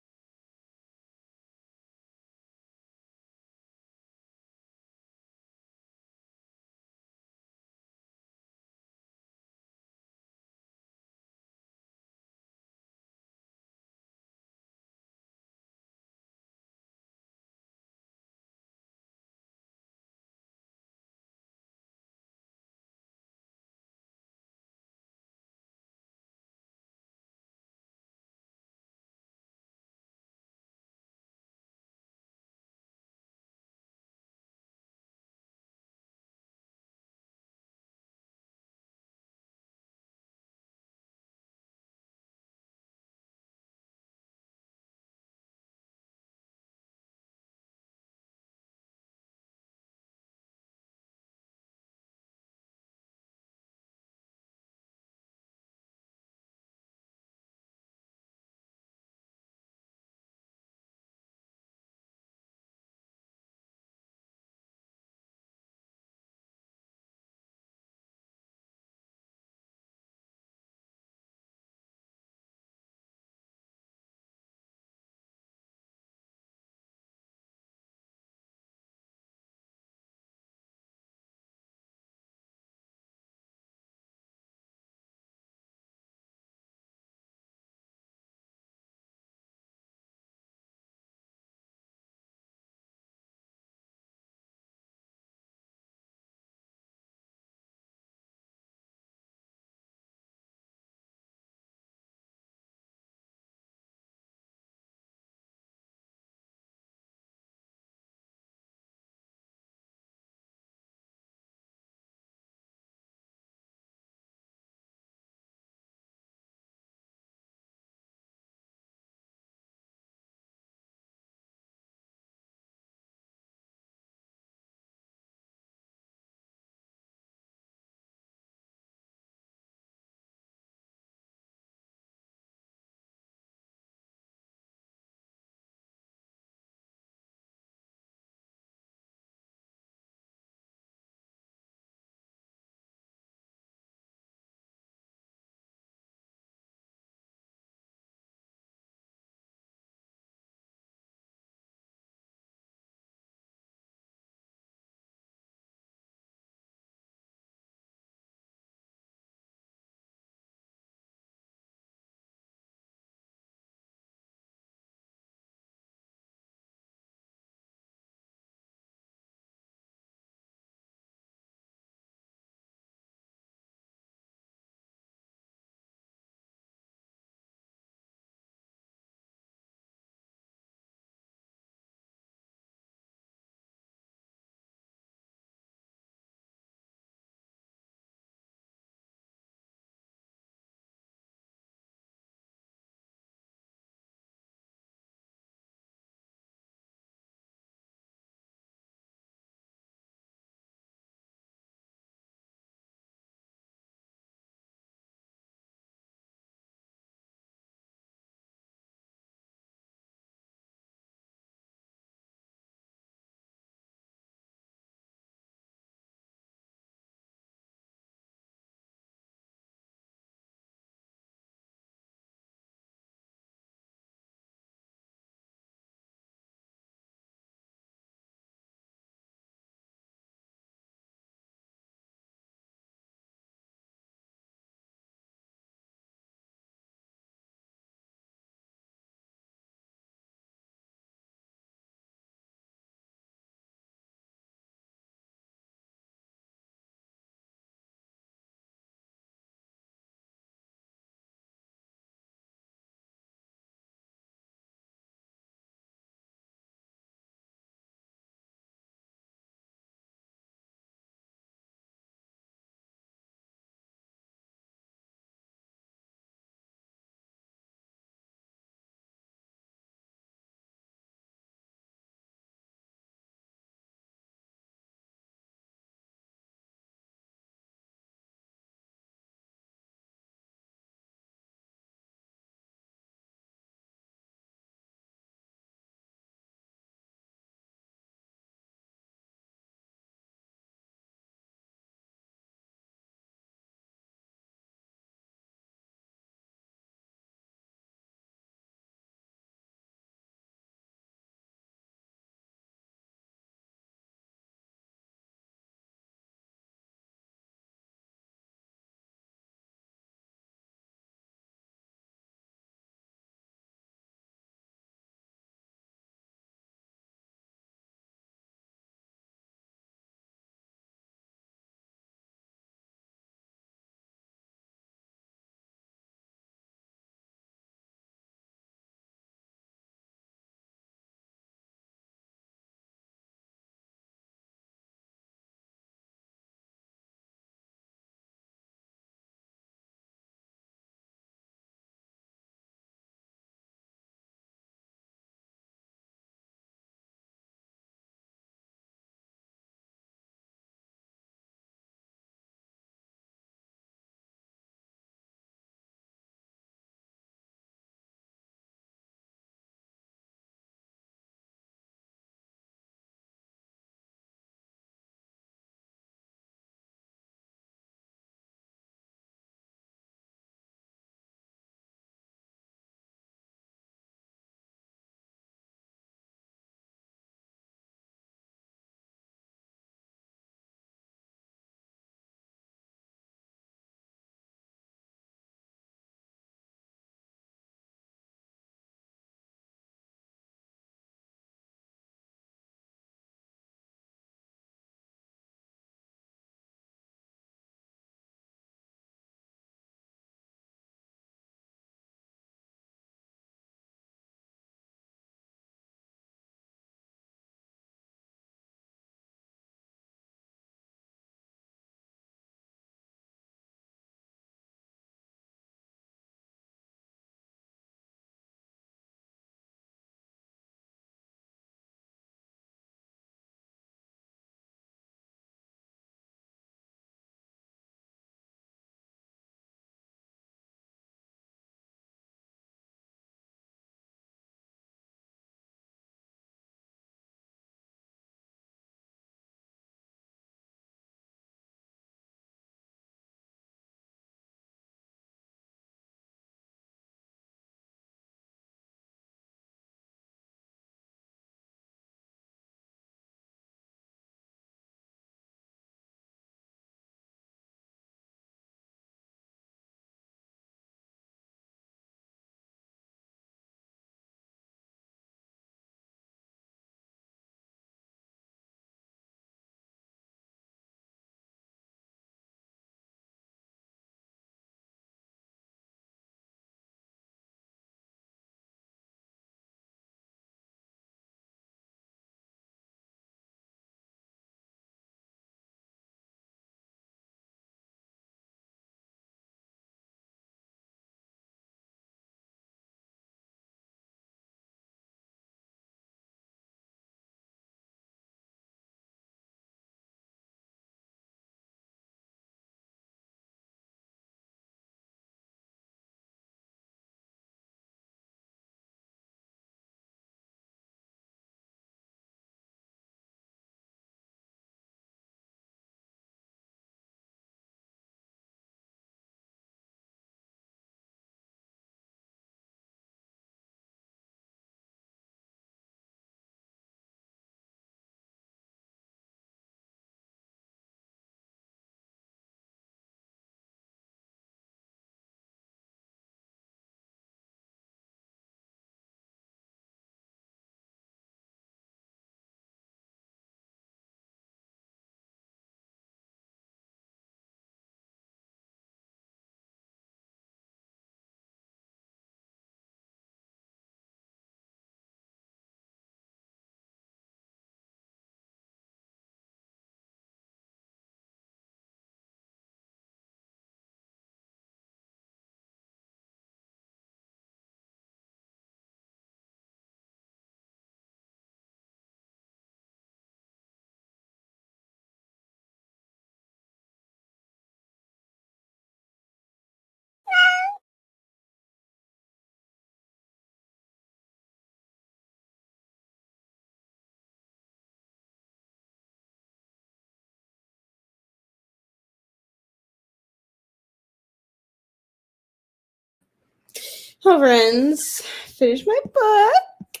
Well, friends, finished my book.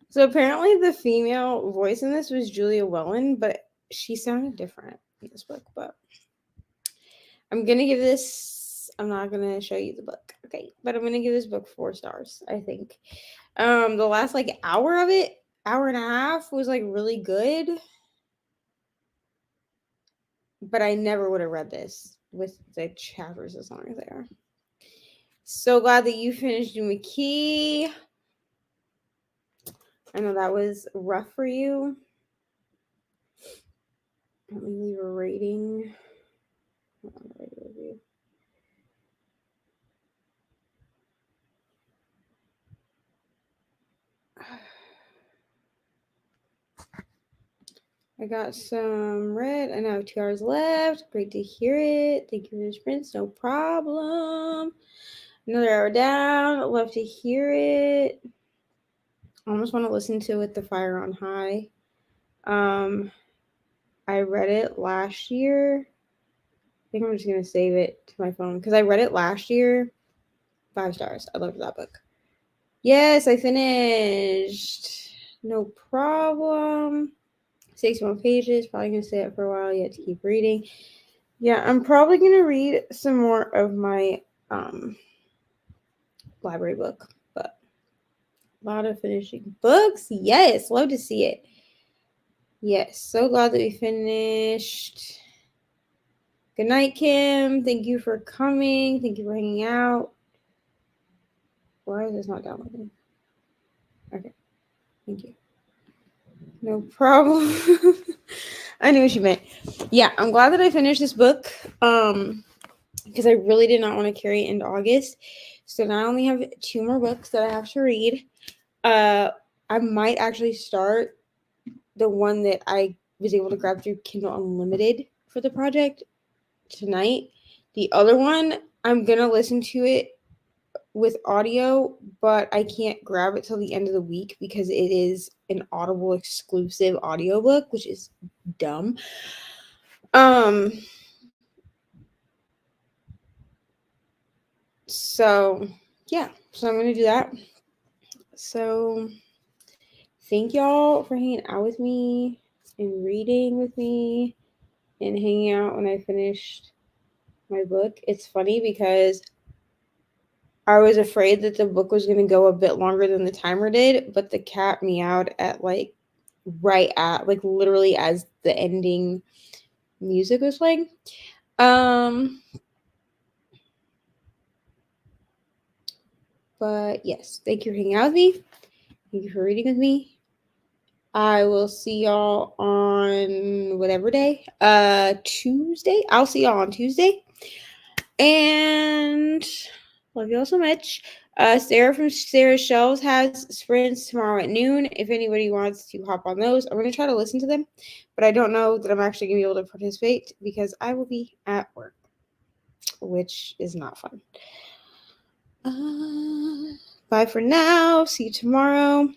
So apparently the female voice in this was Julia Wellen, but she sounded different in this book. But I'm gonna give this. I'm not gonna show you the book, okay? But I'm gonna give this book 4 stars. I think. The last like hour of it, hour and a half, was like really good, but I never would have read this with the chapters as long as they are. So glad that you finished McKee. I know that was rough for you. Let me leave a rating. Write a review. I got some red. I now have 2 hours left. Great to hear it. Thank you for the sprints. No problem. Another hour down. Love to hear it. I almost want to listen to With the Fire on High. I read it last year. I think I'm just going to save it to my phone because I read it last year. 5 stars. I loved that book. Yes, I finished. No problem. 61 pages. Probably going to stay up for a while yet to keep reading. Yeah, I'm probably going to read some more of my library book. But a lot of finishing books. Yes, love to see it. Yes, so glad that we finished. Good night, Kim. Thank you for coming. Thank you for hanging out. Why is this not downloading? Okay. Thank you. No problem. I knew what you meant. Yeah, I'm glad that I finished this book. Because I really did not want to carry it into August. So now I only have 2 more books that I have to read. I might actually start the one that I was able to grab through Kindle Unlimited for the project tonight. The other one, I'm gonna listen to it with audio, but I can't grab it till the end of the week because it is an Audible exclusive audiobook, which is dumb. So yeah, so I'm gonna do that. So thank y'all for hanging out with me and reading with me and hanging out when I finished my book. It's funny because I was afraid that the book was going to go a bit longer than the timer did, but the cat meowed at like right at like literally as the ending music was playing. But yes, thank you for hanging out with me. Thank you for reading with me. I will see y'all on whatever day. Tuesday. I'll see y'all on Tuesday. And love y'all so much. Sarah from Sarah's Shelves has sprints tomorrow at noon. If anybody wants to hop on those, I'm going to try to listen to them, but I don't know that I'm actually going to be able to participate because I will be at work, which is not fun. Bye for now. See you tomorrow.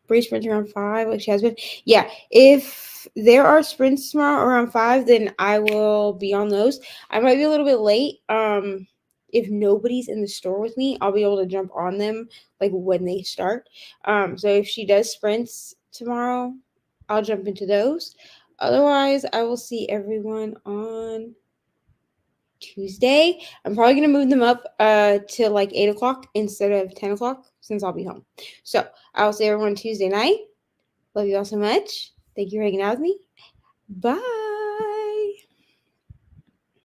Bree sprints around 5 like she has been. Yeah, if there are sprints tomorrow around 5, then I will be on those. I might be a little bit late. If nobody's in the store with me, I'll be able to jump on them like when they start. So if she does sprints tomorrow, I'll jump into those. Otherwise, I will see everyone on Tuesday. I'm probably gonna move them up to like 8 o'clock instead of 10 o'clock since I'll be home. So I'll see everyone Tuesday night. Love you all so much. Thank you for hanging out with me. Bye.